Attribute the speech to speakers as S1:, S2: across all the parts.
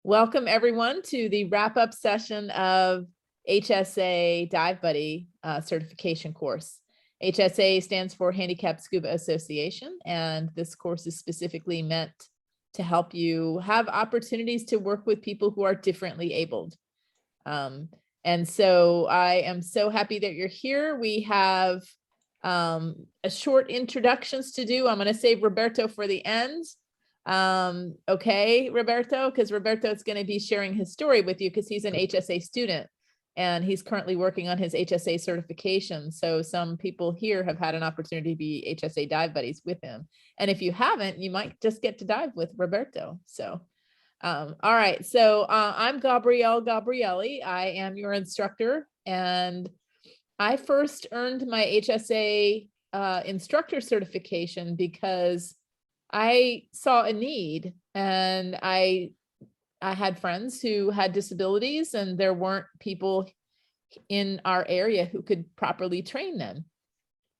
S1: Welcome everyone to the wrap-up session of HSA Dive Buddy certification course. HSA stands for Handicapped Scuba Association, and this course is specifically meant to help you have opportunities to work with people who are differently abled. And so I am so happy that you're here. We have a short introductions to do. I'm going to save Roberto for the end. Okay, Roberto, because Roberto is going to be sharing his story with you because he's an HSA student and he's currently working on his HSA certification. So some people here have had an opportunity to be HSA dive buddies with him. And if you haven't, you might just get to dive with Roberto. So, all right. So I'm Gabrielle Gabrielli. I am your instructor, and I first earned my HSA instructor certification because I saw a need, and I had friends who had disabilities, and there weren't people in our area who could properly train them.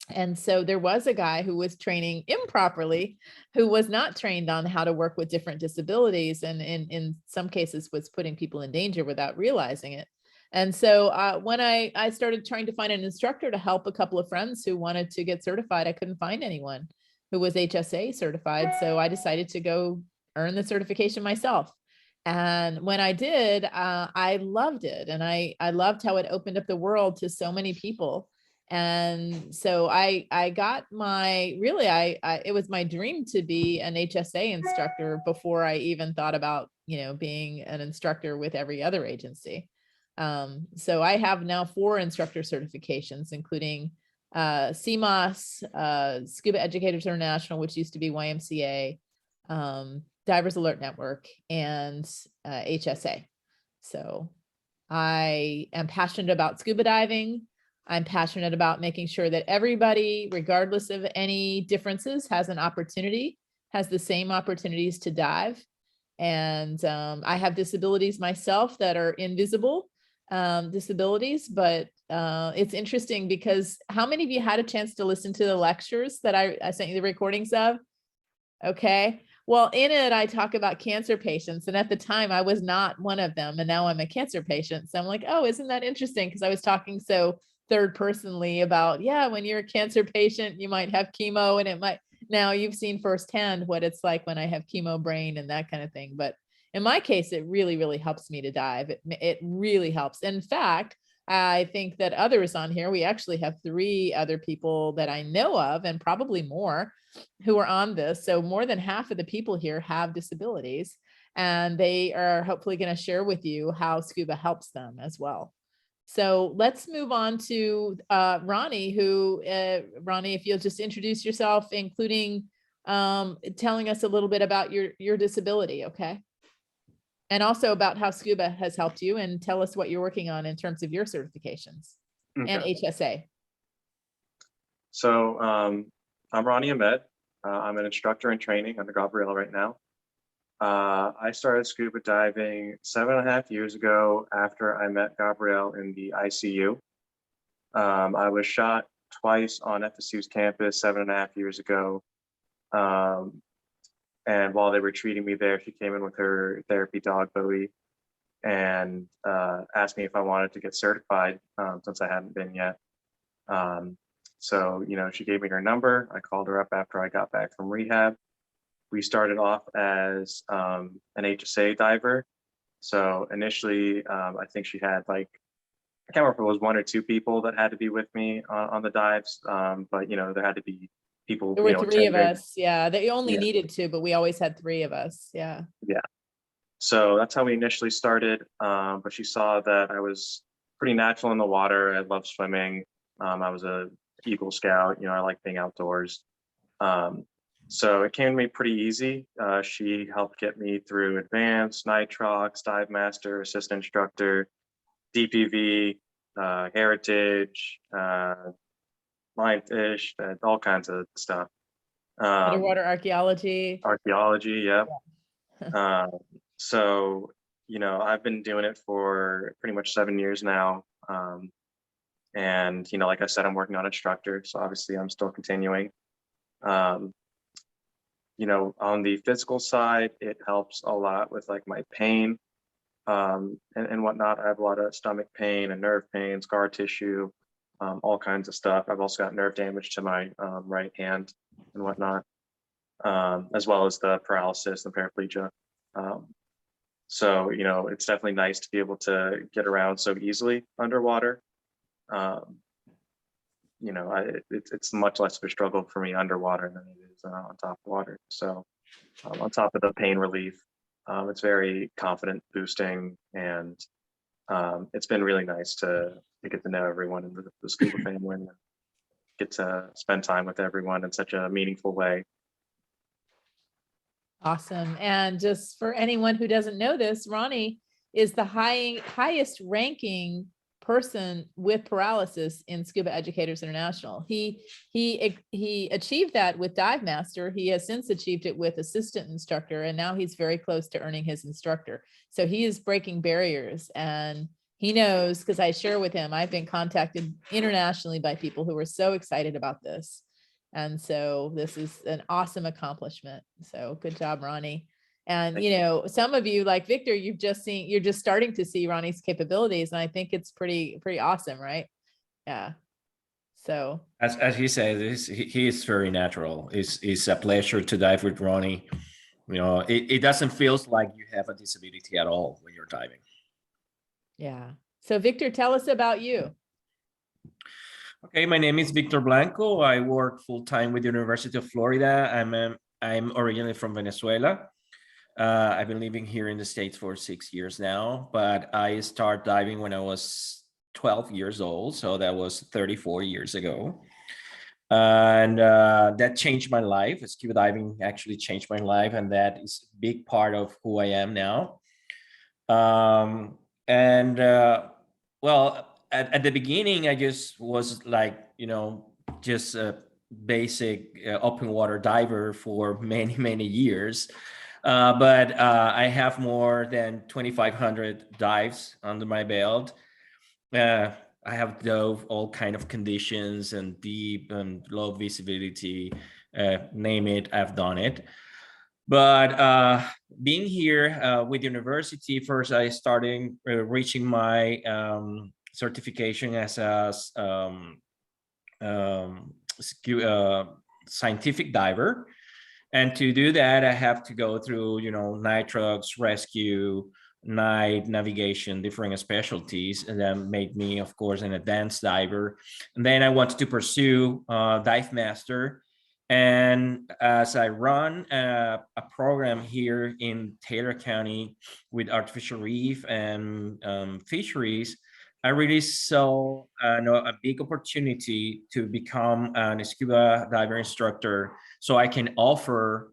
S1: And so there was a guy who was training improperly, who was not trained on how to work with different disabilities, and in some cases was putting people in danger without realizing it. And so when I started trying to find an instructor to help a couple of friends who wanted to get certified, I couldn't find anyone who was HSA certified. So I decided to go earn the certification myself. And when I did, I loved it. And I loved how it opened up the world to so many people. And so I got my, really, it was my dream to be an HSA instructor before I even thought about, being an instructor with every other agency. So I have now 4 instructor certifications, including CMOS, Scuba Educators International, which used to be YMCA, Divers Alert Network, and HSA. So I am passionate about scuba diving. I'm passionate about making sure that everybody, regardless of any differences, has an opportunity, has the same opportunities to dive. And I have disabilities myself that are invisible disabilities, but it's interesting because how many of you had a chance to listen to the lectures that I sent you the recordings of? Okay. Well, in it, I talk about cancer patients. And at the time I was not one of them. And now I'm a cancer patient. So I'm like, oh, isn't that interesting? Because I was talking so third personally about, yeah, when you're a cancer patient, you might have chemo, and it might, now you've seen firsthand what it's like when I have chemo brain and that kind of thing. But in my case, it really, really helps me to dive. It really helps. In fact, I think that others on here, we actually have 3 other people that I know of, and probably more, who are on this. So more than half of the people here have disabilities, and they are hopefully going to share with you how scuba helps them as well. So let's move on to Ronnie, who, Ronnie, if you'll just introduce yourself, including telling us a little bit about your disability, okay? And also about how scuba has helped you, and tell us what you're working on in terms of your certifications. Okay. And HSA.
S2: So I'm Ronnie Ahmed. I'm an instructor in training under Gabrielle right now. I started scuba diving 7.5 years ago after I met Gabrielle in the ICU. I was shot twice on FSU's campus 7.5 years ago. And while they were treating me there, she came in with her therapy dog, Bowie, and asked me if I wanted to get certified since I hadn't been yet. So, she gave me her number. I called her up after I got back from rehab. We started off as an HSA diver. So initially, I think she had I can't remember if it was 1 or 2 people that had to be with me on the dives. But, there had to be people.
S1: There were 3 of us. Yeah, they only needed 2, but we always had 3 of us. Yeah.
S2: Yeah. So that's how we initially started. But she saw that I was pretty natural in the water. I love swimming. I was a Eagle Scout. I like being outdoors. So it came to me pretty easy. She helped get me through advanced, nitrox, dive master, assistant instructor, DPV, heritage, lionfish, all kinds of stuff.
S1: Underwater archaeology.
S2: Archaeology, yeah. So, I've been doing it for pretty much 7 years now. And, like I said, I'm working on instructor, so obviously I'm still continuing. On the physical side, it helps a lot with my pain. and whatnot. I have a lot of stomach pain and nerve pain, scar tissue, all kinds of stuff. I've also got nerve damage to my right hand and whatnot, as well as the paralysis and paraplegia. So, you know, it's definitely nice to be able to get around so easily underwater. You know, it's much less of a struggle for me underwater than it is on top of water. So on top of the pain relief, it's very confident boosting, and it's been really nice to get to know everyone in the SCUBA family and get to spend time with everyone in such a meaningful way.
S1: Awesome. And just for anyone who doesn't know this, Ronnie is the highest ranking person with paralysis in Scuba Educators International. He achieved that with Dive Master. He has since achieved it with assistant instructor, and now he's very close to earning his instructor. So he is breaking barriers, and he knows, because I share with him, I've been contacted internationally by people who were so excited about this. And so this is an awesome accomplishment. So good job, Ronnie. And,
S2: Thank
S1: you know, some of you like Victor, you're just starting to see Ronnie's capabilities. And I think it's pretty awesome, right? Yeah. So
S3: as he says, he is very natural. It's a pleasure to dive with Ronnie. You know, it doesn't feel like you have a disability at all when you're diving.
S1: yeah. So Victor, tell us about you.
S3: Okay, my name is Victor Blanco. I work full-time with the University of Florida. I'm originally from Venezuela. I've been living here in the States for 6 years now, but I started diving when I was 12 years old. So that was 34 years ago. And that changed my life. Scuba diving actually changed my life, and that is a big part of who I am now. Well, at the beginning, I just was like, you know, just a basic open water diver for many, many years. But I have more than 2,500 dives under my belt. I have dove all kind of conditions and deep and low visibility, name it, I've done it. But being here with university, first I started reaching my certification as a scientific diver. And to do that, I have to go through, you know, nitrox, rescue, night navigation, different specialties, and that made me, of course, an advanced diver. And then I wanted to pursue Dive Master. And as I run a program here in Taylor County with artificial reef and fisheries, I really saw a big opportunity to become a scuba diver instructor, so I can offer,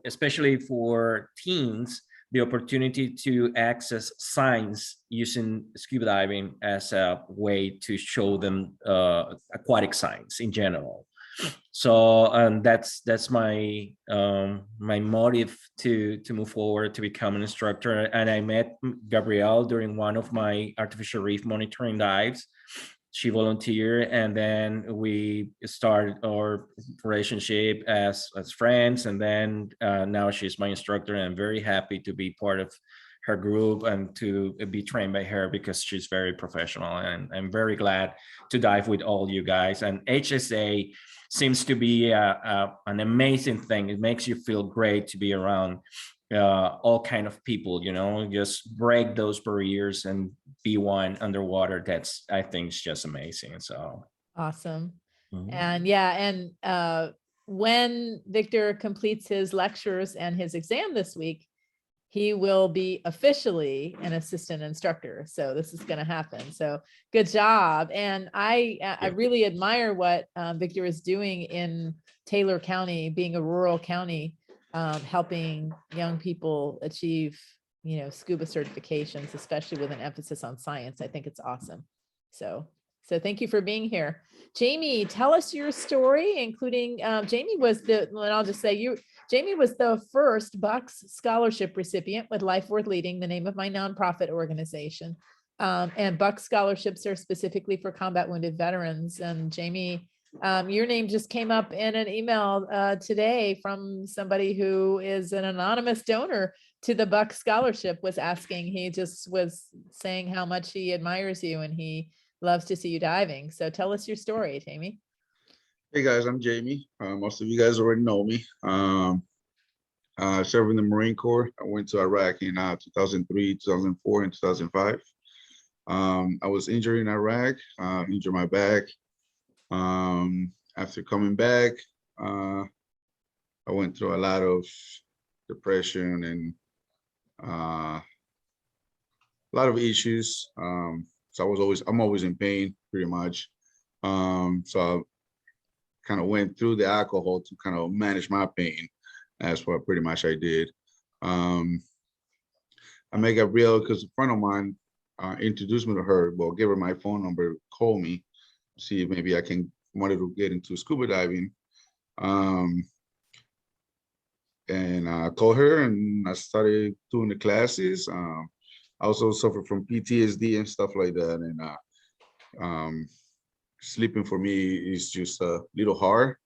S3: especially for teens, the opportunity to access science using scuba diving as a way to show them aquatic science in general. So that's my my motive to move forward to become an instructor. And I met Gabrielle during one of my artificial reef monitoring dives. She volunteered, and then we started our relationship as friends. And then now she's my instructor, and I'm very happy to be part of her group and to be trained by her, because she's very professional. And I'm very glad to dive with all you guys. And HSA seems to be an amazing thing. It makes you feel great to be around all kind of people, you know, just break those barriers and be one underwater. That's, I think, it's just amazing. So
S1: Awesome. And yeah, and when Victor completes his lectures and his exam this week, he will be officially an assistant instructor. So this is going to happen. So good job. And I really admire what Victor is doing in Taylor County, being a rural county, helping young people achieve, you know, scuba certifications, especially with an emphasis on science. I think it's awesome. So thank you for being here. Jamie, tell us your story, including Jamie was and I'll just say Jamie was the first Bucks Scholarship recipient with Life Worth Leading, the name of my nonprofit organization. And Bucks scholarships are specifically for combat wounded veterans. And Jamie, your name just came up in an email today from somebody who is an anonymous donor to the Buck Scholarship was asking. He just was saying how much he admires you and he loves to see you diving. So tell us your story, Jamie.
S4: Hey guys, I'm Jamie. Most of you guys already know me. Served in the Marine Corps. I went to Iraq in 2003, 2004, and 2005. I was injured in Iraq, injured my back. After coming back, I went through a lot of depression and a lot of issues. So I'm always in pain, pretty much. So I kind of went through the alcohol to kind of manage my pain. That's what pretty much I did. I met Gabrielle because a friend of mine introduced me to her. Well, gave her my phone number, call me, see if maybe wanted to get into scuba diving. And I called her and I started doing the classes. I also suffer from PTSD and stuff like that. And sleeping for me is just a little hard.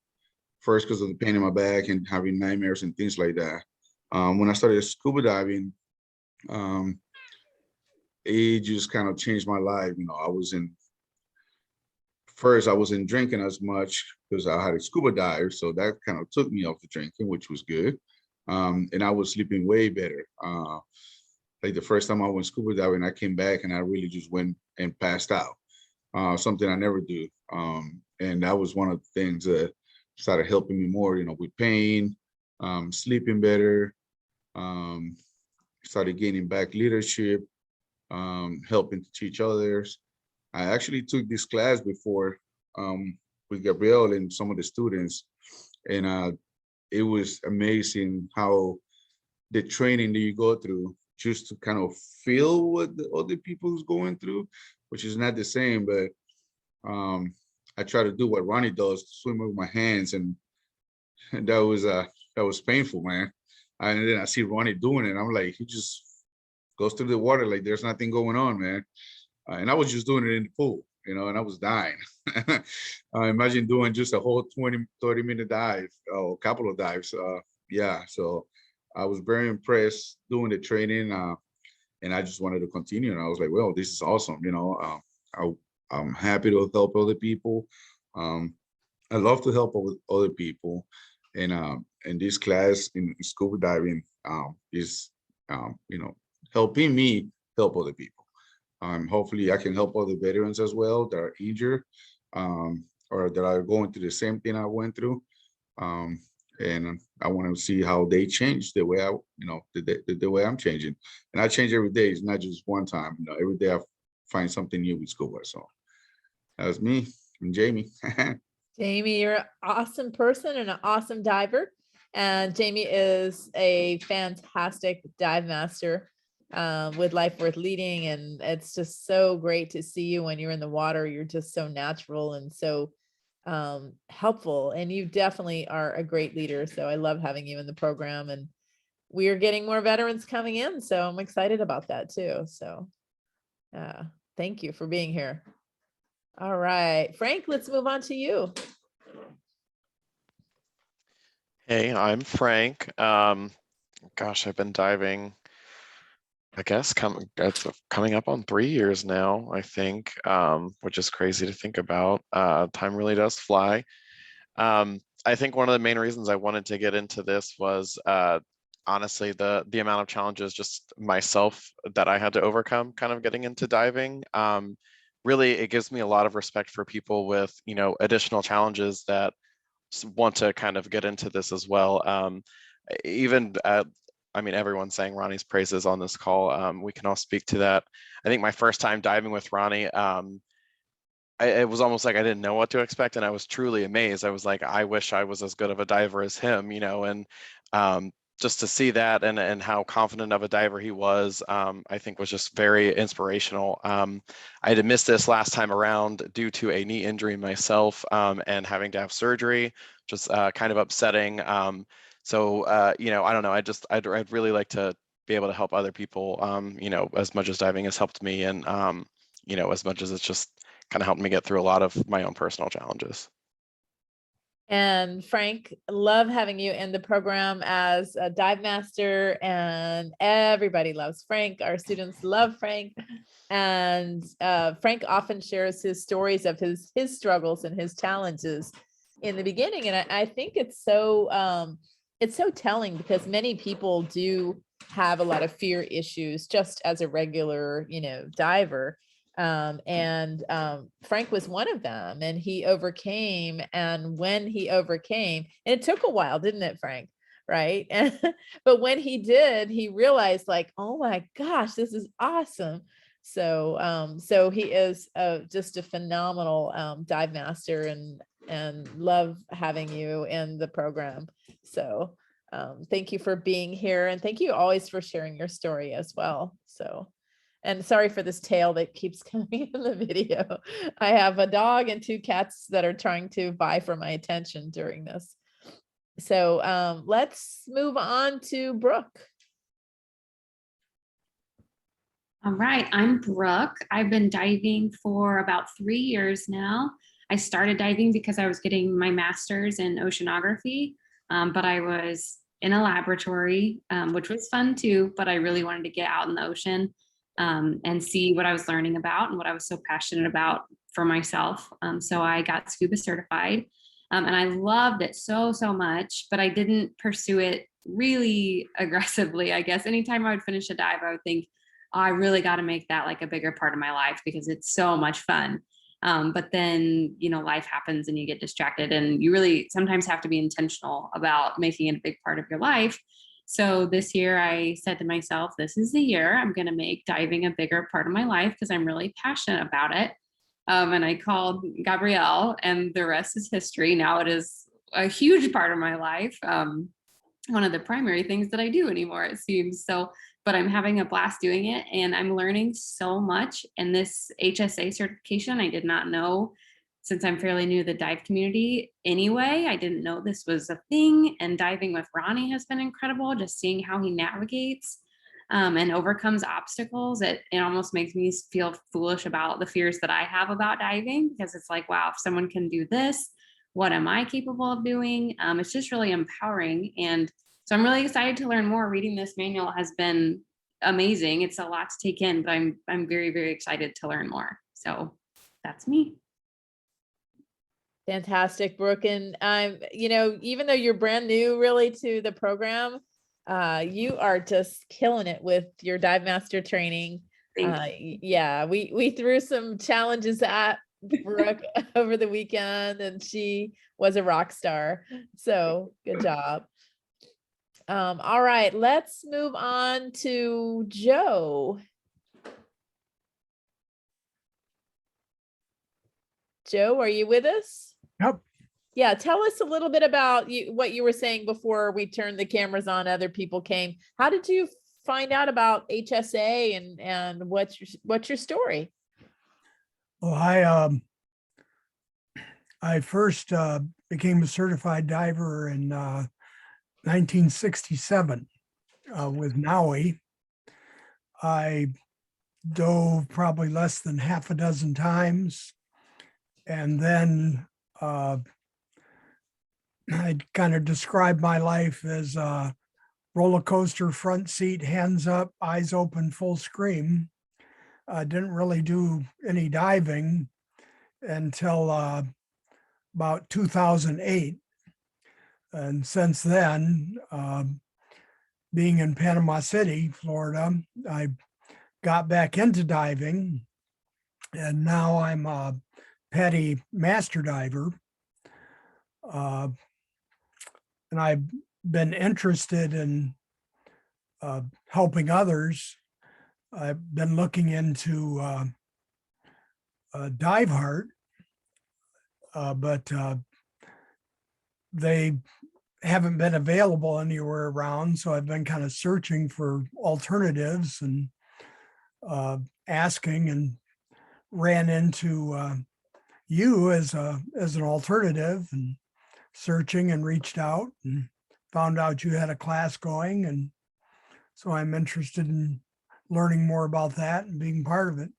S4: First, because of the pain in my back and having nightmares and things like that. When I started scuba diving, it just kind of changed my life. You know, first I wasn't drinking as much because I had a scuba dive. So that kind of took me off the drinking, which was good. And I was sleeping way better. Like the first time I went scuba diving, I came back and I really just went and passed out. Something I never do. And that was one of the things that started helping me more, you know, with pain, sleeping better, started gaining back leadership, helping to teach others. I actually took this class before with Gabrielle and some of the students, and it was amazing how the training that you go through just to kind of feel what the other people's going through, which is not the same, but I try to do what Ronnie does, swim with my hands, and that was painful, man. And then I see Ronnie doing it, and I'm like, he just goes through the water like there's nothing going on, man. And I was just doing it in the pool, you know, and I was dying. Imagine doing just a whole 30-minute dive, or a couple of dives. Yeah, so I was very impressed doing the training, and I just wanted to continue. And I was like, well, this is awesome, you know. I'm happy to help other people. I love to help other people, and this class in scuba diving is, you know, helping me help other people. Hopefully, I can help other veterans as well that are injured, or that are going through the same thing I went through. And I want to see how they change the way the way I'm changing. And I change every day. It's not just one time. You know, every day I find something new with scuba. So that was me. I'm Jamie.
S1: Jamie, you're an awesome person and an awesome diver. And Jamie is a fantastic dive master with Life Worth Leading. And it's just so great to see you when you're in the water. You're just so natural and so helpful. And you definitely are a great leader. So I love having you in the program. And we are getting more veterans coming in. So I'm excited about that too. So thank you for being here. All right, Frank, let's move on to you.
S5: Hey, I'm Frank. Gosh, I've been diving, I guess, coming up on 3 years now, I think, which is crazy to think about. Time really does fly. I think one of the main reasons I wanted to get into this was honestly the amount of challenges just myself that I had to overcome kind of getting into diving. Really, it gives me a lot of respect for people with, you know, additional challenges that want to kind of get into this as well. I mean, everyone's saying Ronnie's praises on this call. We can all speak to that. I think my first time diving with Ronnie, it was almost like I didn't know what to expect, and I was truly amazed. I was like, I wish I was as good of a diver as him, you know, and just to see that and how confident of a diver he was, I think was just very inspirational. I had missed this last time around due to a knee injury myself, and having to have surgery, just kind of upsetting. So, you know, I don't know, I'd really like to be able to help other people, you know, as much as diving has helped me, and, you know, as much as it's just kind of helped me get through a lot of my own personal challenges.
S1: And Frank, love having you in the program as a dive master, and everybody loves Frank. Our students love Frank. And Frank often shares his stories of his struggles and his challenges in the beginning. And I think it's so telling, because many people do have a lot of fear issues just as a regular, diver. Frank was one of them, and he overcame. And when he overcame, and it took a while, didn't it, Frank? Right. But when he did, he realized, like, oh my gosh, this is awesome. So he is just a phenomenal dive master, and love having you in the program. So thank you for being here, and thank you always for sharing your story as well. So, and sorry for this tail that keeps coming in the video. I have a dog and 2 cats that are trying to vie for my attention during this. So let's move on to Brooke.
S6: All right, I'm Brooke. I've been diving for about 3 years now. I started diving because I was getting my master's in oceanography, but I was in a laboratory, which was fun too, but I really wanted to get out in the ocean and see what I was learning about and what I was so passionate about for myself. So I got SCUBA certified, and I loved it so much, but I didn't pursue it really aggressively. I guess anytime I would finish a dive, I would think, oh, I really got to make that like a bigger part of my life because it's so much fun. But then, life happens and you get distracted, and you really sometimes have to be intentional about making it a big part of your life. So this year I said to myself, this is the year I'm going to make diving a bigger part of my life because I'm really passionate about it. And I called Gabrielle, and the rest is history. Now it is a huge part of my life. One of the primary things that I do anymore, it seems. So, but I'm having a blast doing it, and I'm learning so much. And this HSA certification, I did not know, since I'm fairly new to the dive community anyway. I didn't know this was a thing. And diving with Ronnie has been incredible, just seeing how he navigates and overcomes obstacles. It almost makes me feel foolish about the fears that I have about diving, because it's like, wow, if someone can do this, what am I capable of doing? It's just really empowering. And so I'm really excited to learn more. Reading this manual has been amazing. It's a lot to take in, but I'm very, very excited to learn more. So that's me.
S1: Fantastic, Brooke. And even though you're brand new really to the program, you are just killing it with your dive master training. Yeah, we threw some challenges at Brooke over the weekend, and she was a rock star. So good job. All right, let's move on to Joe. Joe, are you with us?
S7: Yep.
S1: Yeah, tell us a little bit about what you were saying before we turned the cameras on. Other people came. How did you find out about HSA, and what's your story?
S7: Well, I first became a certified diver in 1967 with Maui. I dove probably less than half a dozen times, and then I'd kind of describe my life as a roller coaster, front seat, hands up, eyes open, full scream. I didn't really do any diving until about 2008. And since then, being in Panama City, Florida, I got back into diving, and now I'm a PADI master diver. And I've been interested in helping others. I've been looking into Dive Heart, but they haven't been available anywhere around. So I've been kind of searching for alternatives and asking, and ran into you as an alternative, and searching, and reached out and found out you had a class going. And so I'm interested in learning more about that and being part of it.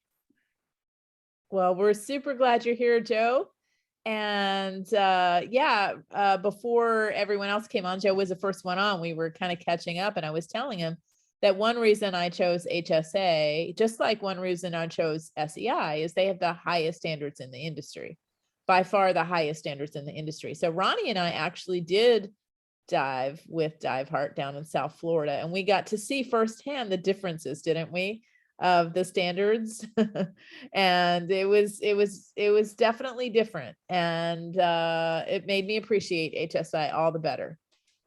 S1: Well, we're super glad you're here, Joe. And before everyone else came on, Joe was the first one on. We were kind of catching up, and I was telling him that one reason I chose HSA, just like one reason I chose SEI, is they have the highest standards in the industry, by far the highest standards in the industry. So Ronnie and I actually did dive with Dive Heart down in South Florida, and we got to see firsthand the differences, didn't we, of the standards? And it was definitely different, and it made me appreciate HSI all the better.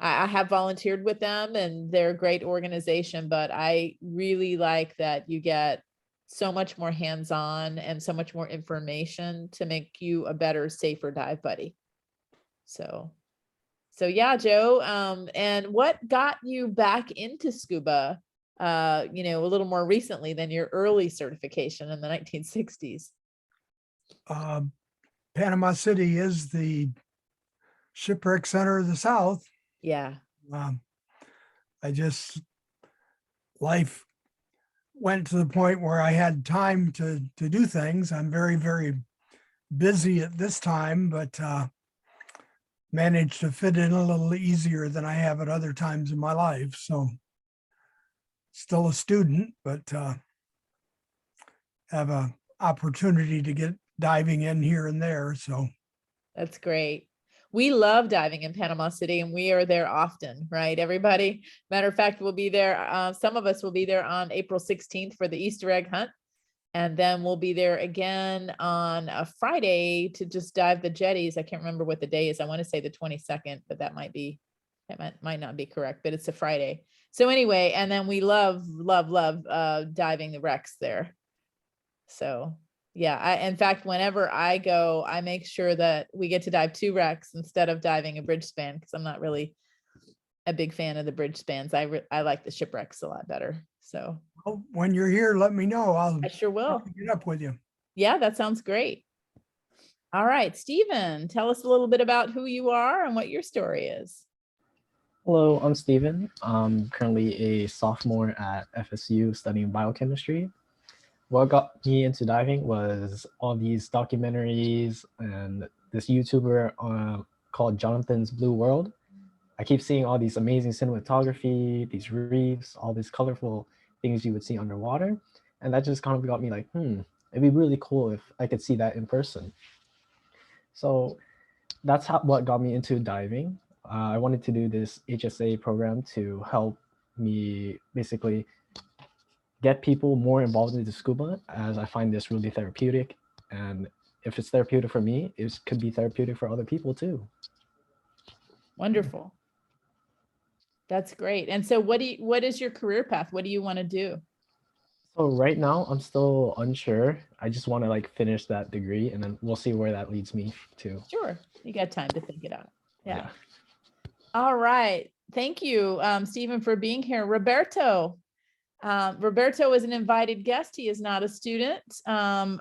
S1: I have volunteered with them, and they're a great organization, but I really like that you get so much more hands-on and so much more information to make you a better, safer dive buddy. So yeah, Joe, and what got you back into scuba, a little more recently than your early certification in the 1960s?
S7: Panama City is the shipwreck center of the South.
S1: Yeah.
S7: Life went to the point where I had time to do things. I'm very, very busy at this time, but managed to fit in a little easier than I have at other times in my life. So still a student, but have a opportunity to get diving in here and there. So
S1: That's great. We love diving in Panama City, and we are there often, right, everybody? Matter of fact, we'll be there. Some of us will be there on April 16th for the Easter egg hunt. And then we'll be there again on a Friday to just dive the jetties. I can't remember what the day is. I want to say the 22nd, but that might not be correct, but it's a Friday. So anyway, and then we love diving the wrecks there. So yeah, in fact, whenever I go, I make sure that we get to dive 2 wrecks instead of diving a bridge span, because I'm not really a big fan of the bridge spans. I like the shipwrecks a lot better. So
S7: when you're here, let me know.
S1: I sure will
S7: get up with you.
S1: Yeah, that sounds great. All right, Stephen, tell us a little bit about who you are and what your story is.
S8: Hello, I'm Stephen. I'm currently a sophomore at FSU studying biochemistry. What got me into diving was all these documentaries and this YouTuber called Jonathan's Blue World. I keep seeing all these amazing cinematography, these reefs, all these colorful things you would see underwater. And that just kind of got me like, it'd be really cool if I could see that in person. So that's what got me into diving. I wanted to do this HSA program to help me basically get people more involved into scuba, as I find this really therapeutic. And if it's therapeutic for me, it could be therapeutic for other people too.
S1: Wonderful. That's great. And so what is your career path? What do you want to do?
S8: So right now I'm still unsure. I just want to like finish that degree, and then we'll see where that leads me to.
S1: Sure. You got time to think it out. Yeah. All right. Thank you, Stephen, for being here. Roberto. Roberto is an invited guest. He is not a student.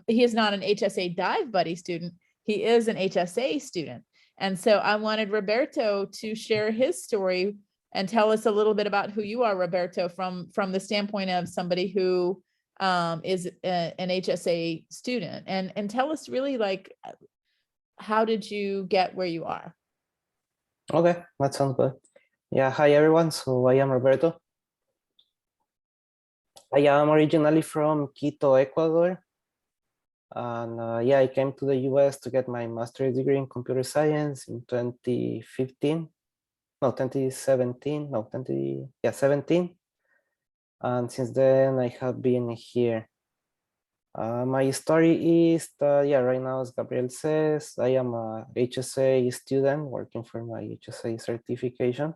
S1: He is not an HSA Dive Buddy student. He is an HSA student. And so I wanted Roberto to share his story and tell us a little bit about who you are, Roberto, from the standpoint of somebody who is an HSA student, and tell us really like, how did you get where you are?
S9: Okay, that sounds good. Yeah, hi everyone. So I am Roberto. I am originally from Quito, Ecuador. And yeah, I came to the US to get my master's degree in computer science in 2017. And since then I have been here. My story is that, yeah, right now, as Gabrielle says, I am a HSA student working for my HSA certification.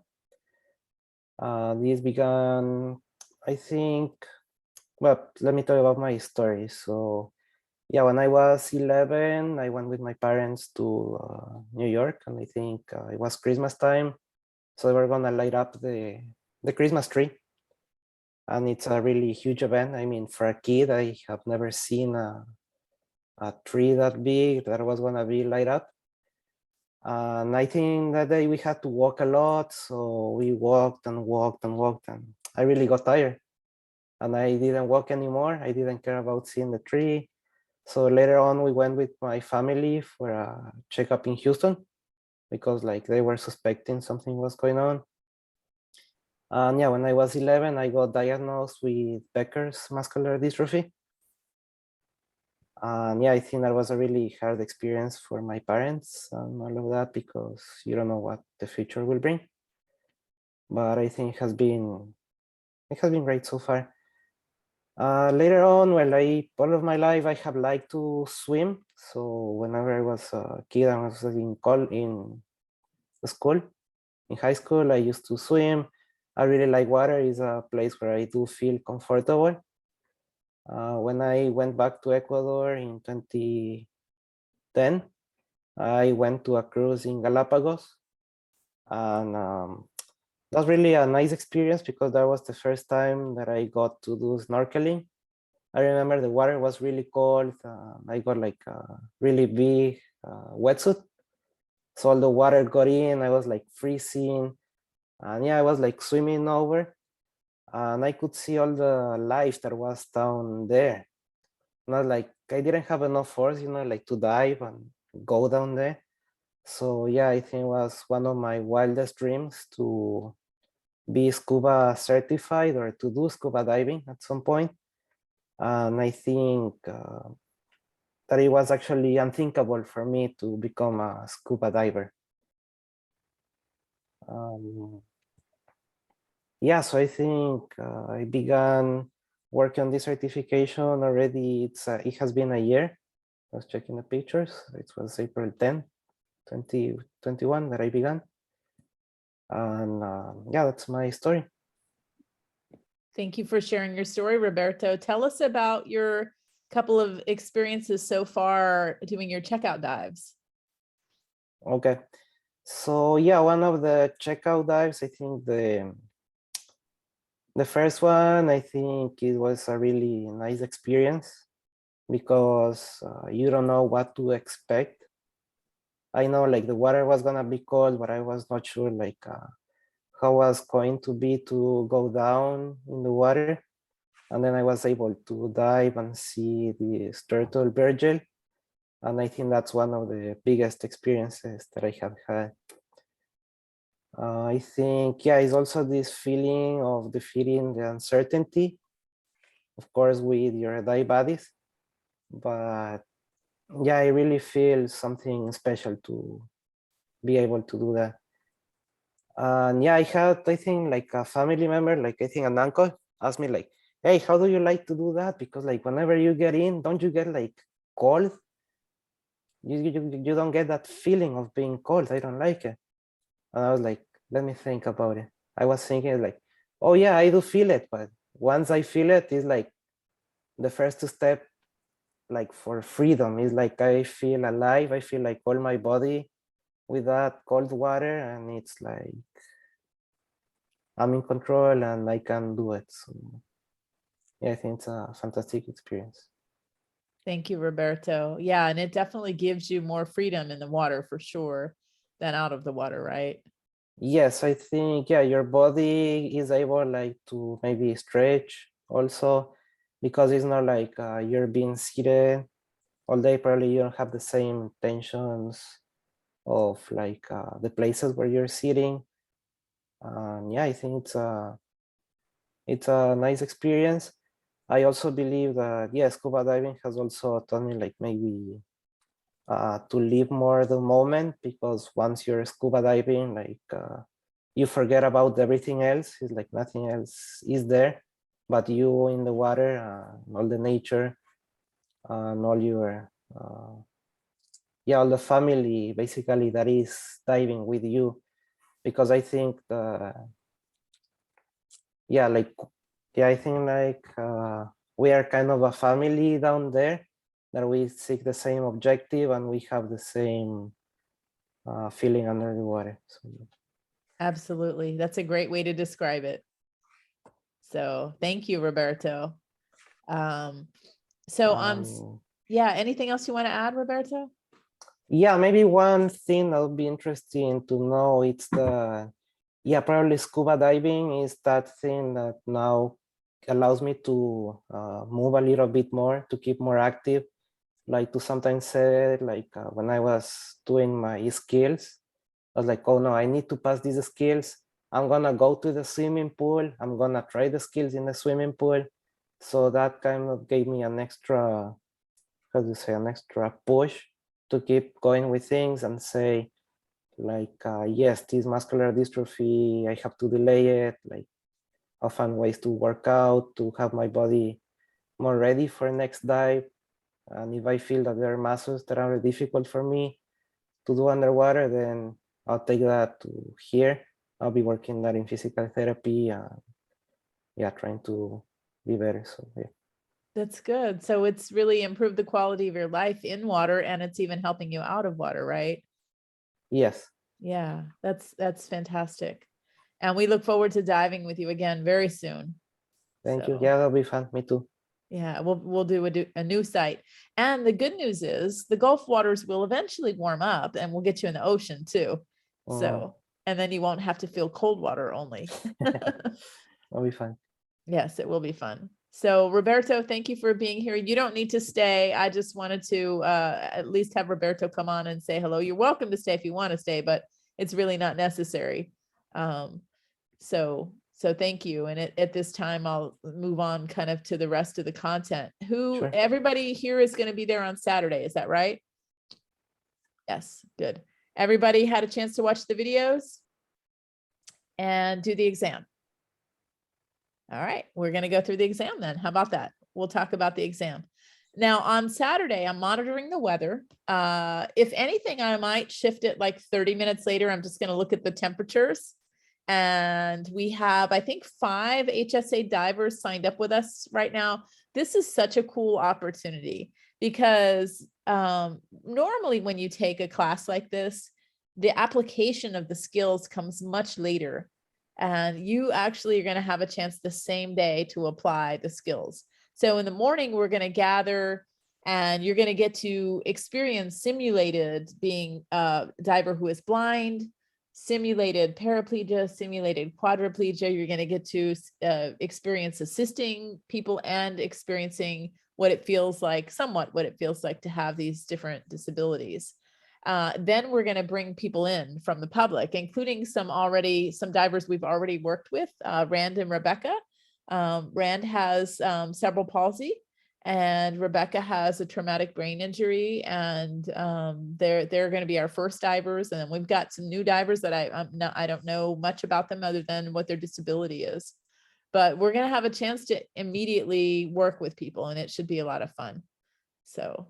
S9: This began, I think, well, let me tell you about my story. So yeah, when I was 11, I went with my parents to New York, and I think it was Christmas time. So they were gonna light up the Christmas tree. And it's a really huge event. I mean, for a kid, I have never seen a tree that big that was gonna be light up. And I think that day we had to walk a lot. So we walked and walked and walked, and I really got tired. And I didn't walk anymore. I didn't care about seeing the tree. So later on, we went with my family for a checkup in Houston because like they were suspecting something was going on. And yeah, when I was 11, I got diagnosed with Becker's muscular dystrophy. And yeah, I think that was a really hard experience for my parents and all of that because you don't know what the future will bring. But I think it has been great so far. Later on, well, all of my life I have liked to swim. So whenever I was a kid, I was in school, in high school, I used to swim. I really like water. It's a place where I do feel comfortable. When I went back to Ecuador in 2010, I went to a cruise in Galapagos, and that was really a nice experience because that was the first time that I got to do snorkeling. I remember the water was really cold. I got like a really big wetsuit. So all the water got in, I was like freezing. And yeah, I was like swimming over and I could see all the life that was down there. Not like, I didn't have enough force, like to dive and go down there. So yeah, I think it was one of my wildest dreams to be scuba certified or to do scuba diving at some point. And I think that it was actually unthinkable for me to become a scuba diver. Yeah, so I think I began working on this certification already. It has been a year. I was checking the pictures. It was April 10, 2021 that I began. And yeah, that's my story.
S1: Thank you for sharing your story, Roberto. Tell us about your couple of experiences so far doing your checkout dives.
S9: Okay. So yeah, one of the checkout dives, I think the first one, I think it was a really nice experience because you don't know what to expect. I know like the water was gonna be cold, but I was not sure like how was going to be to go down in the water. And then I was able to dive and see the turtle Virgil. And I think that's one of the biggest experiences that I have had. I think, yeah, it's also this feeling of defeating the uncertainty, of course, with your dive buddies. But yeah, I really feel something special to be able to do that. And yeah, I had, I think, like a family member, like I think an uncle, asked me like, hey, how do you like to do that? Because like whenever you get in, don't you get like cold? You don't get that feeling of being cold. I don't like it. And I was like, let me think about it. I was thinking like, oh yeah, I do feel it. But once I feel it, it's like the first step like for freedom. It's like I feel alive. I feel like all my body with that cold water, and it's like I'm in control and I can do it. So yeah, I think it's a fantastic experience.
S1: Thank you, Roberto. Yeah, and it definitely gives you more freedom in the water for sure than out of the water, right?
S9: Yes, I think, yeah, your body is able like to maybe stretch also, because it's not like you're being seated all day. Probably you don't have the same tensions of like the places where you're sitting. Yeah, I think it's a nice experience. I also believe that, yeah, scuba diving has also taught me like maybe to live more the moment, because once you're scuba diving, like you forget about everything else. It's like nothing else is there but you in the water, all the nature, and all your yeah, all the family basically that is diving with you. Because I think yeah, like, yeah, I think like we are kind of a family down there, that we seek the same objective and we have the same feeling under the water. So.
S1: Absolutely. That's a great way to describe it. So thank you, Roberto. Yeah, anything else you want to add, Roberto?
S9: Yeah, maybe one thing that would be interesting to know, it's the, yeah, probably scuba diving is that thing that now allows me to move a little bit more, to keep more active. like to sometimes say, like when I was doing my skills, I was like, oh no, I need to pass these skills. I'm gonna go to the swimming pool. I'm gonna try the skills in the swimming pool. So that kind of gave me an extra, how do you say, an extra push to keep going with things and say, like, yes, this muscular dystrophy, I have to delay it. Like, I'll find ways to work out, to have my body more ready for next dive. And if I feel that there are muscles that are difficult for me to do underwater, then I'll take that to here. I'll be working that in physical therapy. Yeah, trying to be better. So yeah.
S1: That's good. So it's really improved the quality of your life in water, and it's even helping you out of water, right?
S9: Yes.
S1: Yeah, that's fantastic. And we look forward to diving with you again very soon.
S9: Thank you.
S1: So,
S9: Yeah, that'll be fun. Me too.
S1: yeah, we'll do a new site. And the good news is the Gulf waters will eventually warm up, and we'll get you in the ocean too. So, and then you won't have to feel cold water only.
S9: That'll be fun.
S1: Yes, it will be fun. So Roberto, thank you for being here. You don't need to stay. I just wanted to at least have Roberto come on and say hello. You're welcome to stay if you want to stay, but it's really not necessary. So thank you. And at this time, I'll move on kind of to the rest of the content.
S9: Sure.
S1: Everybody here is going to be there on Saturday. Is that right? Yes, good. Everybody had a chance to watch the videos and do the exam. All right, we're going to go through the exam then. How about that? We'll talk about the exam. Now on Saturday, I'm monitoring the weather. If anything, I might shift it like 30 minutes later. I'm just going to look at the temperatures. And we have, I think, 5 HSA divers signed up with us right now. This is such a cool opportunity because normally when you take a class like this, the application of the skills comes much later. And you actually are going to have a chance the same day to apply the skills. So in the morning, we're going to gather and you're going to get to experience simulated being a diver who is blind, simulated paraplegia, simulated quadriplegia. You're going to get to experience assisting people and experiencing what it feels like, somewhat what it feels like to have these different disabilities. Then we're going to bring people in from the public, including some divers we've already worked with, Rand and Rebecca. Rand has cerebral palsy and Rebecca has a traumatic brain injury, and they're going to be our first divers. And then we've got some new divers that I don't know much about them other than what their disability is, but we're going to have a chance to immediately work with people, and it should be a lot of fun. So,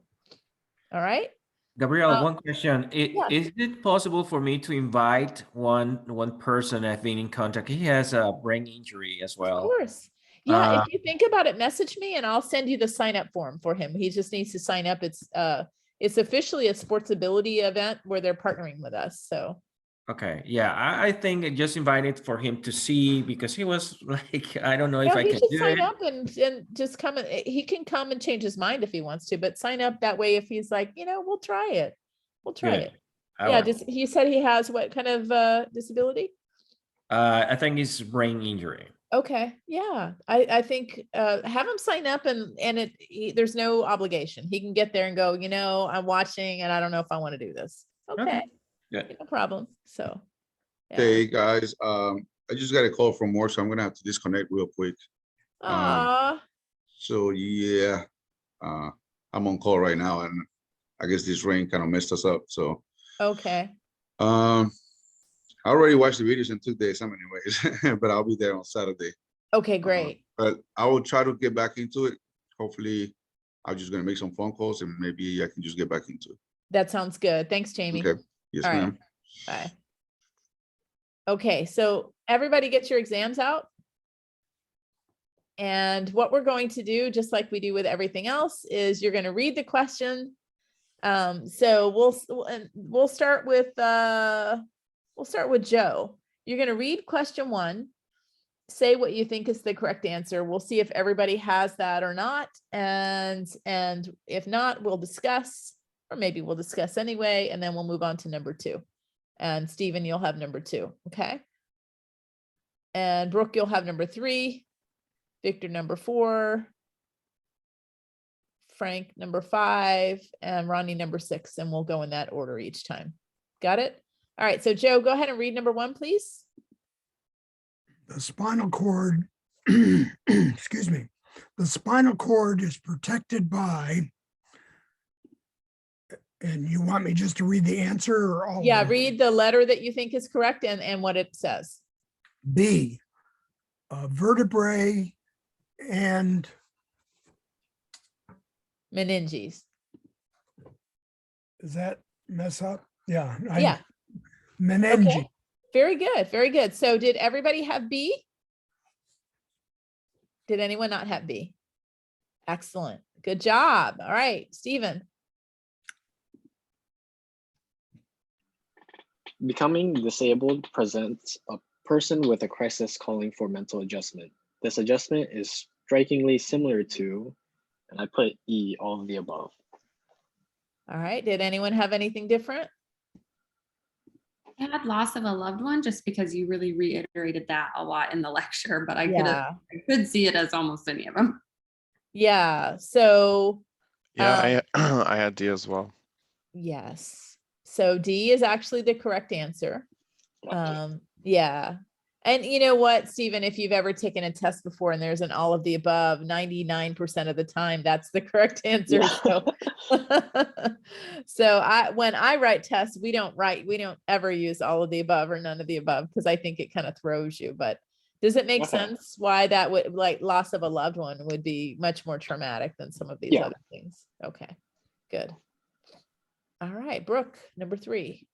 S1: all right.
S3: Gabrielle, one question.
S1: yeah.
S3: Is it possible for me to invite one person I've been in contact? He has a brain injury as well.
S1: Of course. Yeah, if you think about it, message me and I'll send you the sign up form for him. He just needs to sign up. It's officially a sports ability event where they're partnering with us. So
S3: okay, yeah, I think I just invited for him to see, because he was like, I don't know if I
S1: he
S3: can
S1: should
S3: do
S1: sign
S3: it.
S1: up and just come. He can come and change his mind if he wants to, but sign up that way. If he's like, we'll try it. We'll try
S3: Good.
S1: it.
S3: I
S1: Yeah,
S3: will.
S1: he said he has what kind of disability?
S3: I think it's brain injury.
S1: Okay, yeah, I think have him sign up and there's no obligation. He can get there and go, I'm watching and I don't know if I want to do this. Okay.
S3: Good.
S1: No problem. So yeah.
S4: Hey guys, I just got a call from work, so I'm gonna have to disconnect real quick. So yeah, I'm on call right now, and I guess this rain kind of messed us up. So
S1: okay.
S4: I already watched the videos and took the exam anyways, but I'll be there on Saturday.
S1: Okay, great.
S4: But I will try to get back into it. Hopefully, I'm just gonna make some phone calls and maybe I can just get back into it.
S1: That sounds good. Thanks, Jamie.
S4: Okay. Yes,
S1: All right.
S4: ma'am.
S1: Bye. Okay, so everybody get your exams out. And what we're going to do, just like we do with everything else, is you're going to read the question. So we'll start with Joe. You're going to read question 1, say what you think is the correct answer. We'll see if everybody has that or not. And if not, we'll discuss, or maybe we'll discuss anyway, and then we'll move on to number 2. And Stephen, you'll have number 2. Okay. And Brooke, you'll have number 3. Victor, number 4. Frank number 5, and Ronnie number 6, and we'll go in that order each time. Got it? All right, so Joe, go ahead and read number 1, please.
S7: The spinal cord, excuse me, the spinal cord is protected by, and you want me just to read the answer or all?
S1: Yeah,
S7: of them?
S1: read the letter that you think is correct and what it says.
S7: B, vertebrae and
S1: Meninges.
S7: does that mess up? Yeah.
S1: Yeah.
S7: Meninges.
S1: Okay. Very good. Very good. So did everybody have B? Did anyone not have B? Excellent. Good job. All right, Stephen.
S10: Becoming disabled presents a person with a crisis calling for mental adjustment. This adjustment is strikingly similar to, and I put E, all of the above.
S1: All right. Did anyone have anything different?
S6: I had loss of a loved one just because you really reiterated that a lot in the lecture, but I could see it as almost any of them.
S1: Yeah. So
S5: Yeah, I had D as well.
S1: yes. So D is actually the correct answer. Yeah. And you know what, Stephen, if you've ever taken a test before and there's an all of the above, 99% of the time, that's the correct answer.
S10: Yeah.
S1: So when I write tests, we don't ever use all of the above or none of the above, because I think it kind of throws you. But does it make sense why that would, like, loss of a loved one would be much more traumatic than some of these other things? Okay, good. All right, Brooke, number 3.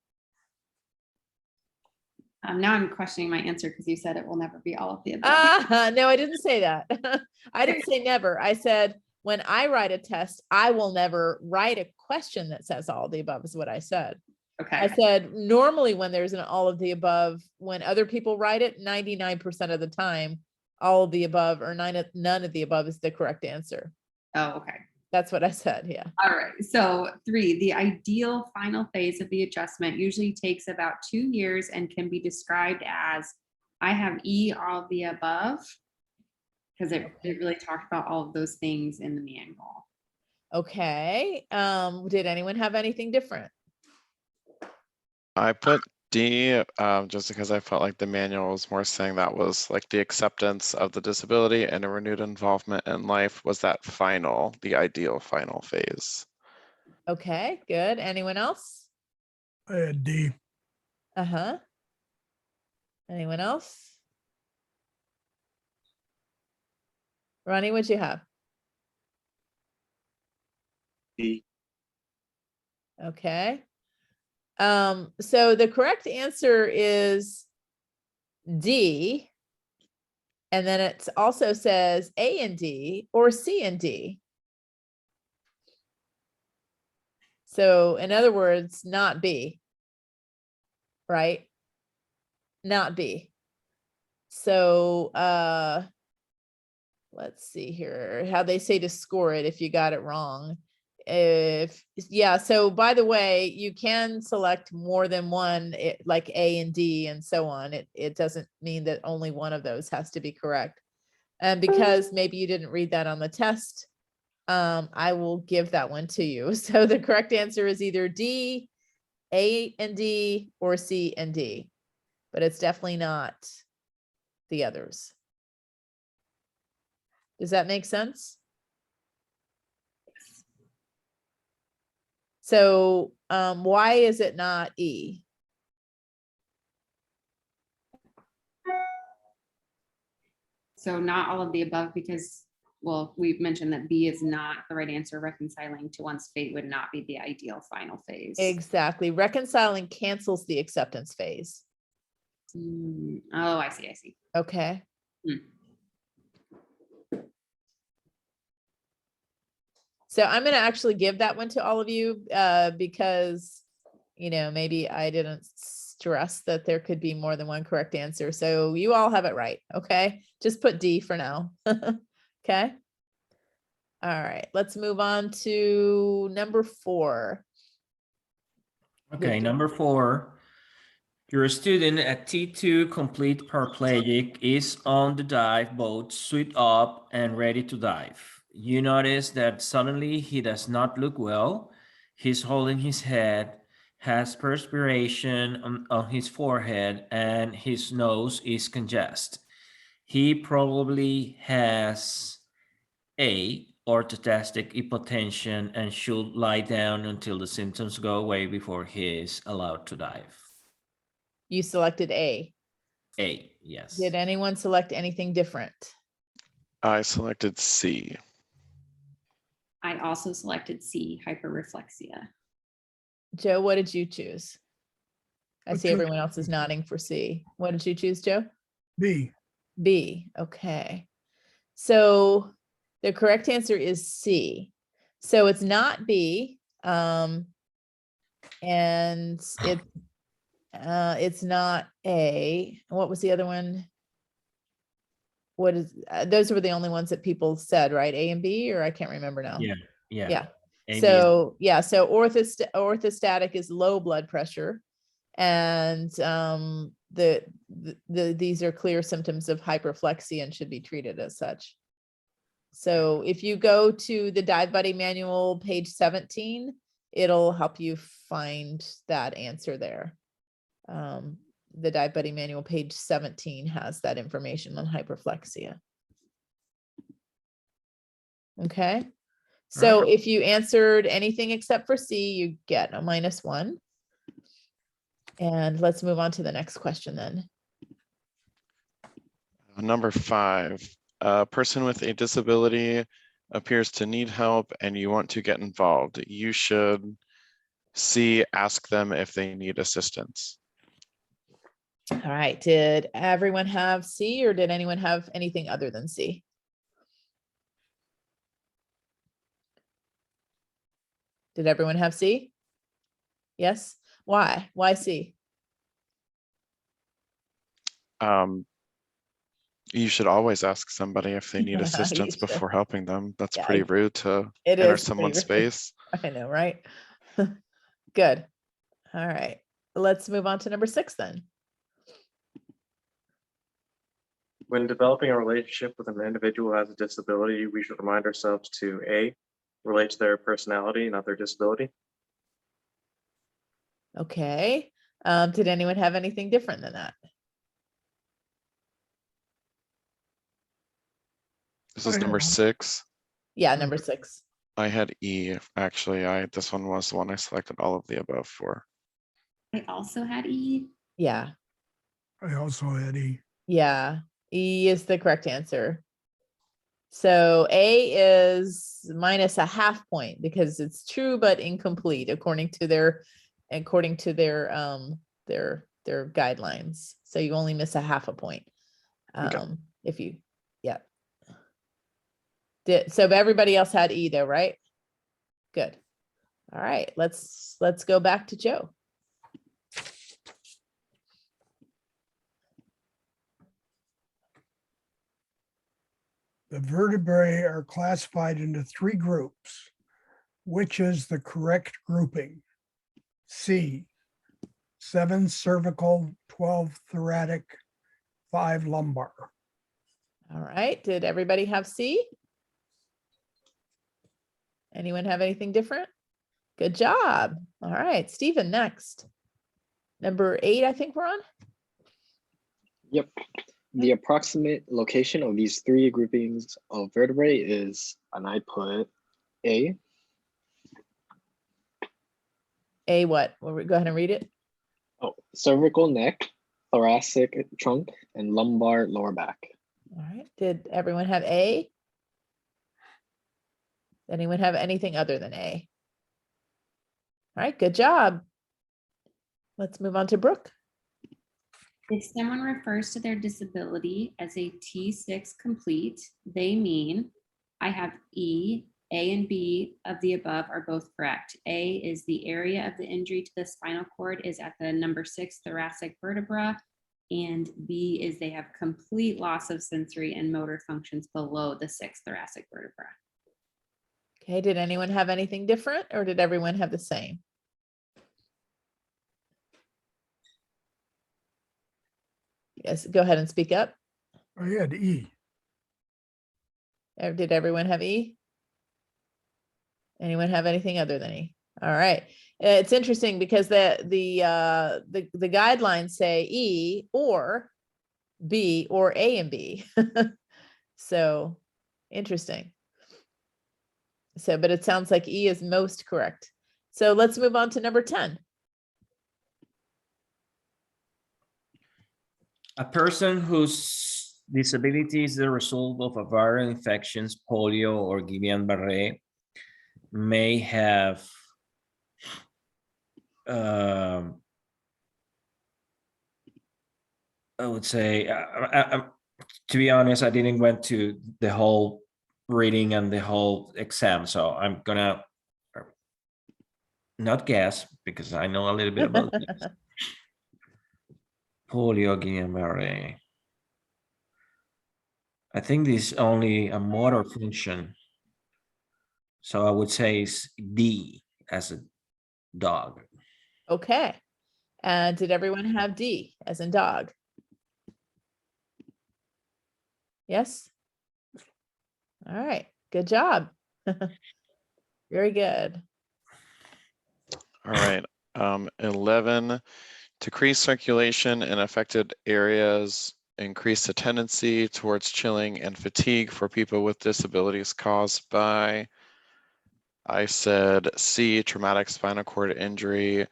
S6: Now I'm questioning my answer because you said it will never be all of the above.
S1: No, I didn't say that. I didn't say never. I said, when I write a test, I will never write a question that says all of the above is what I said.
S6: Okay.
S1: I said, normally when there's an all of the above, when other people write it, 99% of the time, all of the above or none of the above is the correct answer.
S6: Oh, okay.
S1: That's what I said. Yeah.
S6: All right. So 3, the ideal final phase of the adjustment usually takes about 2 years and can be described as, I have E, all of the above, because it really talked about all of those things in the manual.
S1: Okay. Did anyone have anything different?
S5: I put D just because I felt like the manual was more saying that was like the acceptance of the disability and a renewed involvement in life was that the ideal final phase.
S1: Okay, good. Anyone else?
S7: I had D.
S1: Uh-huh. Anyone else? Ronnie, what'd you have?
S2: D.
S1: Okay. So the correct answer is D. And then it also says A and D or C and D. So in other words, not B, right? Not B. So let's see here, how they say to score it if you got it wrong. So by the way, you can select more than one, like A and D and so on. It doesn't mean that only one of those has to be correct. And because maybe you didn't read that on the test, I will give that one to you. So the correct answer is either D, A and D, or C and D, but it's definitely not the others. Does that make sense? So why is it not E?
S6: So not all of the above because, well, we've mentioned that B is not the right answer. Reconciling to one's fate would not be the ideal final phase.
S1: Exactly. Reconciling cancels the acceptance phase.
S6: Oh, I see.
S1: Okay. So I'm going to actually give that one to all of you because, maybe I didn't stress that there could be more than one correct answer. So you all have it right. Okay. Just put D for now. Okay. All right. Let's move on to number 4.
S3: Okay, number 4. Your student at T2 complete paraplegic is on the dive boat, suit up and ready to dive. you notice that suddenly he does not look well. He's holding his head, has perspiration on his forehead, and his nose is congested. He probably has A, orthostatic hypotension, and should lie down until the symptoms go away before he is allowed to dive.
S1: You selected A.
S3: A, yes.
S1: Did anyone select anything different?
S5: I selected C.
S6: I also selected C, hyperreflexia.
S1: Joe, what did you choose? I
S7: I
S1: see
S7: took
S1: everyone else is nodding for C. What did you choose, Joe?
S7: B.
S1: B, okay. So the correct answer is C. So it's not B. And it's not A. What was the other one? What is, those were the only ones that people said, right? A and B, or I can't remember now.
S3: Yeah, yeah.
S1: Yeah.
S3: A, B,
S1: So yeah, so orthostatic is low blood pressure. And these are clear symptoms of hyperflexia and should be treated as such. So if you go to the Dive Buddy manual, page 17, it'll help you find that answer there. The Dive Buddy manual, page 17, has that information on hyperflexia. Okay. So if you answered anything except for C, you get a -1. And let's move on to the next question then.
S5: Number 5, a person with a disability appears to need help and you want to get involved. You should C, ask them if they need assistance.
S1: All right. Did everyone have C, or did anyone have anything other than C? Did everyone have C? Yes. Why? Why C?
S5: You should always ask somebody if they need
S1: You
S5: assistance
S1: should.
S5: before helping them. That's
S1: Yeah,
S5: pretty rude to
S1: It
S5: enter
S1: is pretty
S5: someone's
S1: rude.
S5: space.
S1: I know, right? Good. All right. Let's move on to number 6 then.
S2: When developing a relationship with an individual who has a disability, we should remind ourselves to A, relate to their personality, not their disability.
S1: Okay. Did anyone have anything different than that?
S5: This is number 6.
S1: Yeah, number 6.
S5: I had E. Actually, this one was the one I selected all of the above for.
S6: I also had E.
S1: Yeah.
S7: I also had E.
S1: Yeah. E is the correct answer. So A is -0.5 point because it's true but incomplete according to their guidelines. So you only miss 0.5 point.
S5: Okay.
S1: If you, yeah. So everybody else had E though, right? Good. All right, let's go back to Joe.
S7: The vertebrae are classified into 3 groups. Which is the correct grouping? C, 7 cervical, 12 thoracic, 5 lumbar.
S1: All right, did everybody have C? Anyone have anything different? Good job. All right, Stephen, next. Number 8, I think we're on.
S10: Yep. The approximate location of these 3 groupings of vertebrae is, and I put A.
S1: A what? Go ahead and read it.
S10: Oh, cervical neck, thoracic trunk, and lumbar lower back.
S1: All right, did everyone have A? Anyone have anything other than A? All right, good job. Let's move on to Brooke.
S6: If someone refers to their disability as a T6 complete, they mean I have E, A and B of the above are both correct. A is the area of the injury to the spinal cord is at the number 6 thoracic vertebra, and B is they have complete loss of sensory and motor functions below the 6th thoracic vertebra.
S1: Okay, did anyone have anything different or did everyone have the same? Yes, go ahead and speak up.
S7: I had E.
S1: Did everyone have E? Anyone have anything other than E? All right. It's interesting because the guidelines say E or B or A and B. So interesting. So, but it sounds like E is most correct. So let's move on to number 10.
S3: A person whose disability is the result of a viral infections, polio, or Guillain-Barré may have I would say, to be honest, I didn't went to the whole reading and the whole exam, so I'm gonna not guess because I know a little bit about this. Polio, Guillain-Barré. I think this is only a motor function. So I would say it's D as a dog.
S1: Okay. And did everyone have D as in dog? Yes. All right. Good job. Very good.
S5: All right. 11, decrease circulation in affected areas, increase the tendency towards chilling and fatigue for people with disabilities caused by, I said C, traumatic spinal cord injury,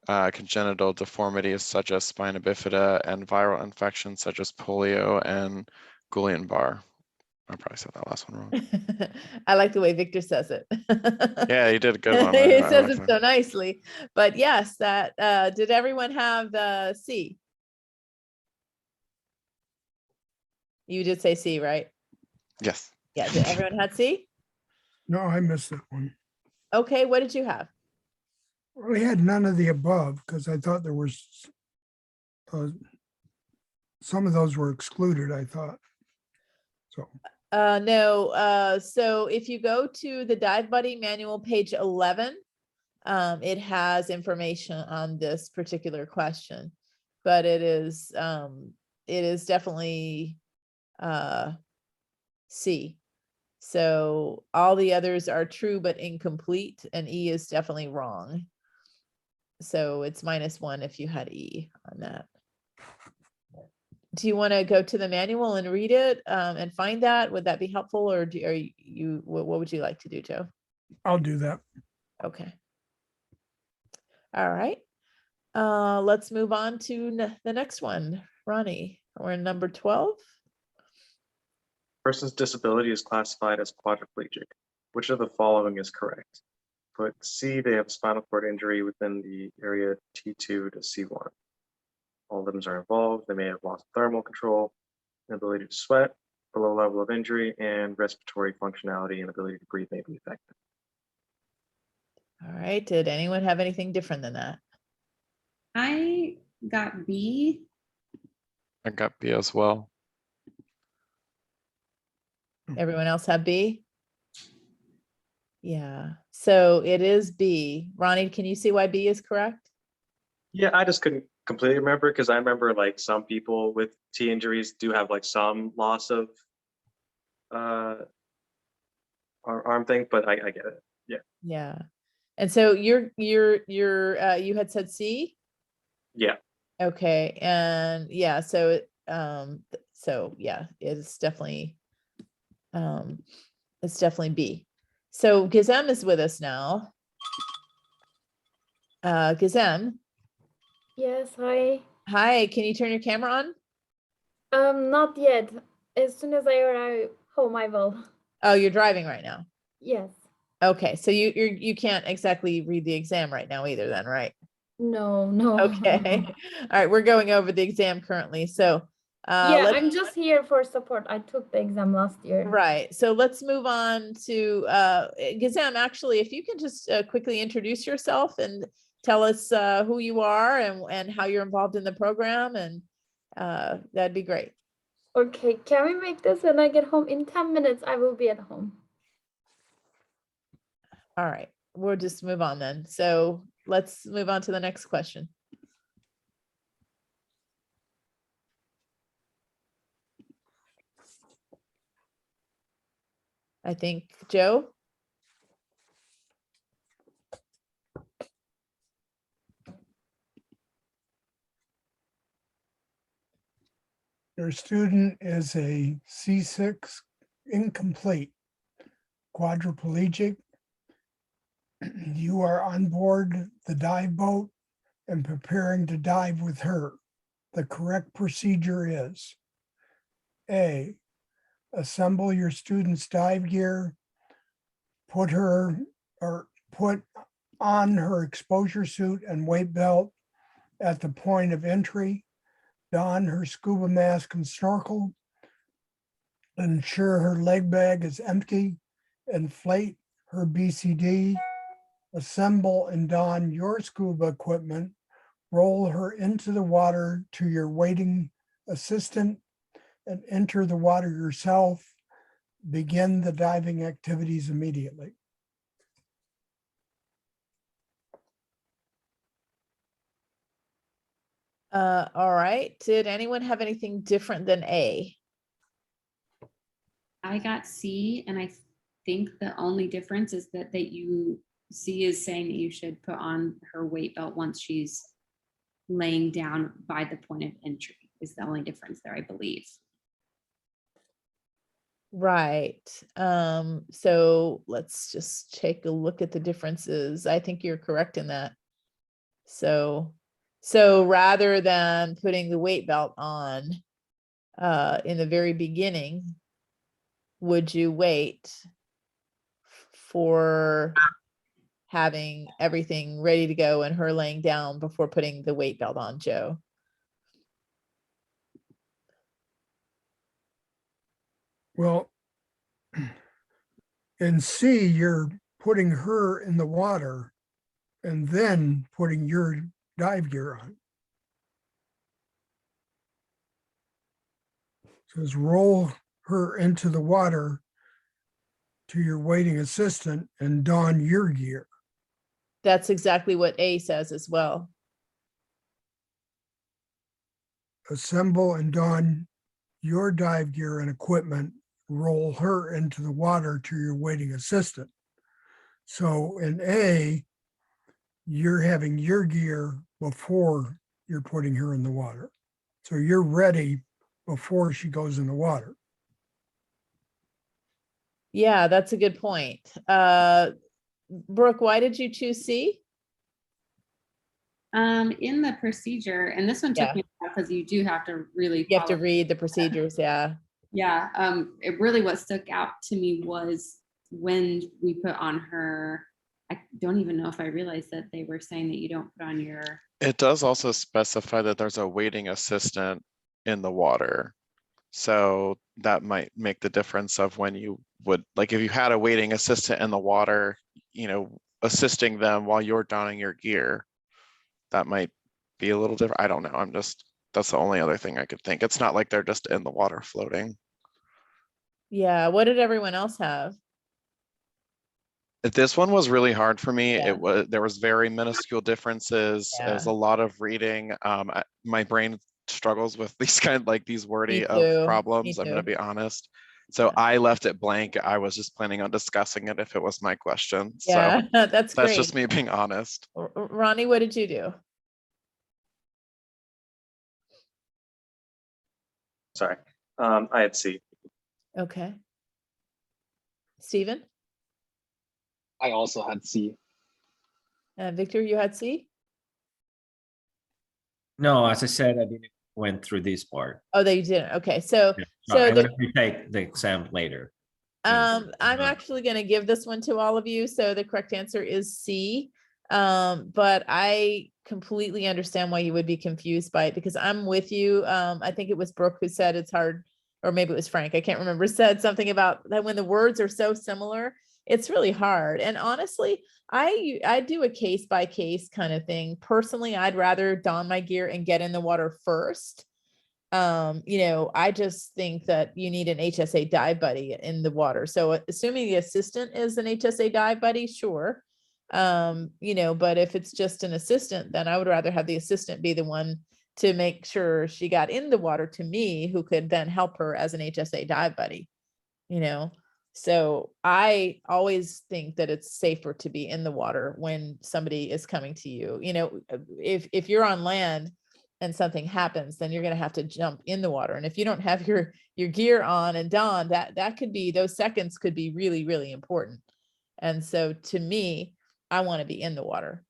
S5: congenital deformities such as spina bifida, and viral infections such as polio and Guillain-Barré. I probably said that last one wrong.
S1: I like the way Victor says it.
S5: Yeah, you did a good one.
S1: He says it so nicely. But yes, that did everyone have the C? You did say C, right?
S5: Yes.
S1: Yeah, did everyone had C?
S7: No, I missed that one.
S1: Okay, what did you have?
S7: We had none of the above because I thought there was some of those were excluded, I thought. So
S1: No, so if you go to the Dive Buddy manual, page 11, it has information on this particular question, but it is definitely C. So all the others are true but incomplete, and E is definitely wrong. So it's -1 if you had E on that. Do you want to go to the manual and read it and find that? Would that be helpful, or what would you like to do, Joe?
S7: I'll do that.
S1: Okay. All right. Let's move on to the next one. Ronnie, we're in number 12.
S2: Person's disability is classified as quadriplegic. Which of the following is correct? Put C, they have spinal cord injury within the area T2 to C1. All limbs are involved. They may have lost thermal control, inability to sweat, a low level of injury, and respiratory functionality and ability to breathe may be affected.
S1: All right. Did anyone have anything different than that?
S6: I got B.
S5: I got B as well.
S1: Everyone else have B? Yeah. So it is B. Ronnie, can you see why B is correct?
S2: Yeah, I just couldn't completely remember because I remember like some people with T injuries do have like some loss of arm thing, but I get it. Yeah.
S1: Yeah. And so you had said C?
S2: Yeah.
S1: Okay. And yeah, so yeah, it's definitely B. So Gizem is with us now. Gizem.
S11: Yes, hi.
S1: Hi, can you turn your camera on?
S11: Not yet. As soon as I arrive home, I will.
S1: Oh, you're driving right now.
S11: Yes.
S1: Okay, so you can't exactly read the exam right now either then, right?
S11: No.
S1: Okay. All right, we're going over the exam currently. So
S11: yeah, I'm just here for support. I took the exam last year.
S1: right. So let's move on to Gizem. Actually, if you can just quickly introduce yourself and tell us who you are and how you're involved in the program, and that'd be great.
S11: Okay, can we make this when I get home? In 10 minutes, I will be at home.
S1: All right, we'll just move on then. So let's move on to the next question. I think Joe.
S7: Your student is a C6 incomplete, quadriplegic. You are on board the dive boat and preparing to dive with her. The correct procedure is A, assemble your student's dive gear, put on her exposure suit and weight belt at the point of entry, don her scuba mask and snorkel, ensure her leg bag is empty, inflate her BCD, assemble and don your scuba equipment, roll her into the water to your waiting assistant, and enter the water yourself. Begin the diving activities immediately.
S1: All right. Did anyone have anything different than A?
S6: I got C, and I think the only difference is that C is saying that you should put on her weight belt once she's laying down by the point of entry is the only difference there, I believe.
S1: Right. So let's just take a look at the differences. I think you're correct in that. So rather than putting the weight belt on in the very beginning, would you wait for having everything ready to go and her laying down before putting the weight belt on, Joe?
S7: Well, in C, you're putting her in the water and then putting your dive gear on. So it's roll her into the water to your waiting assistant and don your gear.
S1: That's exactly what A says as well.
S7: Assemble and don your dive gear and equipment, roll her into the water to your waiting assistant. So in A, you're having your gear before you're putting her in the water. So you're ready before she goes in the water.
S1: Yeah, that's a good point. Brooke, why did you choose C?
S6: In the procedure, and this one took me because you do have to really
S1: You have to read the procedures. Yeah.
S6: Yeah. It really, what stuck out to me was when we put on her, I don't even know if I realized that they were saying that you don't put on your.
S5: It does also specify that there's a waiting assistant in the water. So that might make the difference of when you would, like if you had a waiting assistant in the water, you know, assisting them while you're donning your gear, that might be a little different. I don't know. That's the only other thing I could think. It's not like they're just in the water floating.
S1: Yeah. What did everyone else have?
S5: This one was really hard for me.
S1: Yeah.
S5: There was very minuscule differences. It was
S1: Yeah.
S5: a lot of reading. My brain struggles with these these wordy
S1: Me
S5: of
S1: too.
S5: problems.
S1: Me
S5: I'm going to
S1: too.
S5: be honest. So I left it blank. I was just planning on discussing it if it was my question.
S1: Yeah,
S5: So
S1: that's
S5: that's
S1: great.
S5: just me being honest.
S1: Ronnie, what did you do?
S2: Sorry. I had C.
S1: Okay. Stephen?
S10: I also had C.
S1: Victor, you had C?
S3: No, as I said, I didn't went through this part.
S1: Oh, they didn't. Okay. So,
S3: Yeah.
S1: so
S3: I'm
S1: the,
S3: going to retake the exam later.
S1: I'm actually going to give this one to all of you. So the correct answer is C. But I completely understand why you would be confused by it because I'm with you. I think it was Brooke who said it's hard, or maybe it was Frank, I can't remember, said something about that when the words are so similar, it's really hard. And honestly, I do a case by case kind of thing. Personally, I'd rather don my gear and get in the water first. I just think that you need an HSA dive buddy in the water. So assuming the assistant is an HSA dive buddy, sure. But if it's just an assistant, then I would rather have the assistant be the one to make sure she got in the water to me, who could then help her as an HSA dive buddy, So I always think that it's safer to be in the water when somebody is coming to you. If you're on land and something happens, then you're going to have to jump in the water. And if you don't have your gear on and done, that could be, those seconds could be really, really important. And so to me, I want to be in the water.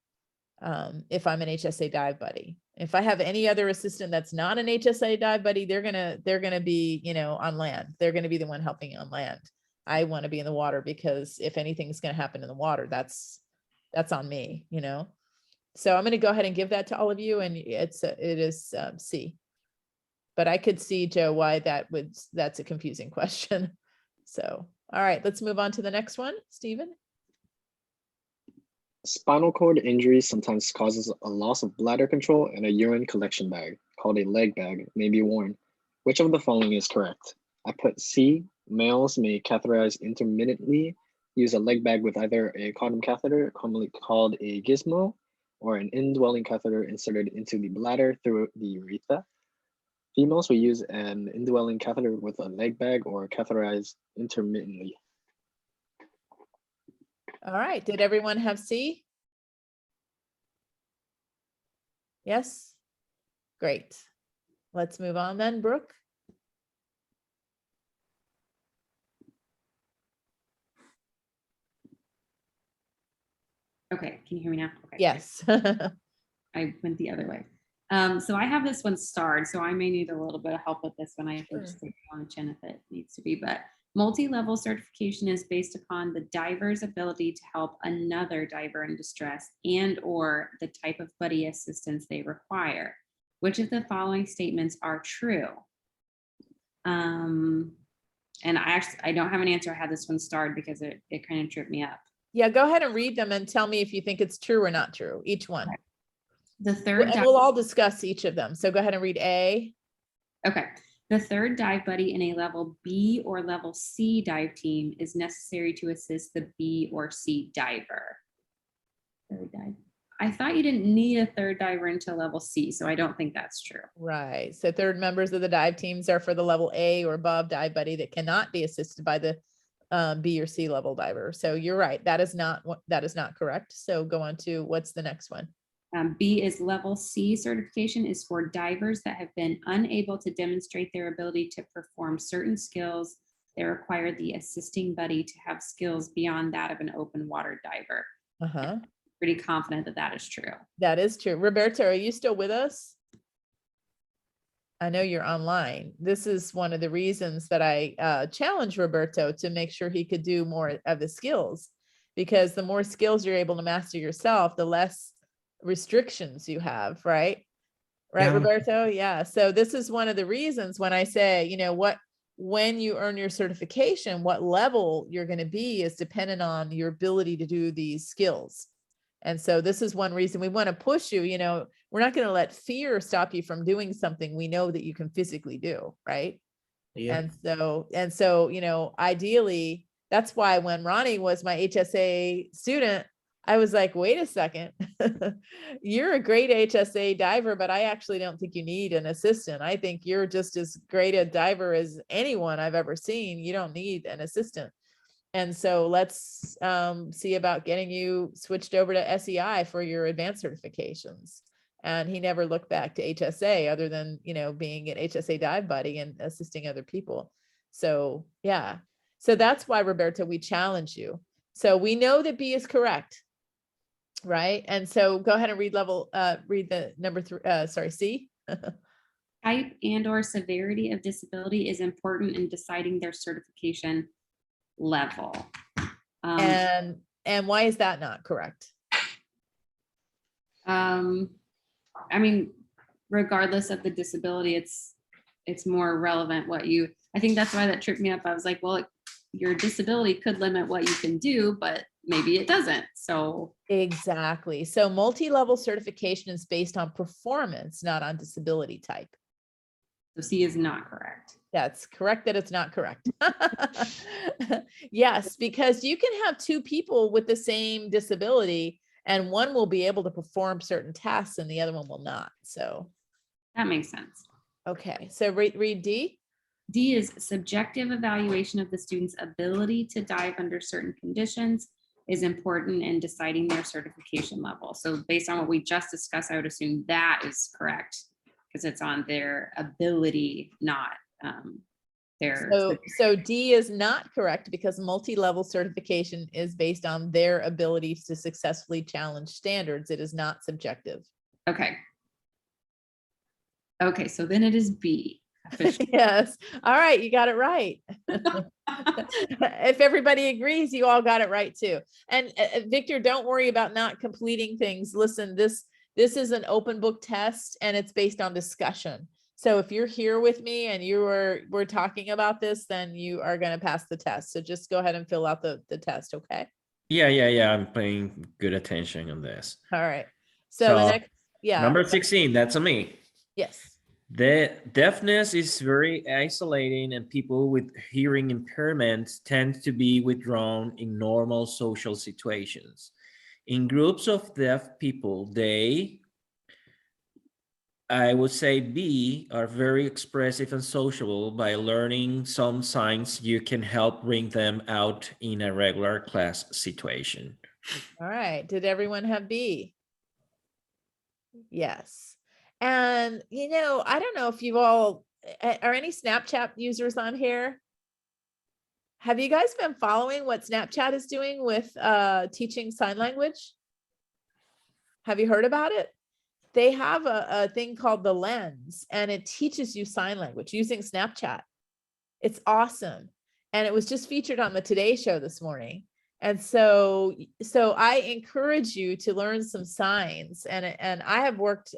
S1: If I'm an HSA dive buddy. If I have any other assistant that's not an HSA dive buddy, they're gonna be, you know, on land. They're gonna be the one helping on land. I want to be in the water because if anything's gonna happen in the water, that's on me, you know. So I'm gonna go ahead and give that to all of you, and it is C. But I could see, Joe, why that's a confusing question. So, all right, let's move on to the next one, Stephen.
S10: Spinal cord injury sometimes causes a loss of bladder control, and a urine collection bag, called a leg bag, may be worn. Which of the following is correct? I put C. Males may catheterize intermittently, use a leg bag with either a condom catheter, commonly called a gizmo, or an indwelling catheter inserted into the bladder through the urethra. Females will use an indwelling catheter with a leg bag or catheterize intermittently.
S1: All right, did everyone have C? Yes? Great. Let's move on then, Brooke.
S6: Okay, can you hear me now? Okay.
S1: Yes.
S6: I went the other way. So I have this one starred, so I may need a little bit of help with this one. I can just take it on the chin if it needs to be, but multi-level certification is based upon the diver's ability to help another diver in distress and or the type of buddy assistance they require. Which of the following statements are true? And I don't have an answer. I had this one starred because it kind of tripped me up.
S1: Yeah, go ahead and read them and tell me if you think it's true or not true, each one.
S6: The third,
S1: and we'll all discuss each of them. So go ahead and read A.
S6: Okay. The third dive buddy in a level B or level C dive team is necessary to assist the B or C diver. Third dive. I thought you didn't need a third diver into level C, so I don't think that's true.
S1: Right. So third members of the dive teams are for the level A or above dive buddy that cannot be assisted by the B or C level diver. So you're right. That is not correct. So go on to what's the next one?
S6: B is level C certification is for divers that have been unable to demonstrate their ability to perform certain skills that require the assisting buddy to have skills beyond that of an open water diver.
S1: Uh-huh.
S6: Pretty confident that that is true.
S1: That is true. Roberto, are you still with us? I know you're online. This is one of the reasons that I challenged Roberto to make sure he could do more of the skills, because the more skills you're able to master yourself, the less restrictions you have, right? Right, yeah. Roberto? Yeah. So this is one of the reasons when I say, you know, when you earn your certification, what level you're going to be is dependent on your ability to do these skills. And so this is one reason we want to push you. You know, we're not going to let fear stop you from doing something we know that you can physically do, right? Yeah. And so, you know, ideally, that's why when Ronnie was my HSA student, I was like, wait a second, you're a great HSA diver, but I actually don't think you need an assistant. I think you're just as great a diver as anyone I've ever seen. You don't need an assistant. And so let's see about getting you switched over to SEI for your advanced certifications. And he never looked back to HSA other than, you know, being an HSA dive buddy and assisting other people. So, yeah. So that's why, Roberto, we challenge you. So we know that B is correct. Right. And so go ahead and read the number 3, C.
S6: Type and or severity of disability is important in deciding their certification level.
S1: And why is that not correct?
S6: I mean, regardless of the disability, it's more relevant I think that's why that tripped me up. I was like, well, your disability could limit what you can do, but maybe it doesn't. So
S1: exactly. So multi-level certification is based on performance, not on disability type.
S6: So C is not correct.
S1: That's correct that it's not correct. Yes, because you can have 2 people with the same disability and one will be able to perform certain tasks and the other one will not. So
S6: that makes sense.
S1: Okay, so read D.
S6: D is subjective evaluation of the student's ability to dive under certain conditions is important in deciding their certification level. So based on what we just discussed, I would assume that is correct. because it's on their ability, not their.
S1: So D is not correct because multi-level certification is based on their abilities to successfully challenge standards. It is not subjective.
S6: Okay. Okay, so then it is B. officially.
S1: Yes. All right. You got it right. If everybody agrees, you all got it right too. And Victor, don't worry about not completing things. Listen, this is an open book test and it's based on discussion. So if you're here with me and we're talking about this, then you are going to pass the test. So just go ahead and fill out the test. Okay.
S3: Yeah. I'm paying good attention on this.
S1: All right. So the next, yeah.
S3: Number 16, that's a me.
S1: Yes.
S3: The deafness is very isolating and people with hearing impairments tend to be withdrawn in normal social situations. In groups of deaf people, I would say B, are very expressive and sociable. By learning some signs, you can help bring them out in a regular class situation.
S1: All right. Did everyone have B? Yes. And, I don't know if you all, are any Snapchat users on here? Have you guys been following what Snapchat is doing with teaching sign language? Have you heard about it? They have a thing called the Lens, and it teaches you sign language using Snapchat. It's awesome. And it was just featured on the Today Show this morning. And so I encourage you to learn some signs. And I have worked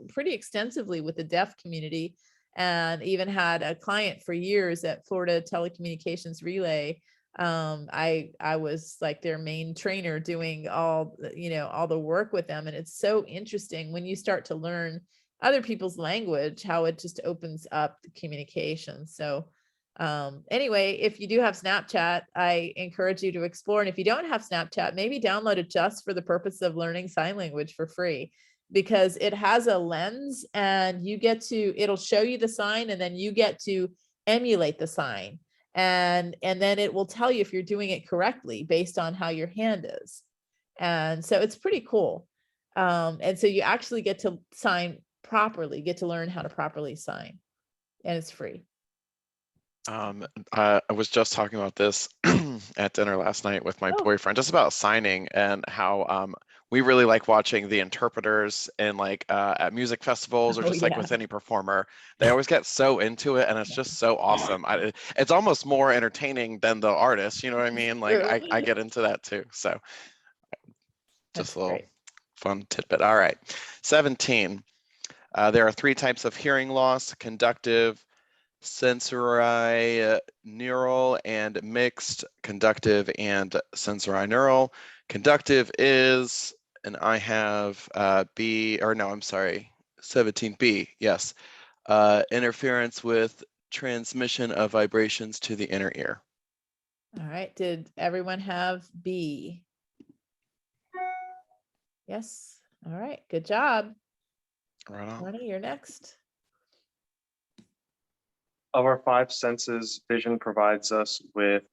S1: pretty extensively with the deaf community and even had a client for years at Florida Telecommunications Relay. I was like their main trainer doing all the work with them. And it's so interesting when you start to learn other people's language, how it just opens up the communication. So anyway, if you do have Snapchat, I encourage you to explore. And if you don't have Snapchat, maybe download it just for the purpose of learning sign language for free, because it has a lens and it'll show you the sign and then you get to emulate the sign. And then it will tell you if you're doing it correctly based on how your hand is. And so it's pretty cool. And so you actually get to sign properly, get to learn how to properly sign, and it's free.
S5: I was just talking about this at dinner last night with my boyfriend, just about signing and how we really like watching the interpreters in at music festivals or just with any performer. They always get so into it and it's just so awesome. It's almost more entertaining than the artist, you know what I mean? Like I get into that too. So just a little fun tidbit. All right, 17. There are 3 types of hearing loss: conductive, sensorineural, and mixed. Conductive and sensorineural. Conductive is, and I have B, or no, I'm sorry, 17B, yes. Interference with transmission of vibrations to the inner ear.
S1: All right, did everyone have B? Yes. All right, good job.
S5: Right on.
S1: Ronnie, you're next.
S2: Of our 5 senses, vision provides us with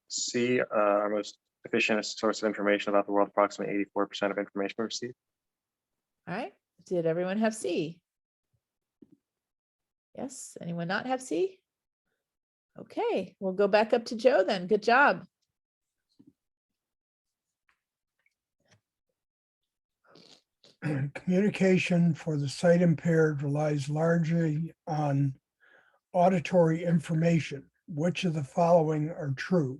S2: C, our most efficient source of information about the world. Approximately 84% of information we receive.
S1: All right, did everyone have C? Yes, anyone not have C? Okay, we'll go back up to Joe then. Good job.
S7: Communication for the sight impaired relies largely on auditory information. Which of the following are true?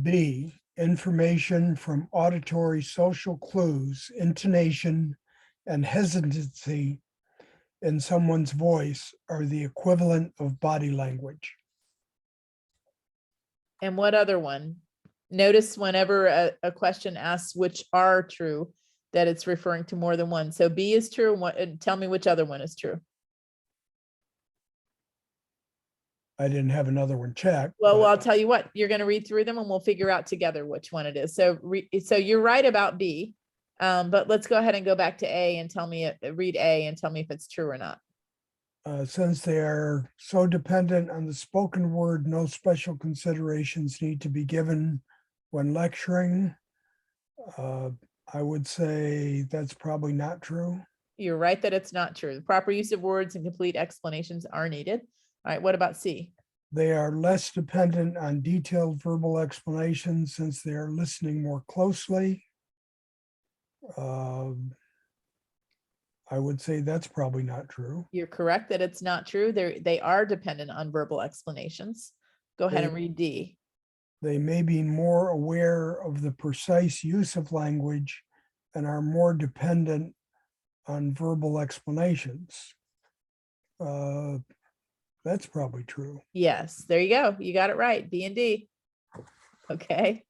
S7: B, information from auditory social clues, intonation, and hesitancy in someone's voice are the equivalent of body language.
S1: And what other one? Notice whenever a question asks which are true, that it's referring to more than one. So B is true. And tell me which other one is true.
S7: I didn't have another one checked.
S1: Well, I'll tell you what, you're going to read through them and we'll figure out together which one it is. So you're right about B, but let's go ahead and go back to A and read A and tell me if it's true or not.
S7: Since they are so dependent on the spoken word, no special considerations need to be given when lecturing. I would say that's probably not true.
S1: You're right that it's not true. The proper use of words and complete explanations are needed. All right, what about C?
S7: They are less dependent on detailed verbal explanations since they are listening more closely. I would say that's probably not true.
S1: You're correct that it's not true. They are dependent on verbal explanations. Go ahead and
S7: They-
S1: read D.
S7: They may be more aware of the precise use of language and are more dependent on verbal explanations. That's probably true.
S1: Yes, there you go. You got it right. B and D. Okay.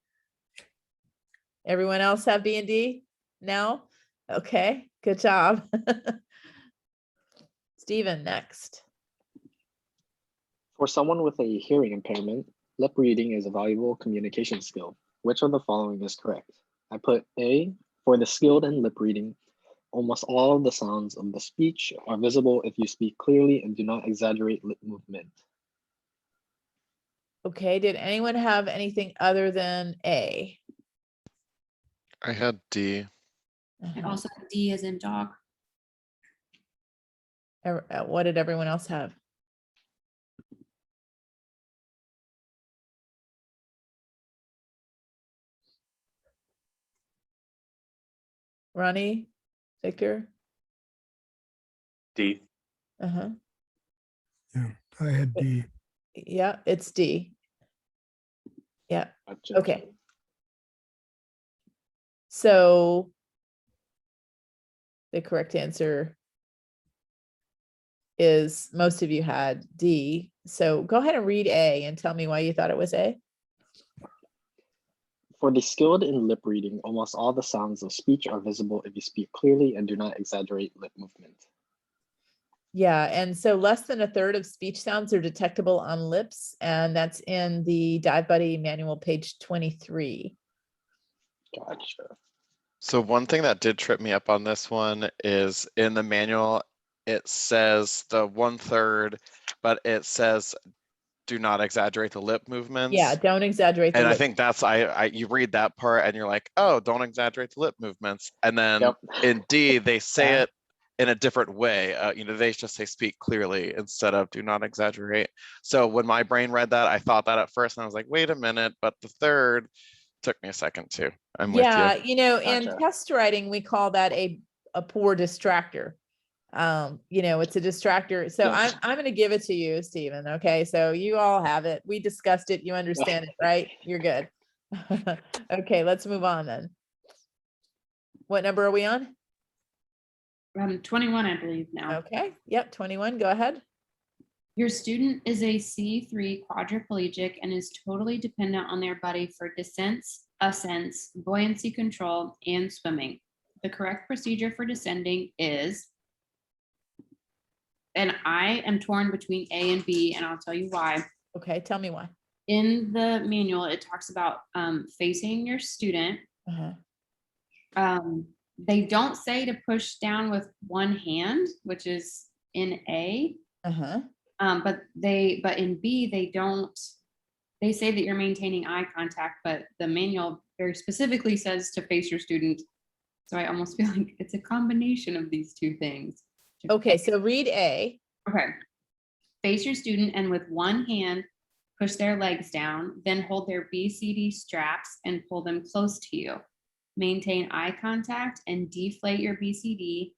S1: Everyone else have B and D now? Okay, good job. Stephen, next.
S10: For someone with a hearing impairment, lip reading is a valuable communication skill. Which of the following is correct? I put A, for the skilled in lip reading, almost all of the sounds of the speech are visible if you speak clearly and do not exaggerate lip movement.
S1: Okay, did anyone have anything other than A?
S5: I had D.
S6: And
S1: Uh-huh.
S6: also D as in dog.
S1: What did everyone else have? Ronnie, Victor?
S2: D.
S1: Uh-huh.
S7: Yeah, I had D.
S1: Yeah, it's D. Yeah,
S10: Gotcha.
S1: okay. So the correct answer is most of you had D. So go ahead and read A and tell me why you thought it was A.
S10: For the skilled in lip reading, almost all the sounds of speech are visible if you speak clearly and do not exaggerate lip movement.
S1: Yeah, and so less than a third of speech sounds are detectable on lips, and that's in the Dive Buddy manual, page 23.
S10: Gotcha.
S5: So one thing that did trip me up on this one is in the manual, it says the 1/3, but it says do not exaggerate the lip movements.
S1: Yeah, don't exaggerate the
S5: And I
S1: lip.
S5: think that's you read that part and you're like, oh, don't exaggerate the lip movements. And then
S10: Yep.
S5: in D, they say
S1: Yeah.
S5: it in a different way. They just say speak clearly instead of do not exaggerate. So when my brain read that, I thought that at first and I was like, wait a minute, but the third took me a second too. I'm with
S1: Yeah,
S5: you.
S1: in
S10: Gotcha.
S1: test writing, we call that a poor distractor. It's a distractor. So
S10: Yes.
S1: I'm going to give it to you, Stephen. Okay, so you all have it. We discussed it. You understand it, right? You're good. Okay, let's move on then. What number are we on?
S6: 21, I believe now.
S1: Okay, yep, 21. Go ahead.
S6: Your student is a C3 quadriplegic and is totally dependent on their buddy for descents, ascents, buoyancy control, and swimming. The correct procedure for descending is, and I am torn between A and B, and I'll tell you why.
S1: Okay, tell me why.
S6: In the manual, it talks about facing your student.
S1: Uh-huh.
S6: They don't say to push down with one hand, which is in A.
S1: Uh-huh.
S6: But in B, they say that you're maintaining eye contact, but the manual very specifically says to face your student. So I almost feel like it's a combination of these two things.
S1: Okay, so read A.
S6: Okay. Face your student and with one hand, push their legs down, then hold their BCD straps and pull them close to you. Maintain eye contact and deflate your BCD,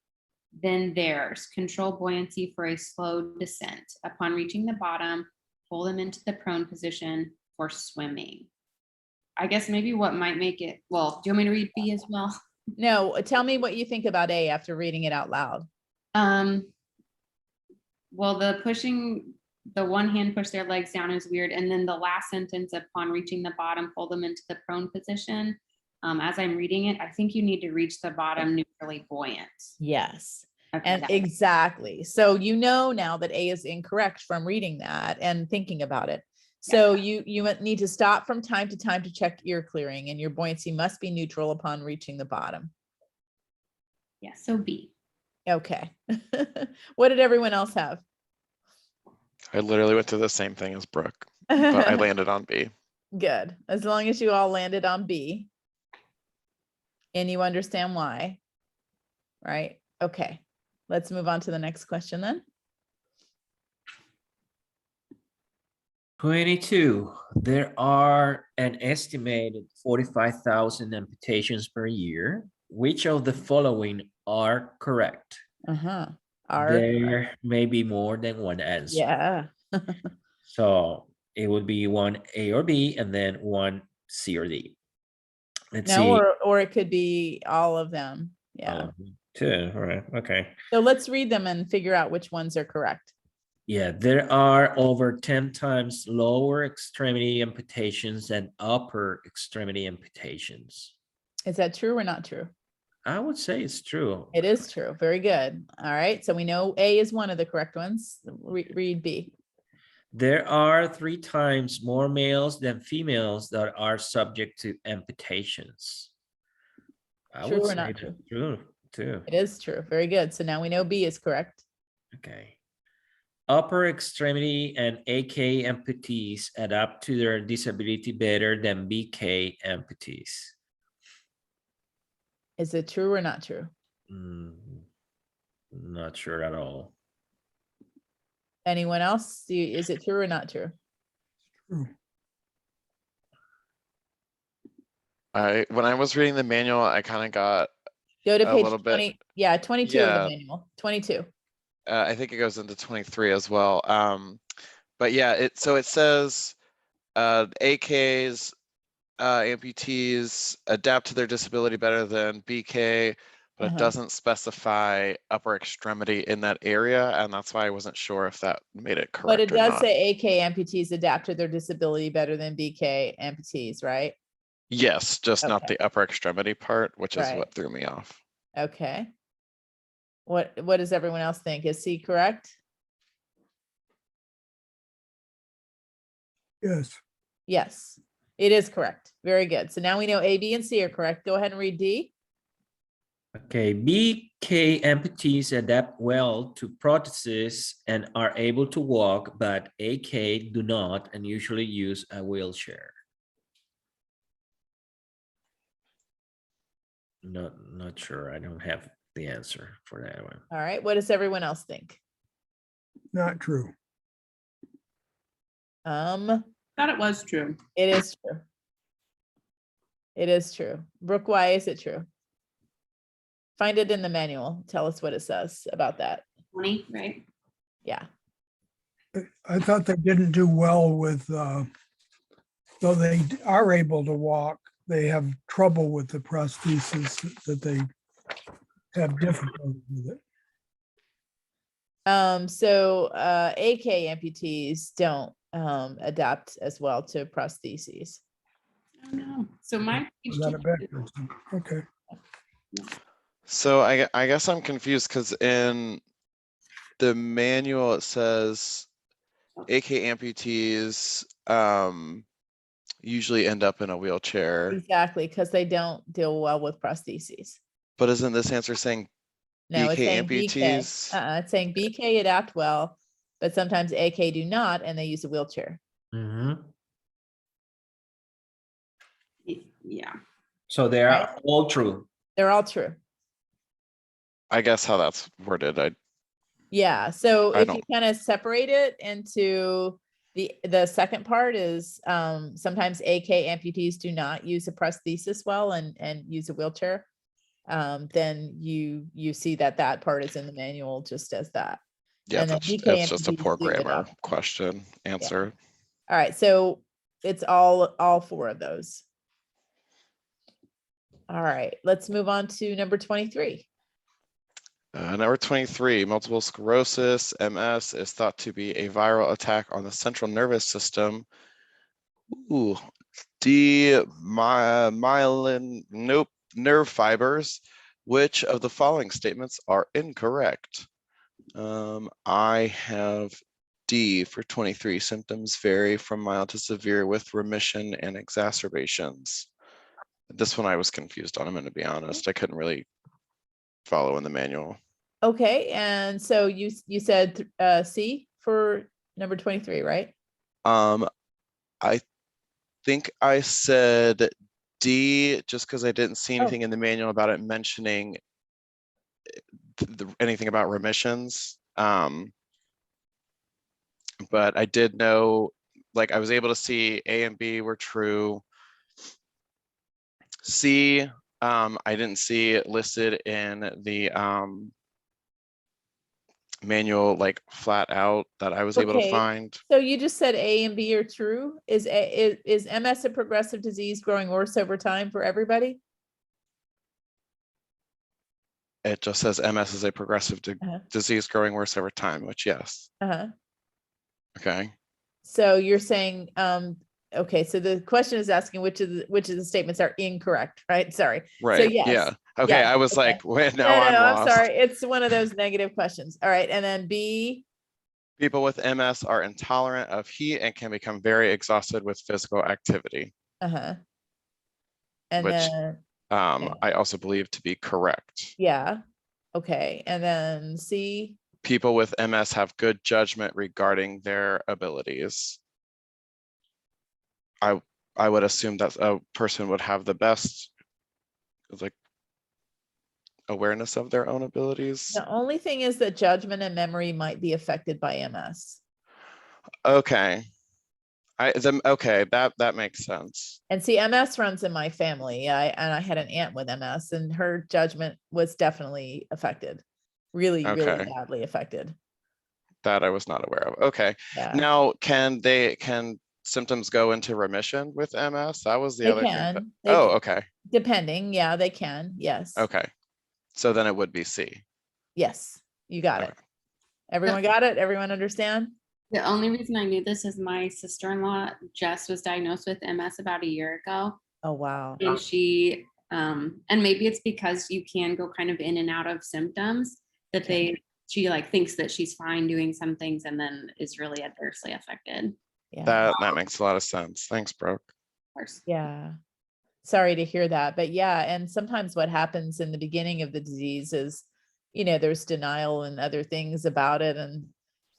S6: then theirs. Control buoyancy for a slow descent. Upon reaching the bottom, pull them into the prone position for swimming. I guess maybe what might make it, well, do you want me to read B as well?
S1: No, tell me what you think about A after reading it out loud.
S6: Well, the one hand push their legs down is weird. And then the last sentence, upon reaching the bottom, pull them into the prone position. As I'm reading it, I think you need to reach the bottom neutrally buoyant.
S1: Yes.
S6: Okay,
S1: And
S6: that-
S1: exactly. So you know now that A is incorrect from reading that and thinking about it. So you need to stop from time to time to check ear clearing, and your buoyancy must be neutral upon reaching the bottom.
S6: Yeah, so B.
S1: Okay. What did everyone else have?
S5: I literally went through the same thing as Brooke, but I landed on B.
S1: Good. As long as you all landed on B and you understand why, right? Okay. let's move on to the next question then.
S3: 22. There are an estimated 45,000 amputations per year. Which of the following are correct?
S1: Are
S3: There may be more than one answer.
S1: yeah.
S3: So it would be one A or B and then one C or D. Let's
S1: No,
S3: see.
S1: or it could be all of them. Yeah.
S3: Two. All right. Okay.
S1: So let's read them and figure out which ones are correct.
S3: Yeah, there are over 10 times lower extremity amputations than upper extremity amputations.
S1: Is that true or not true?
S3: I would say it's true.
S1: It is true. Very good. All right. So we know A is one of the correct ones. Read B.
S3: There are 3 times more males than females that are subject to amputations. I
S1: True
S3: would
S1: or
S3: say
S1: not
S3: that's
S1: true?
S3: true too.
S1: It is true. Very good. So now we know B is correct.
S3: Okay. Upper extremity and AK amputees adapt to their disability better than BK amputees.
S1: Is it true or not true?
S3: Not sure at all.
S1: Anyone else? Is it true or not true?
S7: True.
S5: When I was reading the manual, I kind of got
S1: Go to
S5: a
S1: page
S5: little
S1: 20.
S5: bit.
S1: Yeah, 22 of
S5: Yeah.
S1: the manual. 22.
S5: I think it goes into 23 as well. But yeah, so it says AKs, amputees adapt to their disability better than BK, but it doesn't specify upper extremity in that area, and that's why I wasn't sure if that made it correct.
S1: But it
S5: or
S1: does
S5: not.
S1: say AK amputees adapt to their disability better than BK amputees, right?
S5: Yes, just not
S1: Okay.
S5: the upper extremity part, which is
S1: Right.
S5: what threw me off.
S1: Okay. What does everyone else think? Is C correct?
S7: Yes.
S1: Yes, it is correct. Very good. So now we know A, B, and C are correct. Go ahead and read D.
S3: Okay, BK amputees adapt well to prostheses and are able to walk, but AK do not and usually use a wheelchair. Not sure. I don't have the answer for that one.
S1: All right. What does everyone else think?
S7: Not true.
S12: Thought it was true.
S1: It is true. It is true. Brooke, why is it true? Find it in the manual. Tell us what it says about that.
S6: 20, right?
S1: Yeah.
S7: I thought they didn't do well with, though they are able to walk, they have trouble with the prosthesis, that they have difficulty with it.
S1: So AK amputees don't adapt as well to prostheses.
S6: Oh no. So my
S7: I got it backwards. Okay.
S5: So I guess I'm confused because in the manual it says AK amputees usually end up in a wheelchair.
S1: Exactly, because they don't deal well with prostheses.
S5: But isn't this answer saying
S1: No, it's
S5: BK
S1: saying
S5: amputees?
S1: BK. It's saying BK adapt well, but sometimes AK do not, and they use a wheelchair.
S6: Yeah.
S3: So they are
S1: Right.
S3: all true.
S1: They're all true.
S5: I guess how that's worded.
S1: Yeah, so
S5: I
S1: if you
S5: don't-
S1: kind of separate it into the second part is sometimes AK amputees do not use a prosthesis well and use a wheelchair. Then you see that part is in the manual just as that.
S5: Yeah,
S1: And then
S5: that's
S1: BK
S5: it's just a
S1: amputees
S5: poor
S1: do
S5: grammar
S1: adapt.
S5: question answer.
S1: All right, so it's all 4 of those. All right, let's move on to number 23.
S5: Number 23, multiple sclerosis, MS, is thought to be a viral attack on the central nervous system. Ooh, myelin, nope, nerve fibers. Which of the following statements are incorrect? I have D for 23. Symptoms vary from mild to severe with remission and exacerbations. This one I was confused on, I'm going to be honest. I couldn't really follow in the manual.
S1: Okay, and so you said C for number 23, right?
S5: I think I said D just because I didn't see anything in the manual about it mentioning anything about remissions. But I did know, like, I was able to see A and B were true. C, I didn't see it listed in the manual, like flat out, that I was able to
S1: Okay.
S5: find.
S1: So you just said A and B are true. Is MS a progressive disease growing worse over time for everybody?
S5: It just says MS is a progressive disease growing worse over time, which yes. Okay.
S1: So you're saying, okay, so the question is asking which of the statements are incorrect, right? Sorry.
S5: Right.
S1: So yes.
S5: Yeah. Okay.
S1: Yes.
S5: I was
S1: Okay.
S5: like, wait,
S1: No,
S5: now I'm
S1: I'm
S5: lost.
S1: sorry. It's one of those negative questions. All right. And then B.
S5: People with MS are intolerant of heat and can become very exhausted with physical activity.
S1: And
S5: which,
S1: then
S5: I also believe to be correct.
S1: yeah. Okay. And then C.
S5: People with MS have good judgment regarding their abilities. I would assume that a person would have the best, like, awareness of their own abilities.
S1: The only thing is that judgment and memory might be affected by MS.
S5: Okay. Okay, that makes sense.
S1: And see, MS runs in my family. I had an aunt with MS, and her judgment was definitely affected, really badly affected.
S5: That I was not aware of. Okay.
S1: Yeah.
S5: Now, can symptoms go into remission with MS? That was the
S1: They
S5: other
S1: can.
S5: thing.
S1: They
S5: Oh,
S1: can.
S5: okay.
S1: Depending. Yeah, they can. Yes.
S5: Okay. So then it would be C.
S1: Yes, you got it. Everyone got it? Everyone understand?
S6: The only reason I knew this is my sister-in-law, Jess, was diagnosed with MS about a year ago.
S1: Oh, wow.
S6: And she, and maybe it's because you can go kind of in and out of symptoms that she like thinks that she's fine doing some things and then is really adversely affected.
S1: Yeah.
S5: That makes a lot of sense. Thanks, Brooke.
S6: Of course.
S1: Yeah. Sorry to hear that. But yeah, and sometimes what happens in the beginning of the disease is, there's denial and other things about it.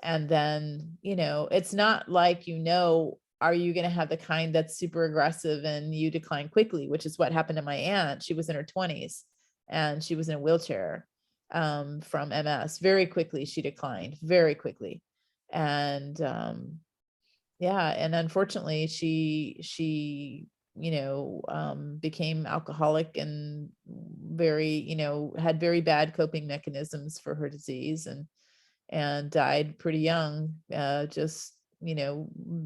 S1: And then, it's not like, are you going to have the kind that's super aggressive and you decline quickly, which is what happened to my aunt. She was in her 20s and she was in a wheelchair from MS. Very quickly, she declined very quickly. And yeah, and unfortunately, she became alcoholic and very, had very bad coping mechanisms for her disease and died pretty young, just,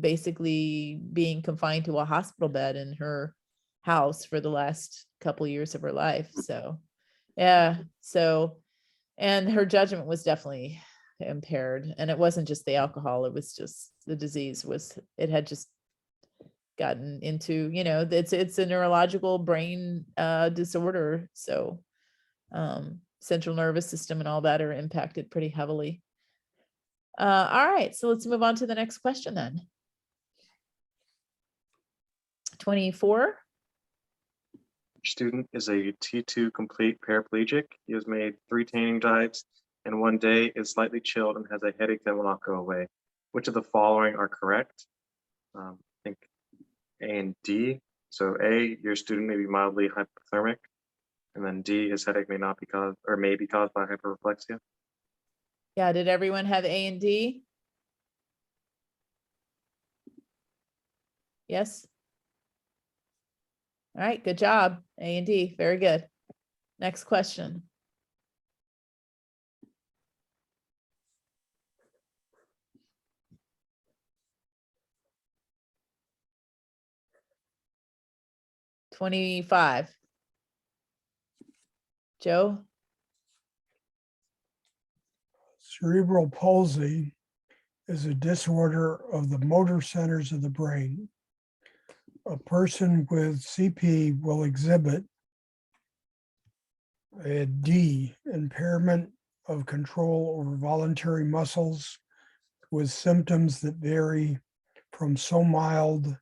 S1: basically being confined to a hospital bed in her house for the last couple years of her life. So, yeah. So, and her judgment was definitely impaired, and it wasn't just the alcohol, it was just the disease it had just gotten into, it's a neurological brain disorder. So central nervous system and all that are impacted pretty heavily. All right, so let's move on to the next question then. 24.
S2: Student is a T2 complete paraplegic. He has made 3 tanning dives and one day is slightly chilled and has a headache that will not go away. Which of the following are correct? I think A and D. So A, your student may be mildly hypothermic, and then D, his headache may not be caused or may be caused by hyperreflexia.
S1: Yeah, did everyone have A and D? Yes. All right, good job. A and D, very good. Next question. $25. Joe?
S7: Cerebral palsy is a disorder of the motor centers of the brain. A person with CP will exhibit a D, impairment of control over voluntary muscles with symptoms that vary from so mild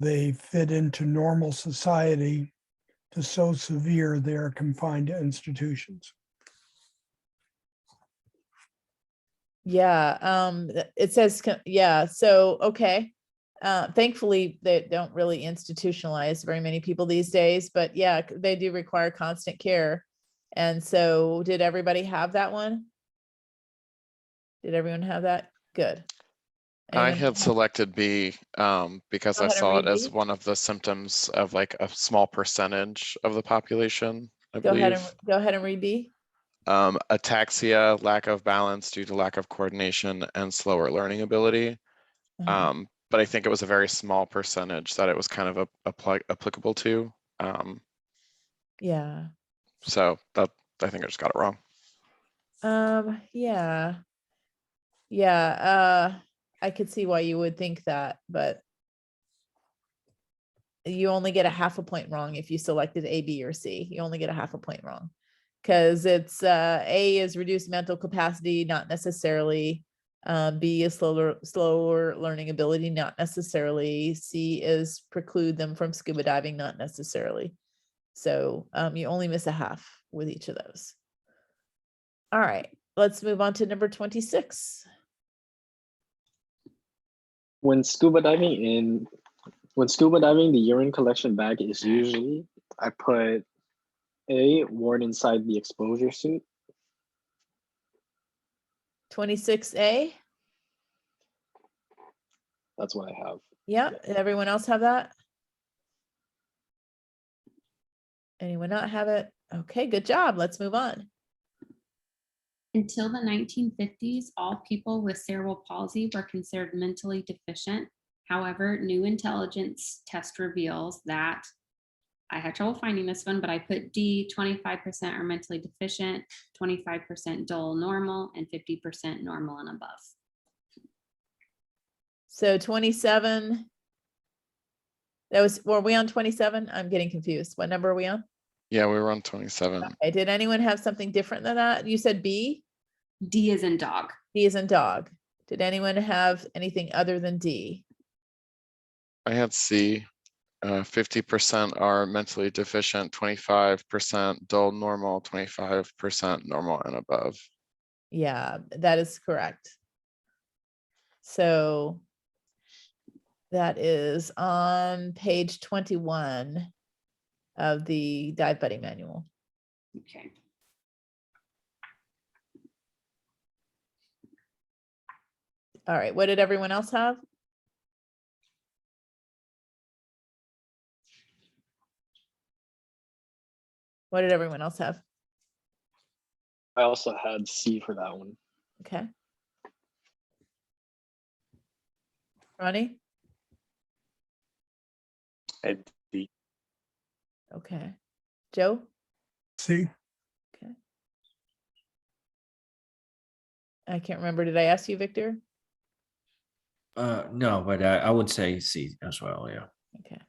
S7: they fit into normal society to so severe they are confined to institutions.
S1: Yeah, it says, yeah, so, okay. Thankfully, they don't really institutionalize very many people these days, but yeah, they do require constant care. And so did everybody have that one? Did everyone have that? Good.
S5: I
S1: Anyone
S5: had
S1: have-
S5: selected B because
S1: Go
S5: I
S1: ahead and
S5: saw it
S1: read
S5: as
S1: B.
S5: one of the symptoms of like a small percentage of the population, I
S1: Go ahead and
S5: believe.
S1: go ahead and read B.
S5: Ataxia, lack of balance due to lack of coordination and slower learning ability.
S1: Uh-huh.
S5: But I think it was a very small percentage that it was kind of applicable to.
S1: Yeah.
S5: So that I think I just got it wrong.
S1: Yeah. Yeah. I could see why you would think that, but you only get a half a point wrong if you selected A, B, or C. You only get a half a point wrong. Because it's A is reduced mental capacity, not necessarily. B is slower learning ability, not necessarily. C is preclude them from scuba diving, not necessarily. So you only miss a half with each of those. All right, let's move on to number 26.
S10: When scuba diving, the urine collection bag is usually, I put A, worn inside the exposure suit.
S1: 26A.
S10: That's what I have.
S1: Yeah, everyone else have that? Anyone not have it? Okay, good job. Let's move on.
S6: Until the 1950s, all people with cerebral palsy were considered mentally deficient. However, new intelligence test reveals that, I had trouble finding this one, but I put D, 25% are mentally deficient, 25% dull normal, and 50% normal and above.
S1: So 27. Were we on 27? I'm getting confused. What number are we on?
S5: Yeah, we were on 27.
S1: Okay, did anyone have something different than that? You said B?
S6: D is in dog.
S1: D is in dog. Did anyone have anything other than D?
S5: I had C. 50% are mentally deficient, 25% dull normal, 25% normal and above.
S1: Yeah, that is correct. So that is on page 21 of the Dive Buddy manual.
S6: Okay.
S1: All right, what did everyone else have? What did everyone else have?
S10: I also had C for that one.
S1: Okay. Ronnie?
S2: I had D.
S1: Okay. Joe?
S7: See,
S1: Okay. I can't remember. Did I ask you, Victor?
S3: No, but I would say C as well. Yeah.
S1: Okay.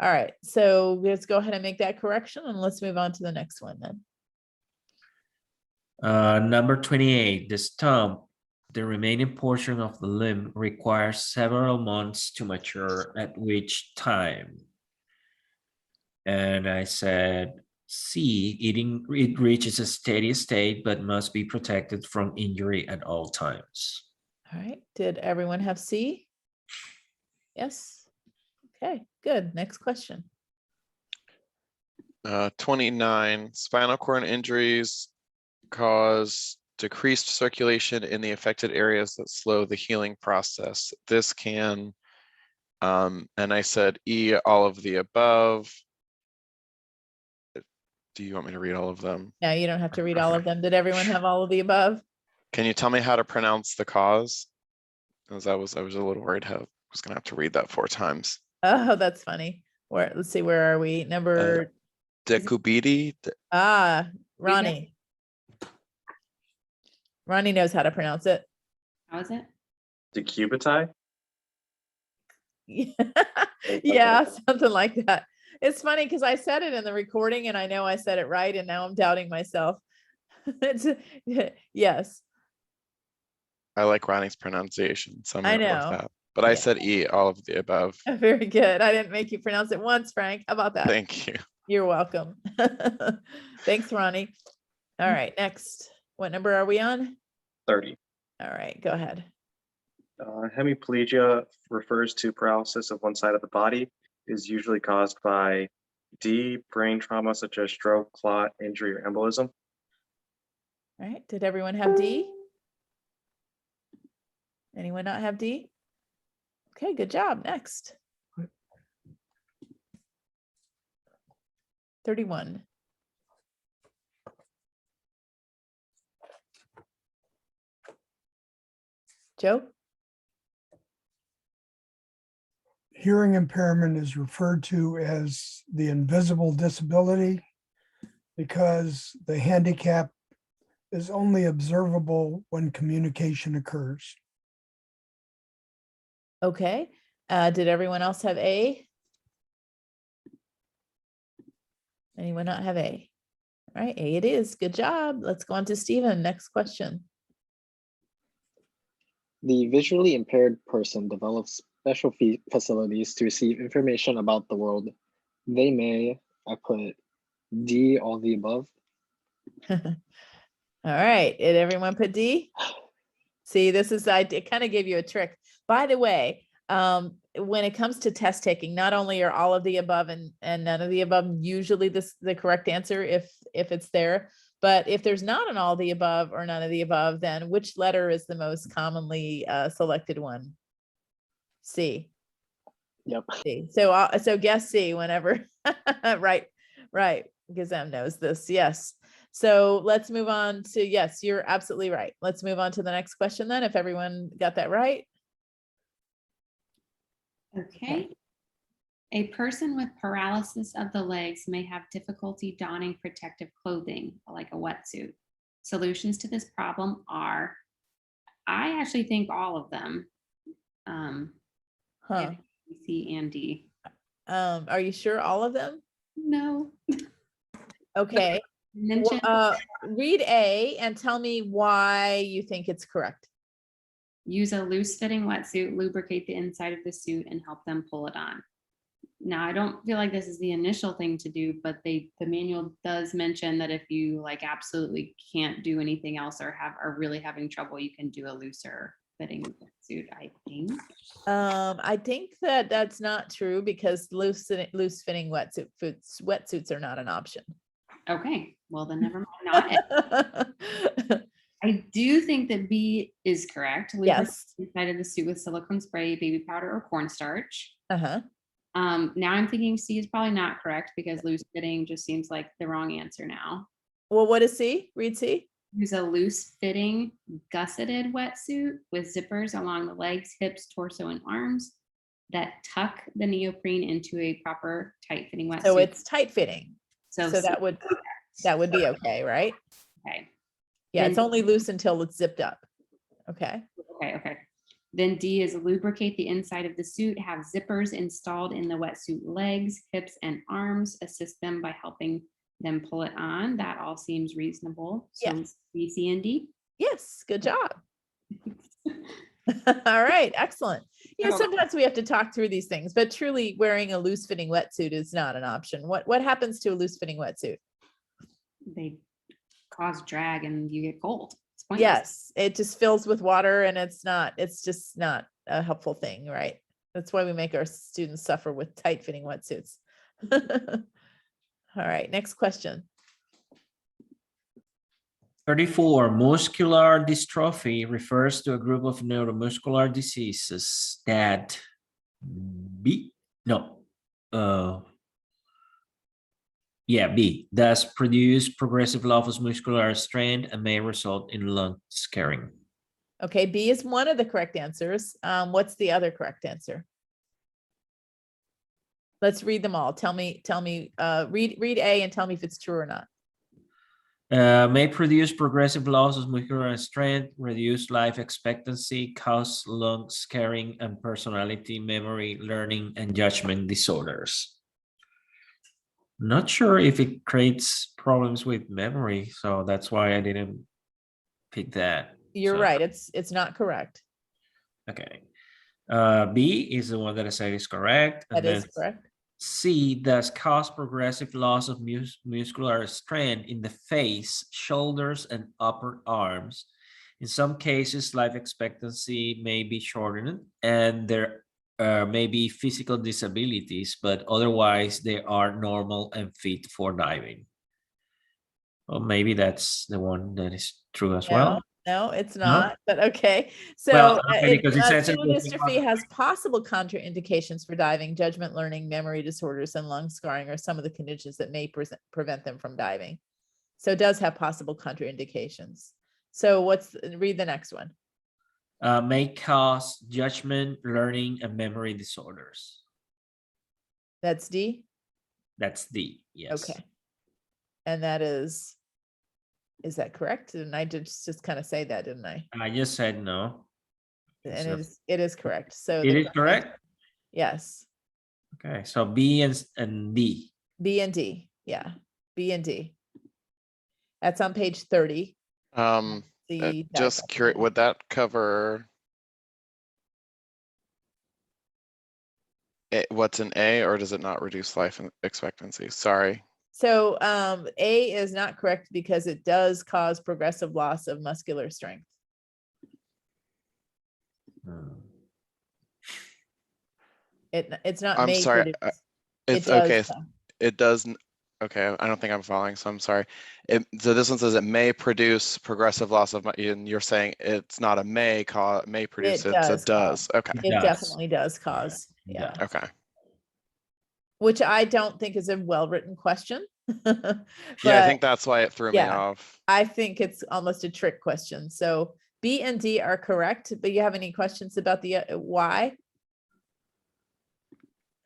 S1: All right. So let's go ahead and make that correction and let's move on to the next one then.
S3: Number 28, the stump, the remaining portion of the limb requires several months to mature, at which time? And I said C, it reaches a steady state, but must be protected from injury at all times.
S1: All right. Did everyone have C? Yes. Okay, good. Next question.
S5: 29, spinal cord injuries cause decreased circulation in the affected areas that slow the healing process. This can, and I said E, all of the above. Do you want me to read all of them?
S1: No, you don't have to read all of them. Did everyone have all of the above?
S5: Can you tell me how to pronounce the cause? Because I was a little worried how I was gonna have to read that 4 times.
S1: Oh, that's funny. Let's see, where are we? Number,
S5: Decubiti.
S1: Ronnie. Ronnie knows how to pronounce it.
S6: How is it?
S2: Decubiti?
S1: Yeah, something like that. It's funny because I said it in the recording and I know I said it right and now I'm doubting myself. It's, yes,
S5: I like Ronnie's pronunciation, so I'm
S1: I
S5: gonna go
S1: know.
S5: with that. But I
S1: Yeah.
S5: said E, all of the above.
S1: Very good. I didn't make you pronounce it once, Frank. How about that?
S5: Thank you.
S1: You're welcome. Thanks, Ronnie. All right, next. What number are we on?
S2: 30.
S1: All right, go ahead.
S2: Hemiplegia refers to paralysis of one side of the body. Is usually caused by D, brain trauma such as stroke, clot, injury, or embolism.
S1: All right, did everyone have D? Anyone not have D? Okay, good job. Next. 31. Joe?
S7: Hearing impairment is referred to as the invisible disability because the handicap is only observable when communication occurs.
S1: Okay. Did everyone else have A? Anyone not have A? All right, A it is. Good job. Let's go on to Stephen. Next question.
S10: The visually impaired person develops special facilities to receive information about the world. They may, I put D, all the above.
S1: All right, did everyone put D? See, this is, I kind of gave you a trick. By the way, when it comes to test taking, not only are all of the above and none of the above usually the correct answer if it's there, but if there's not an all of the above or none of the above, then which letter is the most commonly selected one? C.
S10: Yep.
S1: C. So guess C whenever. Right. Gizem knows this. Yes. So let's move on to, yes, you're absolutely right. Let's move on to the next question then, if everyone got that right.
S6: Okay. A person with paralysis of the legs may have difficulty donning protective clothing, like a wetsuit. Solutions to this problem are, I actually think all of them.
S1: Huh.
S6: C and D.
S1: Are you sure all of them?
S6: No.
S1: Okay.
S6: Mention
S1: Read A and tell me why you think it's correct.
S6: use a loose fitting wetsuit, lubricate the inside of the suit, and help them pull it on. Now, I don't feel like this is the initial thing to do, but the manual does mention that if you like absolutely can't do anything else or are really having trouble, you can do a looser fitting wetsuit, I think.
S1: I think that's not true because loose fitting wetsuits are not an option.
S6: Okay, well then never mind. Not A. I do think that B is correct.
S1: Yes.
S6: Inside of the suit with silicone spray, baby powder, or cornstarch.
S1: Uh-huh.
S6: Now I'm thinking C is probably not correct because loose fitting just seems like the wrong answer now.
S1: Well, what is C? Read C.
S6: Use a loose fitting gusseted wetsuit with zippers along the legs, hips, torso, and arms that tuck the neoprene into a proper tight fitting wetsuit.
S1: So it's tight fitting. So
S6: C.
S1: that would be okay, right?
S6: Okay.
S1: Yeah,
S6: Then
S1: it's only loose until it's zipped up. Okay.
S6: Okay. Then D is lubricate the inside of the suit, have zippers installed in the wetsuit legs, hips, and arms, assist them by helping them pull it on. That all seems reasonable. So
S1: Yes.
S6: B, C, and D.
S1: Yes, good job. All right, excellent. You know, sometimes we have to talk through these things, but truly wearing a loose fitting wetsuit is not an option. What happens to a loose fitting wetsuit?
S6: They cause drag and you get cold. It's pointless.
S1: Yes, it just fills with water and it's just not a helpful thing, right? That's why we make our students suffer with tight fitting wetsuits. All right, next question.
S3: 34, muscular dystrophy refers to a group of neuromuscular diseases that B thus produce progressive loss of muscular strength and may result in lung scarring.
S1: Okay, B is one of the correct answers. What's the other correct answer? Let's read them all. Tell me, read A and tell me if it's true or not.
S3: May produce progressive loss of muscular strength, reduce life expectancy, cause lung scarring, and personality, memory, learning, and judgment disorders. Not sure if it creates problems with memory, so that's why I didn't pick that.
S1: You're right. It's not correct.
S3: Okay. B is the one that I said is correct.
S1: That is correct.
S3: C does cause progressive loss of muscular strength in the face, shoulders, and upper arms. In some cases, life expectancy may be shortened, and there maybe physical disabilities, but otherwise they are normal and fit for diving. Well, maybe that's the one that is true as well.
S1: No, it's
S3: No?
S1: not, but okay. So
S3: Well, okay, because it says it
S1: muscular
S3: was
S1: dystrophy has possible contraindications for diving, judgment, learning, memory disorders, and lung scarring are some of the conditions that may prevent them from diving. So it does have possible contraindications. So read the next one.
S3: May cause judgment, learning, and memory disorders.
S1: That's D?
S3: That's D, yes.
S1: Okay. And that is that correct? Didn't I just kind of say that, didn't I?
S3: I just said no.
S1: And
S3: So
S1: it is correct. So
S3: it is correct?
S1: Yes.
S3: Okay, so B and D.
S1: B and D, yeah, B and D. That's on page 30.
S5: Just curious, would that cover what's an A, or does it not reduce life expectancy? Sorry.
S1: So A is not correct because it does cause progressive loss of muscular strength. It's not
S5: I'm
S1: may
S5: sorry.
S1: produce.
S5: It's
S1: It does,
S5: okay.
S1: though.
S5: It doesn't. Okay, I don't think I'm following, so I'm sorry. So this one says it may produce progressive loss of, and you're saying it's not a may produce, it's a does. Okay.
S1: It definitely does cause. Yeah.
S5: Okay.
S1: Which I don't think is a well-written question.
S5: Yeah, I think that's why it threw me
S1: yeah,
S5: off.
S1: I think it's almost a trick question. So B and D are correct, but you have any questions about the why?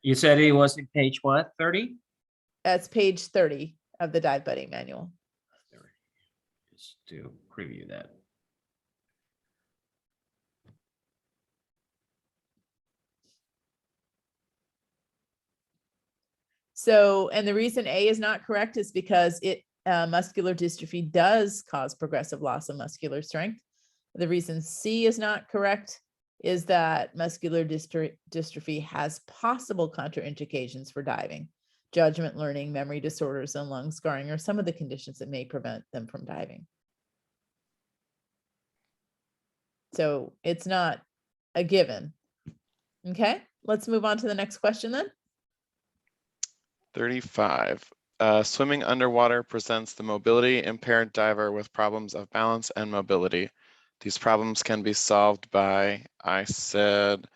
S3: You said it was in page what, 30?
S1: That's page 30 of the Dive Buddy manual.
S3: Just to preview that.
S1: So, and the reason A is not correct is because muscular dystrophy does cause progressive loss of muscular strength. The reason C is not correct is that muscular dystrophy has possible contraindications for diving. Judgment, learning, memory disorders, and lung scarring are some of the conditions that may prevent them from diving. So it's not a given. Okay, let's move on to the next question then.
S5: 35. Swimming underwater presents the mobility impaired diver with problems of balance and mobility. These problems can be solved by, I said,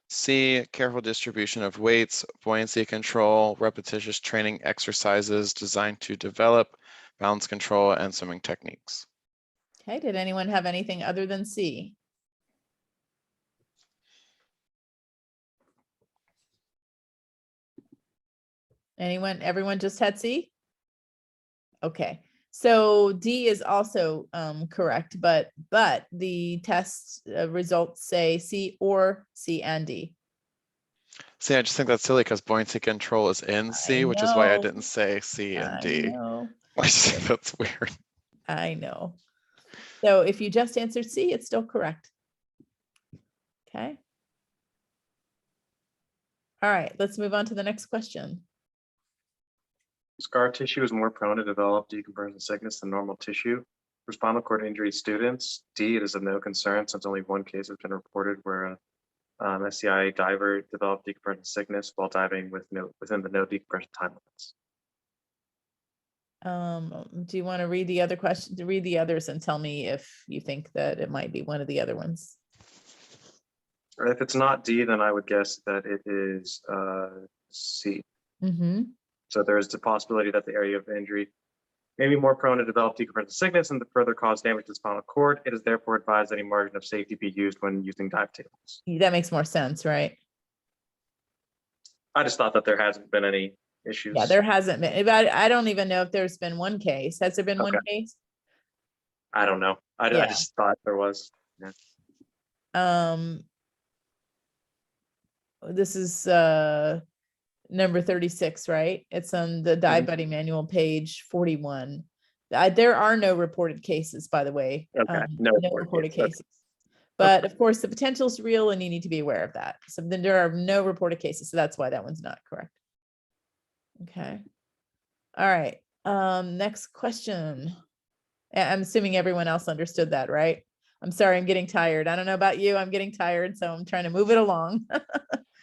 S5: C, careful distribution of weights, buoyancy control, repetitious training exercises designed to develop balance control and swimming techniques.
S1: Okay, did anyone have anything other than C? Everyone just had C? Okay, so D is also correct, but the test results say C or C and D.
S5: See, I just think that's silly because buoyancy control is in C, which is why I didn't say C and D. I just think that's weird.
S1: I know. So if you just answered C, it's still correct. Okay. All right, let's move on to the next question.
S2: Scar tissue is more prone to develop decompression sickness than normal tissue. For spinal cord injury students, D, it is of no concern since only one case has been reported where a SCI diver developed decompression sickness while diving within the no decompression time limits.
S1: Do you want to read the other question? Read the others and tell me if you think that it might be one of the other ones.
S2: Or if it's not D, then I would guess that it is C.
S1: Mm-hmm.
S2: So there is the possibility that the area of injury may be more prone to develop decompression sickness and to further cause damage to the spinal cord. It is therefore advised that any margin of safety be used when using dive tables.
S1: That makes more sense, right?
S2: I just thought that there hasn't been any issues.
S1: Yeah, there hasn't been. I don't even know if there's been one case. Has there been one case?
S2: I don't know. I just thought there was. Yeah.
S1: This is number 36, right? It's on the Dive Buddy manual, page 41. There are no reported cases, by the way.
S2: Okay,
S1: no reported cases. But of course, the potential is real and you need to be aware of that. So then there are no reported cases. So that's why that one's not correct. Okay. All right. Next question. I'm assuming everyone else understood that, right? I'm sorry, I'm getting tired. I don't know about you. I'm getting tired, so I'm trying to move it along.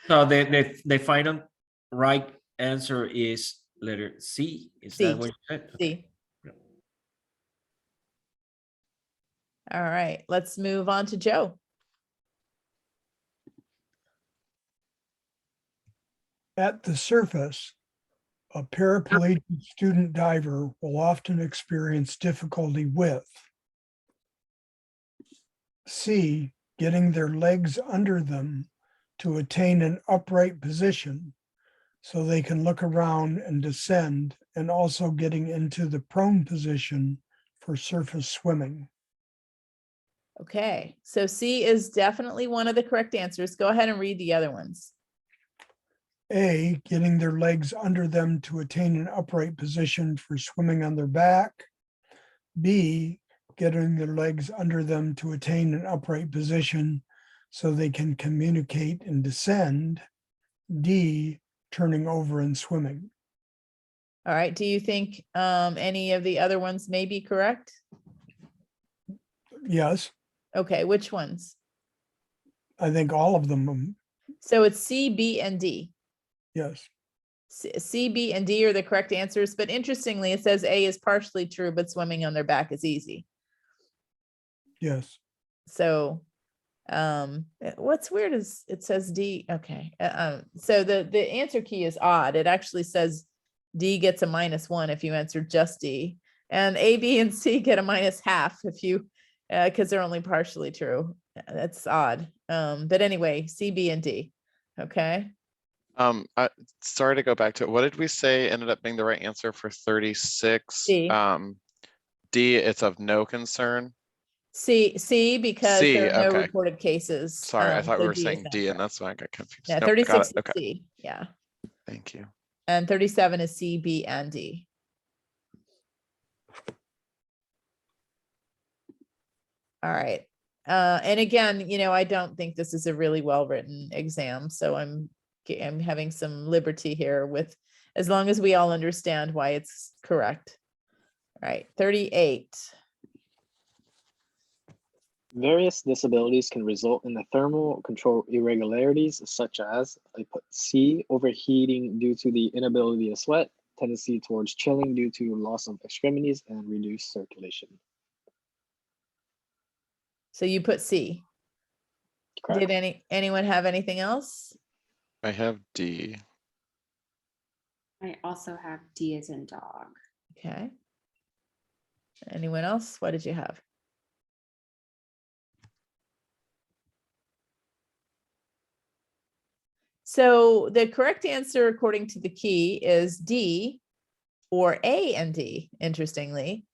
S3: So the final right answer is letter C. Is
S1: C.
S3: that what you said? Okay.
S1: C. All right, let's move on to Joe.
S7: At the surface, a paraplegic student diver will often experience difficulty with C, getting their legs under them to attain an upright position so they can look around and descend, and also getting into the prone position for surface swimming.
S1: Okay, so C is definitely one of the correct answers. Go ahead and read the other ones.
S7: A, getting their legs under them to attain an upright position for swimming on their back. B, getting their legs under them to attain an upright position so they can communicate and descend. D, turning over and swimming.
S1: All right, do you think any of the other ones may be correct?
S7: Yes,
S1: Okay, which ones?
S7: I think all of them.
S1: So it's C, B, and D.
S7: Yes,
S1: C, B, and D are the correct answers, but interestingly, it says A is partially true, but swimming on their back is easy.
S7: yes.
S1: So what's weird is it says D. Okay, so the answer key is odd. It actually says D gets a -1 if you answer just D, and A, B, and C get a -0.5 if you because they're only partially true. That's odd. But anyway, C, B, and D. Okay.
S5: Sorry to go back to it. What did we say ended up being the right answer for 36?
S1: D.
S5: D, it's of no concern.
S1: C because
S5: C,
S1: there are no
S5: okay.
S1: reported cases.
S5: Sorry, I thought we
S1: so
S5: were
S1: D is
S5: saying
S1: not
S5: D, and
S1: correct.
S5: that's why I got confused.
S1: Yeah,
S5: Nope, got
S1: 36
S5: it.
S1: is
S5: Okay,
S1: C. Yeah.
S5: thank you.
S1: And 37 is C, B, and D. All right. And again, you know, I don't think this is a really well-written exam, so I'm having some liberty here with, as long as we all understand why it's correct. All right, 38.
S10: Various disabilities can result in the thermal control irregularities, such as, I put C, overheating due to the inability to sweat, tendency towards chilling due to loss of extremities, and reduced circulation.
S1: So you put C.
S10: Correct.
S1: Did anyone have anything else?
S5: I have D.
S6: I also have D as in dog.
S1: Okay. Anyone else? What did you have? So the correct answer, according to the key, is D or A and D, interestingly.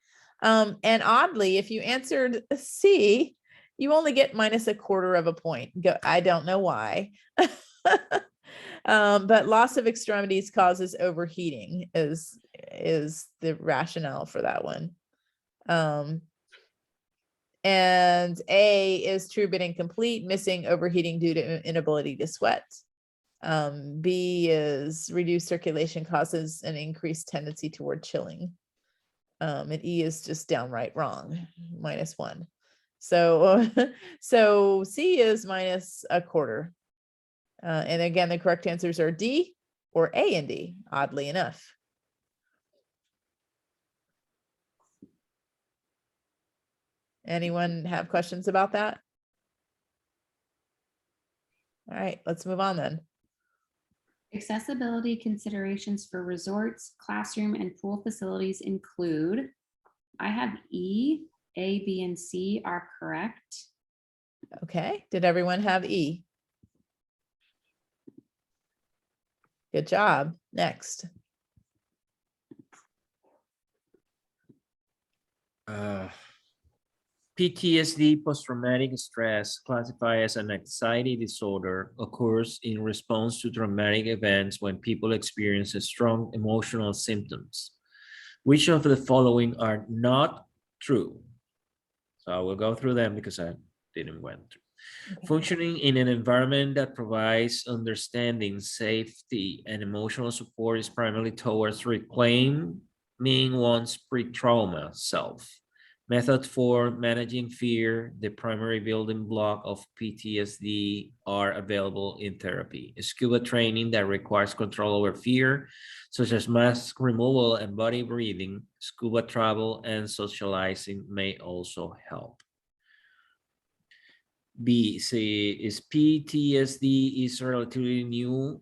S1: And oddly, if you answered C, you only get -1/4 point. I don't know why. But loss of extremities causes overheating is the rationale for that one. And A is true but incomplete, missing overheating due to inability to sweat. B is reduced circulation causes an increased tendency toward chilling. And E is just downright wrong, -1. So, so C is -1/4. And again, the correct answers are D or A and D, oddly enough. Anyone have questions about that? All right, let's move on then.
S6: Accessibility considerations for resorts, classroom, and pool facilities include, I have E, A, B, and C are correct.
S1: Okay, did everyone have E? Good job. Next.
S3: PTSD, post-traumatic stress, classified as an anxiety disorder, occurs in response to traumatic events when people experience strong emotional symptoms. Which of the following are not true? So I will go through them because I didn't went through. Okay. Functioning in an environment that provides understanding, safety, and emotional support is primarily towards reclaiming one's pre-trauma self. Method for managing fear, the primary building block of PTSD, are available in therapy. SCUBA training that requires control over fear, such as mask removal and body breathing, scuba travel, and socializing may also help. B, say, is PTSD is relatively new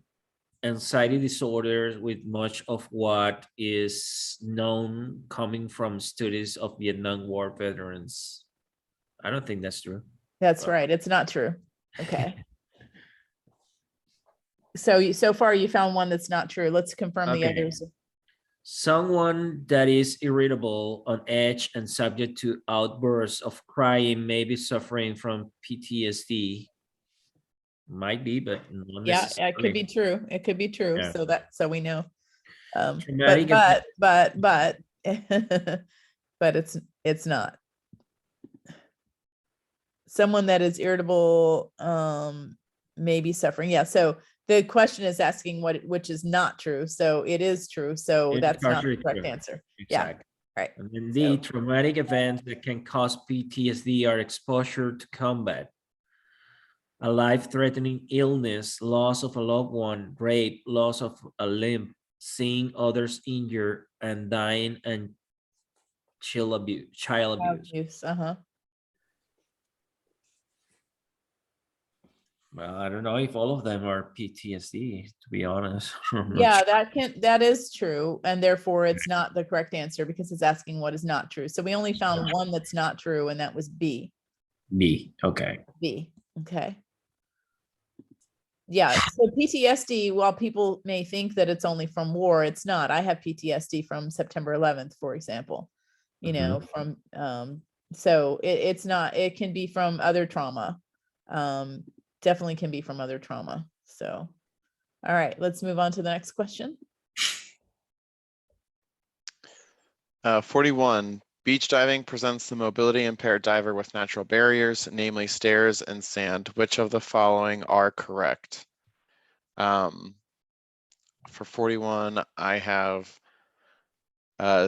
S3: anxiety disorders, with much of what is known coming from studies of Vietnam War veterans. I don't think that's true.
S1: That's right. It's not true. Okay. So far you found one that's not true. Let's confirm the
S3: Okay.
S1: others.
S3: Someone that is irritable, on edge, and subject to outbursts of crying may be suffering from PTSD. Might be, but not
S1: Yeah,
S3: necessarily.
S1: it could be true. It could be true.
S3: Yeah.
S1: So we know.
S3: Traumatic
S1: But it's not. Someone that is irritable may be suffering. Yeah. So the question is asking which is not true. So it is true. So
S3: It's
S1: that's not the
S3: partially
S1: correct
S3: true.
S1: answer.
S3: Exactly.
S1: Yeah. Right.
S3: And then the traumatic events that can cause PTSD are exposure to combat, a life-threatening illness, loss of a loved one, rape, loss of a limb, seeing others injured, and dying, and child abuse.
S1: Uh-huh.
S3: Well, I don't know if all of them are PTSD, to be honest. I'm not
S1: Yeah,
S3: sure.
S1: that is true. And therefore it's not the correct answer because it's asking what is not true. So we only found one that's not true, and that was B.
S3: B. Okay.
S1: B. Okay. Yeah. So PTSD, while people may think that it's only from war, it's not. I have PTSD from September 11th, for example, you know, from, so it's not, it can be from other trauma. Definitely can be from other trauma. So, all right, let's move on to the next question.
S5: 41, beach diving presents the mobility impaired diver with natural barriers, namely stairs and sand. Which of the following are correct? For 41, I have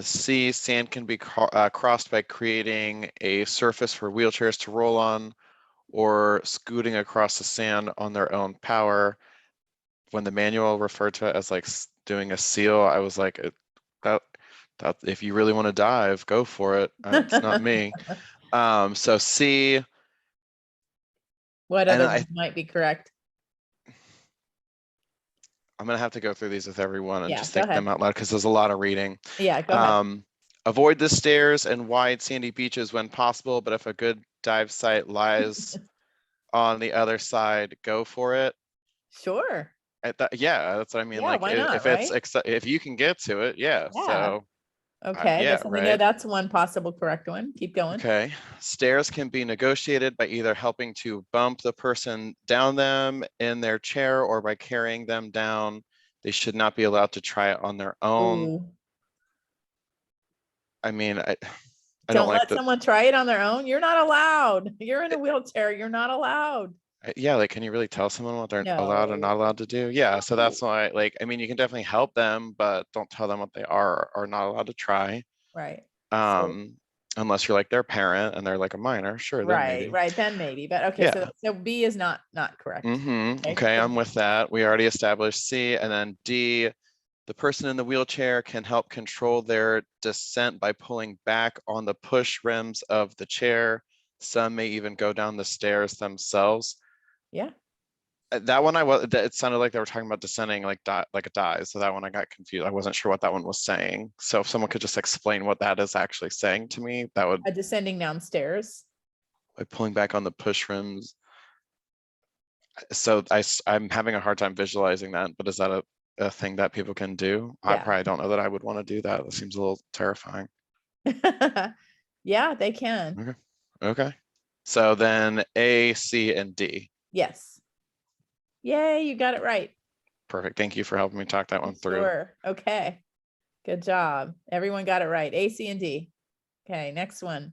S5: C, sand can be crossed by creating a surface for wheelchairs to roll on, or scooting across the sand on their own power. When the manual referred to it as like doing a seal, I was like, that if you really want to dive, go for it. It's not me. So C.
S1: What other ones might be correct?
S5: I'm gonna have to go through these with everyone and
S1: Yeah,
S5: just
S1: go
S5: think them
S1: ahead.
S5: out loud because there's a lot of reading.
S1: Yeah, go ahead.
S5: Avoid the stairs and wide sandy beaches when possible, but if a good dive site lies on the other side, go for it.
S1: Sure.
S5: Yeah, that's what I mean.
S1: Yeah,
S5: like
S1: why not,
S5: if it's
S1: right?
S5: if you can get to it, yeah.
S1: Yeah.
S5: So
S1: Okay,
S5: yeah,
S1: we know
S5: right.
S1: that's one possible correct one. Keep going.
S5: Okay. Stairs can be negotiated by either helping to bump the person down them in their chair or by carrying them down. They should not be allowed to try it on their own.
S1: Ooh.
S5: I mean, I
S1: Don't
S5: like
S1: let
S5: that.
S1: someone try it on their own. You're not allowed. You're in a wheelchair. You're not allowed.
S5: Yeah, like, can you really tell someone what they're allowed and
S1: No.
S5: not allowed to do? Yeah, so that's why, like, I mean, you can definitely help them, but don't tell them what they are or not allowed to try.
S1: Right.
S5: Unless you're like their parent and they're like a minor, sure, then maybe.
S1: Right, then maybe. But okay,
S5: Yeah.
S1: so B is not correct.
S5: Okay, I'm with that. We already established C, and then D, the person in the wheelchair can help control their descent by pulling back on the push rims of the chair. Some may even go down the stairs themselves.
S1: Yeah.
S5: That one it sounded like they were talking about descending like a dive. So that one I got confused. I wasn't sure what that one was saying. So if someone could just explain what that is actually saying to me, that would.
S1: Descending downstairs.
S5: By pulling back on the push rims. So I'm having a hard time visualizing that, but is that a thing that people can do?
S1: Yeah.
S5: I probably don't know that I would want to do that. That seems a little terrifying.
S1: Yeah, they can.
S5: Okay. So then A, C, and D.
S1: Yes. Yay, you got it right.
S5: Perfect. Thank you for helping me talk that one through.
S1: Sure. Okay. Good job. Everyone got it right. A, C, and D. Okay, next one.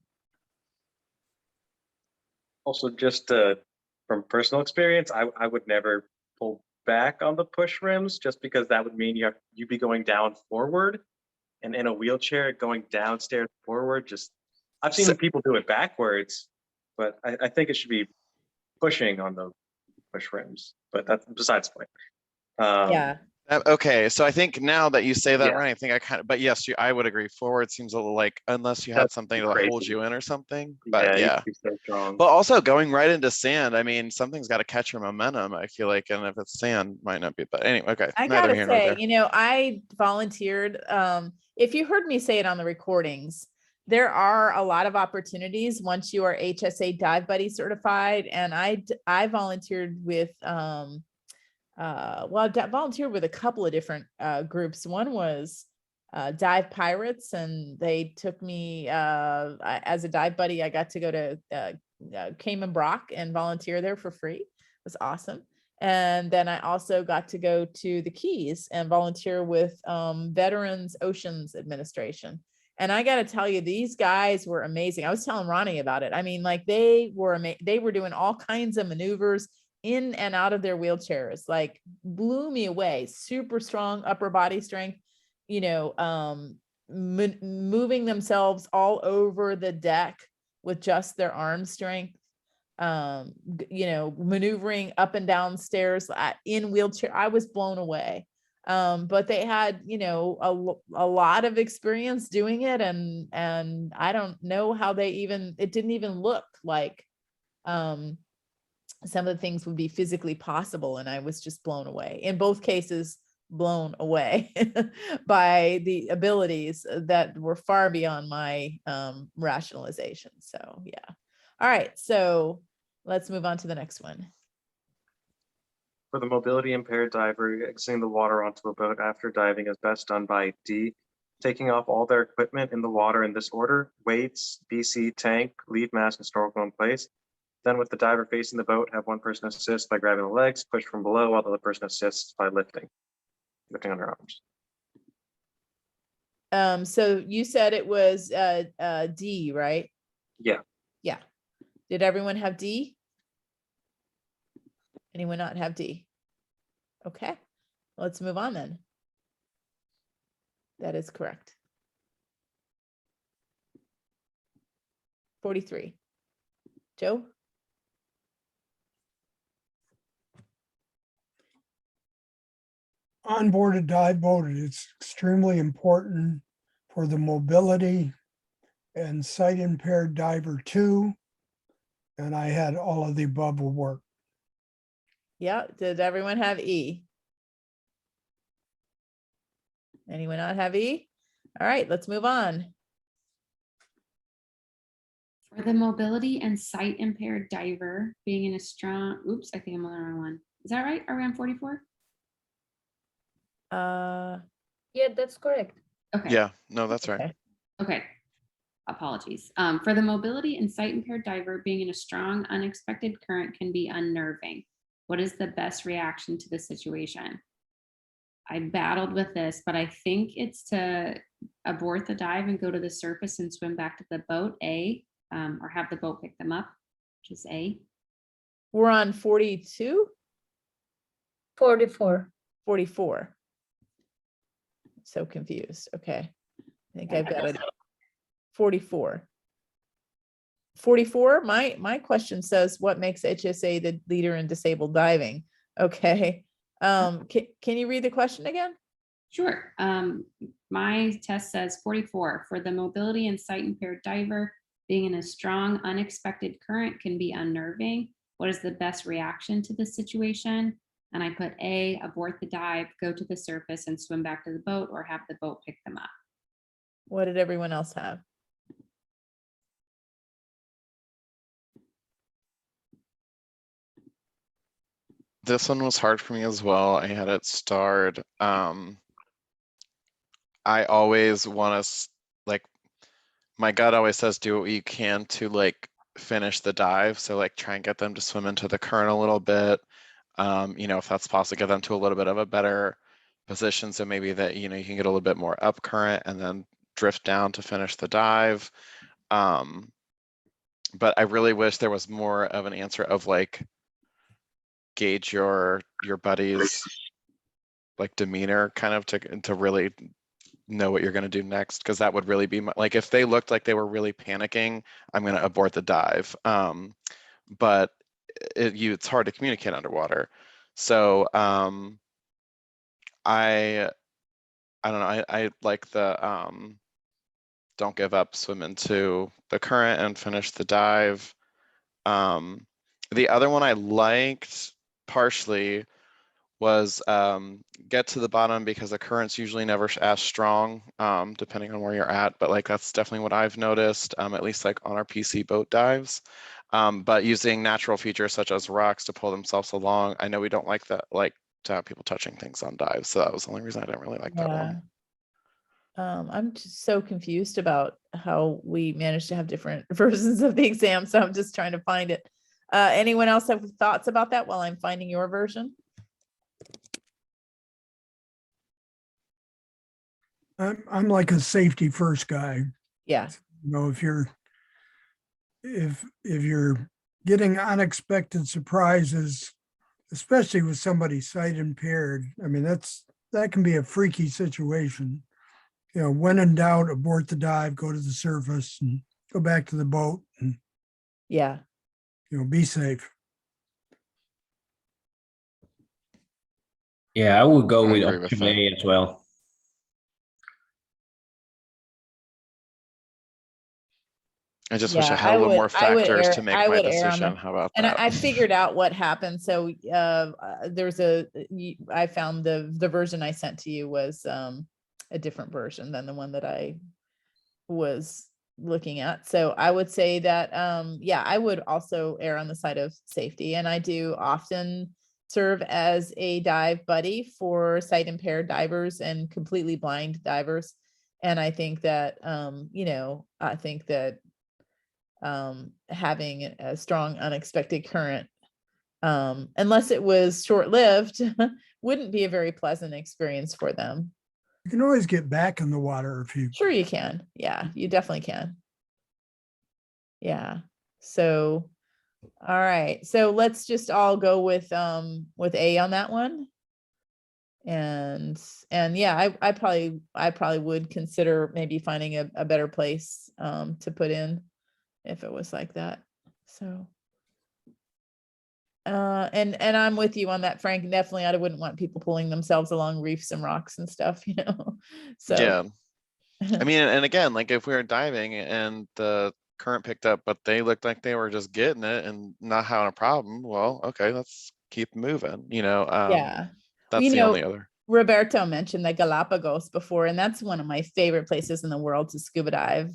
S2: Also, just from personal experience, I would never pull back on the push rims just because that would mean you'd be going down forward, and in a wheelchair going downstairs forward just I've seen people do it backwards, but I think it should be pushing on the push rims, but that's besides the point.
S1: Yeah.
S5: Okay, so I think now that you say that,
S2: Yeah.
S5: Ryan, I think I kind of, but yes, I would agree. Forward seems a little like, unless you had
S2: That's
S5: something
S2: too
S5: to
S2: crazy.
S5: hold you in or something, but
S2: you
S5: yeah.
S2: have to be so strong.
S5: But also going right into sand, I mean, something's got to catch your momentum, I feel like, and if it's sand, might not be, but anyway, okay.
S1: I
S5: neither
S1: gotta
S5: here nor
S1: say,
S5: there.
S1: you know, I volunteered. If you heard me say it on the recordings, there are a lot of opportunities once you are HSA Dive Buddy certified. And I volunteered with, well, I volunteered with a couple of different groups. One was Dive Pirates, and they took me as a dive buddy. I got to go to Cayman Brock and volunteer there for free. It was awesome. And then I also got to go to the Keys and volunteer with Veterans Oceans Administration. And I got to tell you, these guys were amazing. I was telling Ronnie about it. I mean, like they were doing all kinds of maneuvers in and out of their wheelchairs, like blew me away. Super strong upper body strength, you know, moving themselves all over the deck with just their arm strength. You know, maneuvering up and down stairs in wheelchair. I was blown away. But they had, you know, a lot of experience doing it. And I don't know how it didn't even look like some of the things would be physically possible. And I was just blown away. In both cases, blown away by the abilities that were far beyond my rationalization. So yeah. All right, so let's move on to the next one.
S2: For the mobility impaired diver, exiting the water onto a boat after diving is best done by D, taking off all their equipment in the water in this order: weights, BC, tank, lead mask, and snorkel in place. Then with the diver facing the boat, have one person assist by grabbing the legs, push from below, while the other person assists by lifting on their arms.
S1: So you said it was D, right?
S2: Yeah.
S1: Yeah. Did everyone have D? Anyone not have D? Okay, let's move on then. That is correct. 43. Joe?
S7: Onboarded dive boat, it's extremely important for the mobility and sight impaired diver too. And I had all of the above will work.
S1: Yeah, did everyone have E? Anyone not have E? All right, let's move on.
S6: For the mobility and sight impaired diver being in a strong, oops, I think I'm on the wrong one. Is that right? Are we on 44?
S11: Yeah, that's correct.
S6: Okay.
S5: Yeah, no, that's right.
S1: Okay.
S6: Okay. Apologies. For the mobility and sight impaired diver, being in a strong, unexpected current can be unnerving. What is the best reaction to the situation? I battled with this, but I think it's to abort the dive and go to the surface and swim back to the boat, A, or have the boat pick them up, which is A.
S1: We're on 42?
S11: 44.
S1: 44. So confused. Okay. I think I've got it. 44. 44. My question says, what makes HSA the leader in disabled diving? Okay. Can you read the question again?
S6: Sure. My test says 44. For the mobility and sight impaired diver, being in a strong, unexpected current can be unnerving. What is the best reaction to this situation? And I put A, abort the dive, go to the surface and swim back to the boat, or have the boat pick them up.
S1: What did everyone else have?
S5: This one was hard for me as well. I had it starred. I always want to, like, my gut always says do what you can to like finish the dive. So like try and get them to swim into the current a little bit. You know, if that's possible, get them to a little bit of a better position. So maybe that, you know, you can get a little bit more up current and then drift down to finish the dive. But I really wish there was more of an answer of like, gauge your buddy's like demeanor kind of to really know what you're going to do next, because that would really be like, if they looked like they were really panicking, I'm going to abort the dive. But it's hard to communicate underwater. So I don't know. I like the don't give up, swim into the current and finish the dive. The other one I liked partially was get to the bottom, because the current's usually never as strong, depending on where you're at. But like, that's definitely what I've noticed, at least like on our PC boat dives. But using natural features such as rocks to pull themselves along. I know we don't like that, like to have people touching things on dives. So that was the only reason I didn't really like that one.
S1: I'm just so confused about how we managed to have different versions of the exam. So I'm just trying to find it. Anyone else have thoughts about that while I'm finding your version?
S7: I'm like a safety first guy.
S1: Yeah.
S7: You know, if you're getting unexpected surprises, especially with somebody sight impaired, I mean, that can be a freaky situation. You know, when in doubt, abort the dive, go to the surface and go back to the boat and,
S1: Yeah.
S7: you know, be safe.
S3: Yeah, I would go
S5: I
S3: with
S5: agree with
S3: option
S5: that.
S3: A as well.
S5: I just wish I
S1: Yeah,
S5: had a little more factors to make my
S1: err on
S5: decision.
S1: the,
S5: How about
S1: and
S5: that?
S1: I figured out what happened. So there's I found the version I sent to you was a different version than the one that I was looking at. So I would say that yeah, I would also err on the side of safety, and I do often serve as a dive buddy for sight impaired divers and completely blind divers. And I think that you know, I think that having a strong unexpected current, unless it was short-lived, wouldn't be a very pleasant experience for them.
S7: You can always get back in the water if you.
S1: Sure you can. Yeah, you definitely can. Yeah. So, all right. So let's just all go with A on that one. And yeah, I probably would consider maybe finding a better place to put in if it was like that. So and I'm with you on that, Frank. Definitely, I wouldn't want people pulling themselves along reefs and rocks and stuff, you know. So
S5: Yeah. I mean, and again, like if we were diving and the current picked up, but they looked like they were just getting it and not having a problem, well, okay, let's keep moving, you know.
S1: yeah,
S5: That's
S1: you
S5: the
S1: know,
S5: only other.
S1: Roberto mentioned the Galapagos before, and that's one of my favorite places in the world to scuba dive.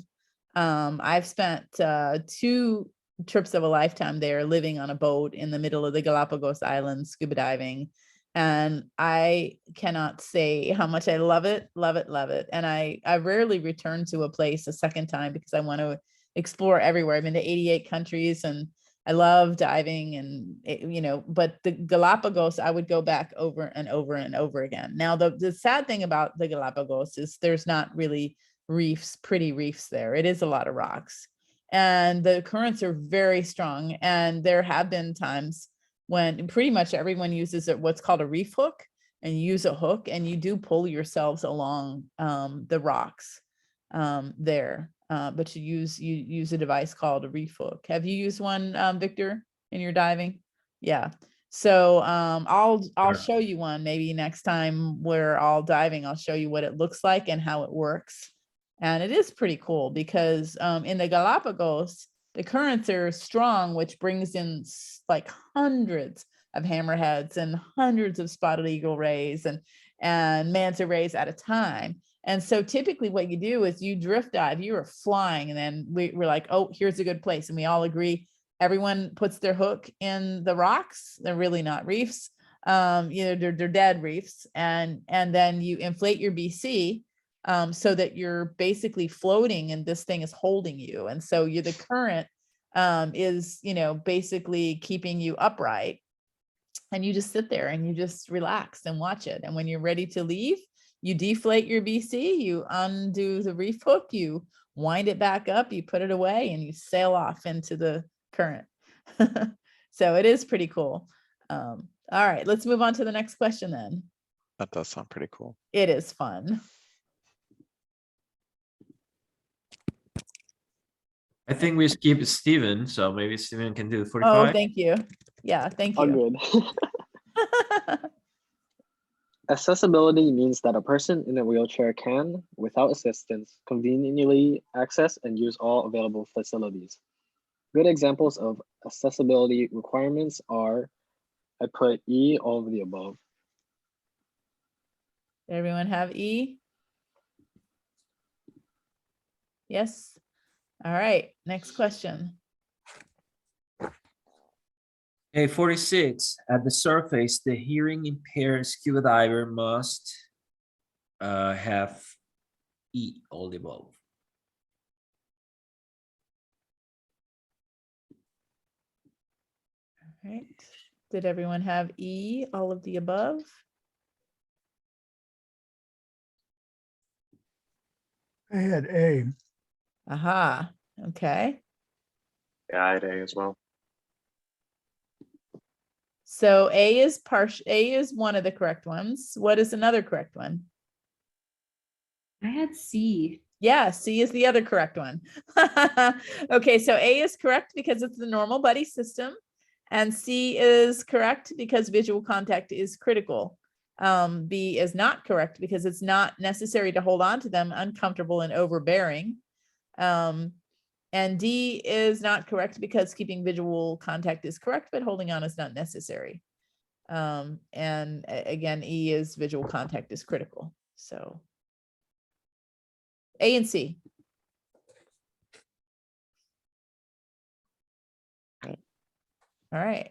S1: I've spent 2 trips of a lifetime there, living on a boat in the middle of the Galapagos Islands, scuba diving. And I cannot say how much I love it, love it, love it. And I rarely return to a place a second time because I want to explore everywhere. I've been to 88 countries and I love diving and, you know, but the Galapagos, I would go back over and over and over again. Now, the sad thing about the Galapagos is there's not really reefs, pretty reefs there. It is a lot of rocks and the currents are very strong. And there have been times when pretty much everyone uses what's called a reef hook, and you use a hook and you do pull yourselves along the rocks there. But you use a device called a reef hook. Have you used one, Victor, in your diving? Yeah. So I'll show you one maybe next time we're all diving. I'll show you what it looks like and how it works. And it is pretty cool because in the Galapagos, the currents are strong, which brings in like hundreds of hammerheads and hundreds of spotted eagle rays and manta rays at a time. And so typically what you do is you drift dive, you are flying, and then we're like, oh, here's a good place. And we all agree, everyone puts their hook in the rocks. They're really not reefs. You know, they're dead reefs. And then you inflate your BC so that you're basically floating and this thing is holding you. And so the current is, you know, basically keeping you upright. And you just sit there and you just relax and watch it. And when you're ready to leave, you deflate your BC, you undo the reef hook, you wind it back up, you put it away, and you sail off into the current. So it is pretty cool. All right, let's move on to the next question then.
S5: That does sound pretty cool.
S1: It is fun.
S3: I think we skip Steven, so maybe Steven can do
S1: Oh,
S3: 45.
S1: thank you. Yeah, thank
S10: All
S1: you.
S10: good. Accessibility means that a person in a wheelchair can, without assistance, conveniently access and use all available facilities. Good examples of accessibility requirements are, I put E, all of the above.
S1: Everyone have E? Yes. All right, next question.
S3: Okay, 46. At the surface, the hearing impaired scuba diver must have E, all the above.
S1: All right. Did everyone have E, all of the above?
S7: I had A.
S1: Aha, okay.
S2: Yeah, I had A as well.
S1: So A is one of the correct ones. What is another correct one?
S6: I had C.
S1: Yeah, C is the other correct one. Okay, so A is correct because it's the normal buddy system, and C is correct because visual contact is critical. B is not correct because it's not necessary to hold on to them, uncomfortable and overbearing. And D is not correct because keeping visual contact is correct, but holding on is not necessary. And again, E is visual contact is critical. So A and C. All right.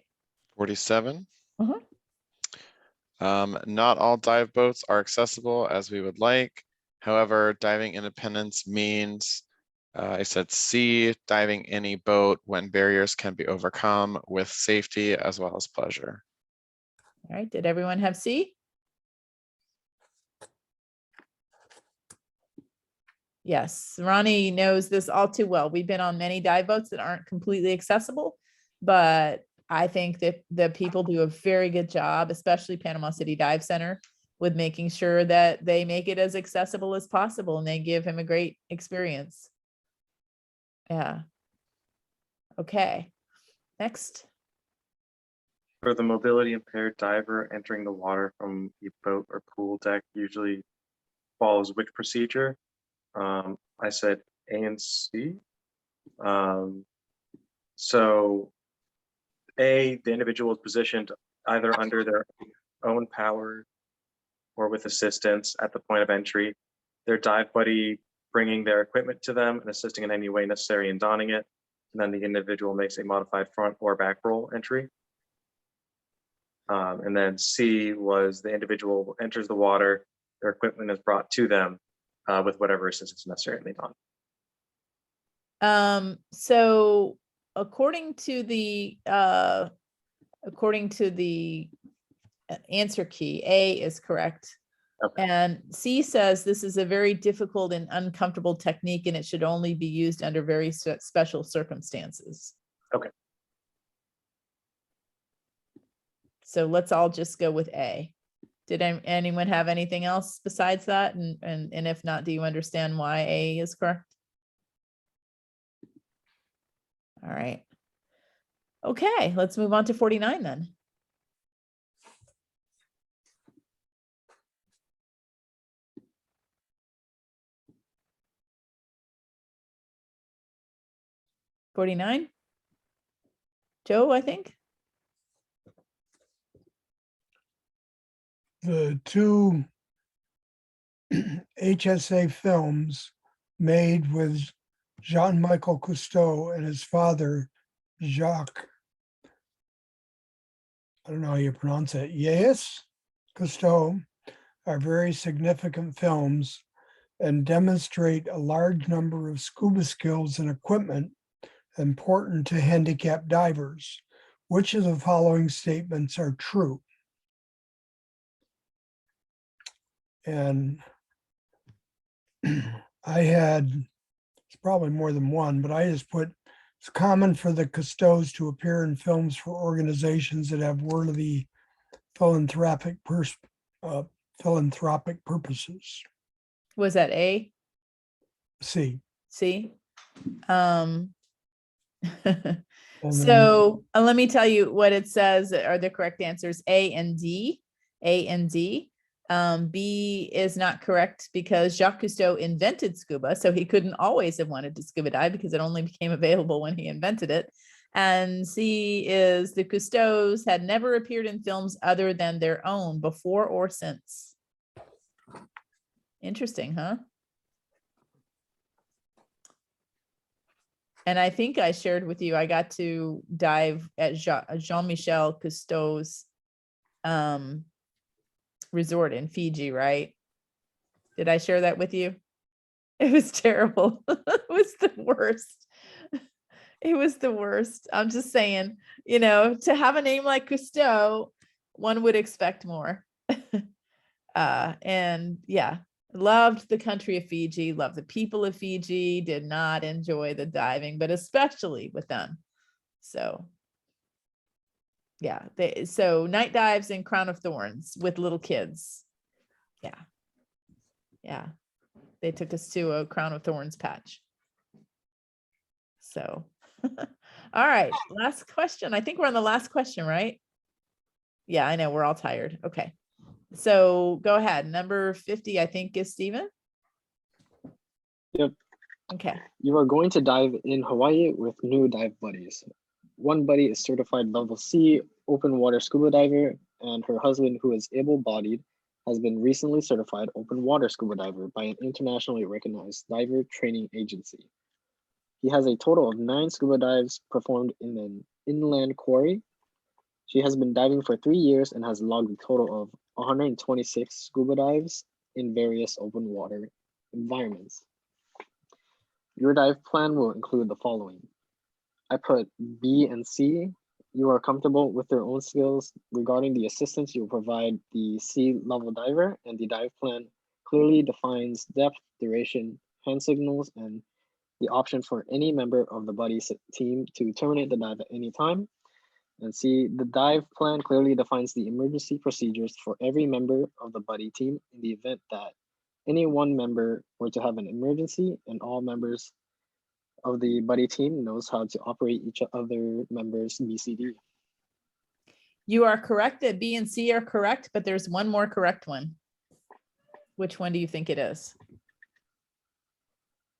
S5: 47.
S1: Uh-huh.
S5: Not all dive boats are accessible as we would like. However, diving independence means, I said C, diving any boat when barriers can be overcome with safety as well as pleasure.
S1: All right. Did everyone have C? Yes, Ronnie knows this all too well. We've been on many dive boats that aren't completely accessible, but I think that the people do a very good job, especially Panama City Dive Center, with making sure that they make it as accessible as possible, and they give him a great experience. Yeah. Okay. Next.
S2: For the mobility impaired diver entering the water from a boat or pool deck usually follows which procedure? I said A and C. So A, the individual is positioned either under their own power or with assistance at the point of entry. Their dive buddy bringing their equipment to them and assisting in any way necessary in donning it. And then the individual makes a modified front or back roll entry. And then C was the individual enters the water, their equipment is brought to them with whatever assistance necessary and they don.
S1: So according to the answer key, A is correct.
S2: Okay.
S1: And C says this is a very difficult and uncomfortable technique, and it should only be used under very special circumstances.
S2: Okay.
S1: So let's all just go with A. Did anyone have anything else besides that? And if not, do you understand why A is correct? All right. Okay, let's move on to 49 then. $49. Joe, I think.
S7: The two HSA films made with Jean-Michel Cousteau and his father, Jacques, I don't know how you pronounce it, yes, Cousteau, are very significant films and demonstrate a large number of scuba skills and equipment important to handicapped divers. Which of the following statements are true? And I had, it's probably more than one, but I just put, it's common for the Cousteaus to appear in films for organizations that have worthy philanthropic purposes.
S1: Was that A?
S7: C.
S1: C?
S7: And
S1: So let me tell you what it says are the correct answers, A and D. A and D. B is not correct because Jacques Cousteau invented scuba, so he couldn't always have wanted to scuba dive because it only became available when he invented it. And C is the Cousteaus had never appeared in films other than their own before or since. Interesting, huh? And I think I shared with you, I got to dive at Jean-Michel Cousteau's resort in Fiji, right? Did I share that with you? It was terrible. It was the worst. It was the worst. I'm just saying, you know, to have a name like Cousteau, one would expect more. And yeah, loved the country of Fiji, loved the people of Fiji, did not enjoy the diving, but especially with them. So yeah, so night dives in Crown of Thorns with little kids. Yeah. Yeah. They took us to a Crown of Thorns patch. So, all right, last question. I think we're on the last question, right? Yeah, I know, we're all tired. Okay. So go ahead. Number 50, I think, is Stephen.
S10: Yep.
S1: Okay.
S10: You are going to dive in Hawaii with new dive buddies. One buddy is certified level C open water scuba diver, and her husband, who is able-bodied, has been recently certified open water scuba diver by an internationally recognized diver training agency. He has a total of 9 scuba dives performed in an inland quarry. She has been diving for 3 years and has logged a total of 126 scuba dives in various open water environments. Your dive plan will include the following. I put B and C. You are comfortable with their own skills regarding the assistance you will provide the C level diver, and the dive plan clearly defines depth, duration, hand signals, and the option for any member of the buddy team to terminate the dive at any time. And C, the dive plan clearly defines the emergency procedures for every member of the buddy team in the event that any one member were to have an emergency, and all members of the buddy team knows how to operate each other members' BCD.
S1: You are correct that B and C are correct, but there's one more correct one. Which one do you think it is?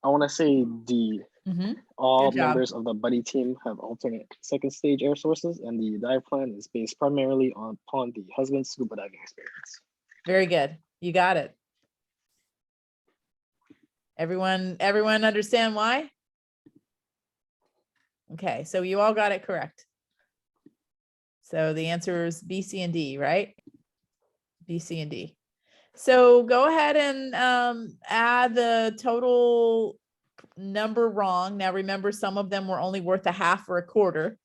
S10: I want to say D.
S1: Mm-hmm.
S10: All
S1: Good job.
S10: members of the buddy team have alternate second stage air sources, and the dive plan is based primarily upon the husband's scuba diving experience.
S1: Very good. You got it. Everyone understand why? Okay, so you all got it correct. So the answer is B, C, and D, right? B, C, and D. So go ahead and add the total number wrong. Now remember, some of them were only worth a half or a quarter.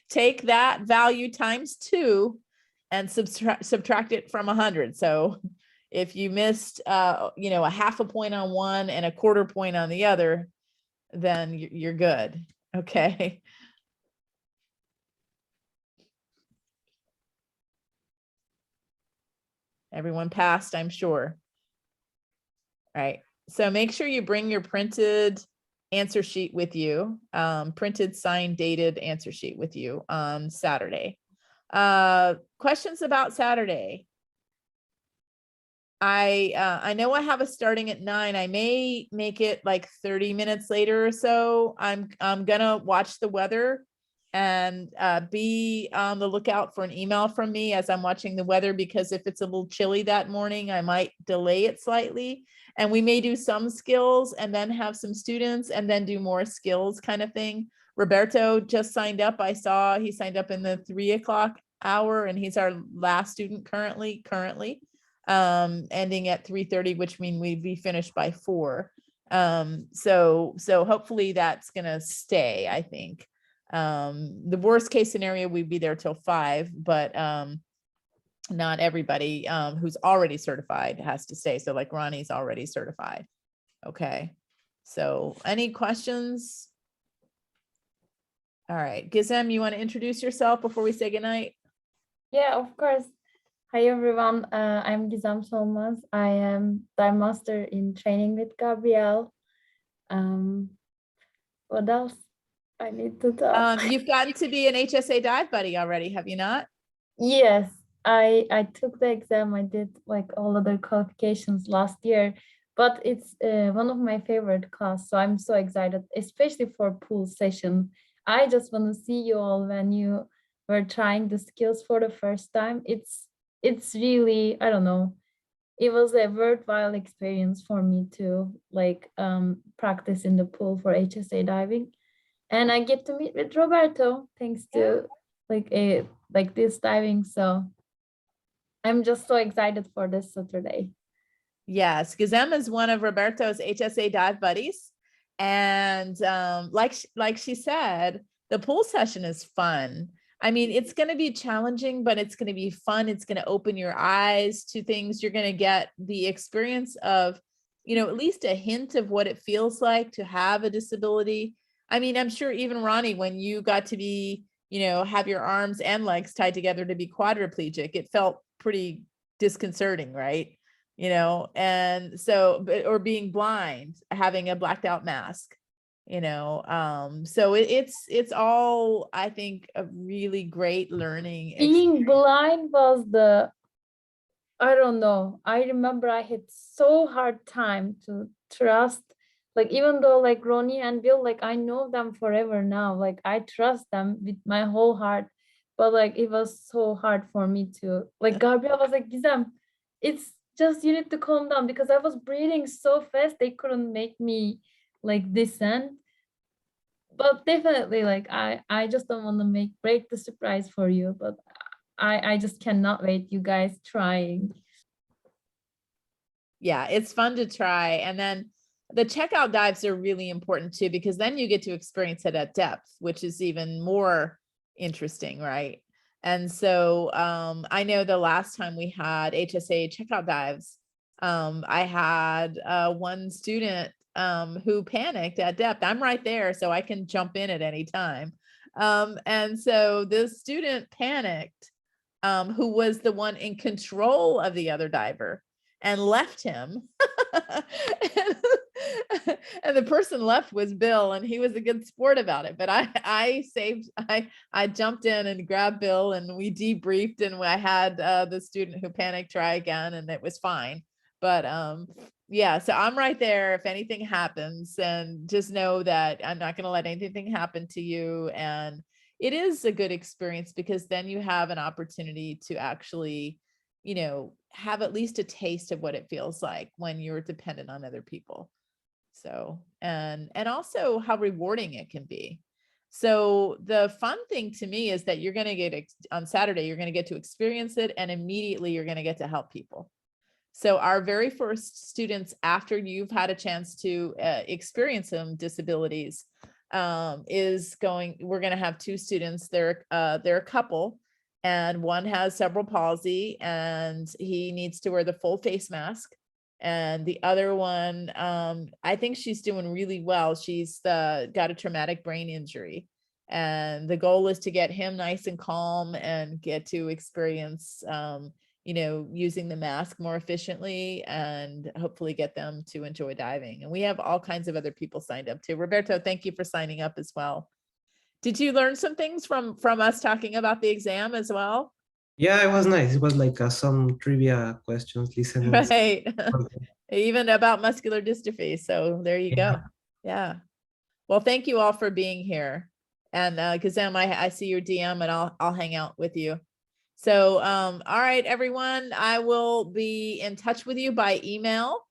S1: Take that value times 2 and subtract it from 100. So if you missed, you know, a half a point on one and a quarter point on the other, then you're good. Okay. Everyone passed, I'm sure. All right. So make sure you bring your printed answer sheet with you, printed, signed, dated answer sheet with you on Saturday. Questions about Saturday? I know I have a starting at 9. I may make it like 30 minutes later or so. I'm gonna watch the weather and be on the lookout for an email from me as I'm watching the weather, because if it's a little chilly that morning, I might delay it slightly. And we may do some skills and then have some students and then do more skills kind of thing. Roberto just signed up. I saw he signed up in the 3 o'clock hour, and he's our last student currently. Ending at 3:30, which means we'd be finished by 4. So hopefully that's gonna stay, I think. The worst case scenario, we'd be there till 5, but not everybody who's already certified has to stay. So like Ronnie's already certified. Okay. So any questions? All right, Gizem, you want to introduce yourself before we say goodnight?
S11: Yeah, of course. Hi everyone, I'm Gizem Solmaz. I am dive master in training with Gabrielle. What else? I need to talk.
S1: You've gotten to be an HSA dive buddy already, have you not?
S11: Yes, I took the exam. I did like all other qualifications last year, but it's one of my favorite class. So I'm so excited, especially for pool session. I just want to see you all when you were trying the skills for the first time. It's really, I don't know. It was a worthwhile experience for me to like practice in the pool for HSA diving. And I get to meet with Roberto thanks to like this diving. So I'm just so excited for this Saturday.
S1: Yes, Gizem is one of Roberto's HSA dive buddies. And like she said, the pool session is fun. I mean, it's going to be challenging, but it's going to be fun. It's going to open your eyes to things. You're going to get the experience of, you know, at least a hint of what it feels like to have a disability. I mean, I'm sure even Ronnie, when you got to be, you know, have your arms and legs tied together to be quadriplegic, it felt pretty disconcerting, right? You know, and so, or being blind, having a blacked out mask, you know, so it's all, I think, a really great learning.
S11: Being blind was I don't know. I remember I had so hard time to trust, like, even though like Ronnie and Bill, like I know them forever now, like I trust them with my whole heart, but like it was so hard for me to, like Gabrielle was like, Gizem, it's just, you need to calm down, because I was breathing so fast, they couldn't make me like descend. But definitely, like I just don't want to break the surprise for you, but I just cannot wait, you guys trying.
S1: Yeah, it's fun to try. And then the checkout dives are really important too, because then you get to experience it at depth, which is even more interesting, right? And so I know the last time we had HSA checkout dives, I had one student who panicked at depth. I'm right there, so I can jump in at any time. And so this student panicked, who was the one in control of the other diver, and left him. And the person left was Bill, and he was a good sport about it. But I jumped in and grabbed Bill, and we debriefed, and I had the student who panicked try again, and it was fine. But yeah, so I'm right there if anything happens, and just know that I'm not going to let anything happen to you. And it is a good experience, because then you have an opportunity to actually, you know, have at least a taste of what it feels like when you're dependent on other people. So, and also how rewarding it can be. So the fun thing to me is that you're going to get on Saturday, you're going to get to experience it, and immediately you're going to get to help people. So our very first students, after you've had a chance to experience some disabilities, we're going to have two students. They're a couple, and one has cerebral palsy, and he needs to wear the full face mask. And the other one, I think she's doing really well. She's got a traumatic brain injury, and the goal is to get him nice and calm and get to experience, you know, using the mask more efficiently, and hopefully get them to enjoy diving. And we have all kinds of other people signed up too. Roberto, thank you for signing up as well. Did you learn some things from us talking about the exam as well?
S13: Yeah, it was nice. It was like some trivia questions, listening.
S1: Right. Even about muscular dystrophy. So there you go. Yeah. Well, thank you all for being here. And Gizem, I see your DM, and I'll hang out with you. So, all right, everyone, I will be in touch with you by email.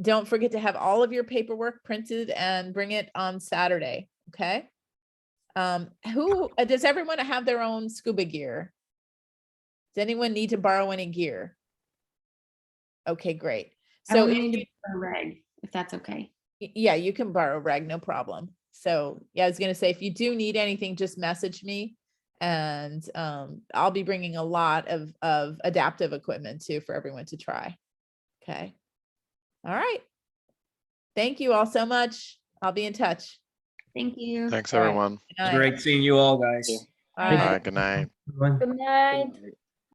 S1: Don't forget to have all of your paperwork printed and bring it on Saturday. Okay. Does everyone have their own scuba gear? Does anyone need to borrow any gear? Okay, great. So
S6: I need to borrow reg, if that's okay.
S1: Yeah, you can borrow reg, no problem. So yeah, I was going to say, if you do need anything, just message me, and I'll be bringing a lot of adaptive equipment too for everyone to try. Okay. All right. Thank you all so much. I'll be in touch.
S6: Thank you.
S5: Thanks,
S1: All right.
S5: everyone.
S1: Good night.
S3: Great seeing you all, guys.
S1: All right.
S5: Good night.
S11: Good night.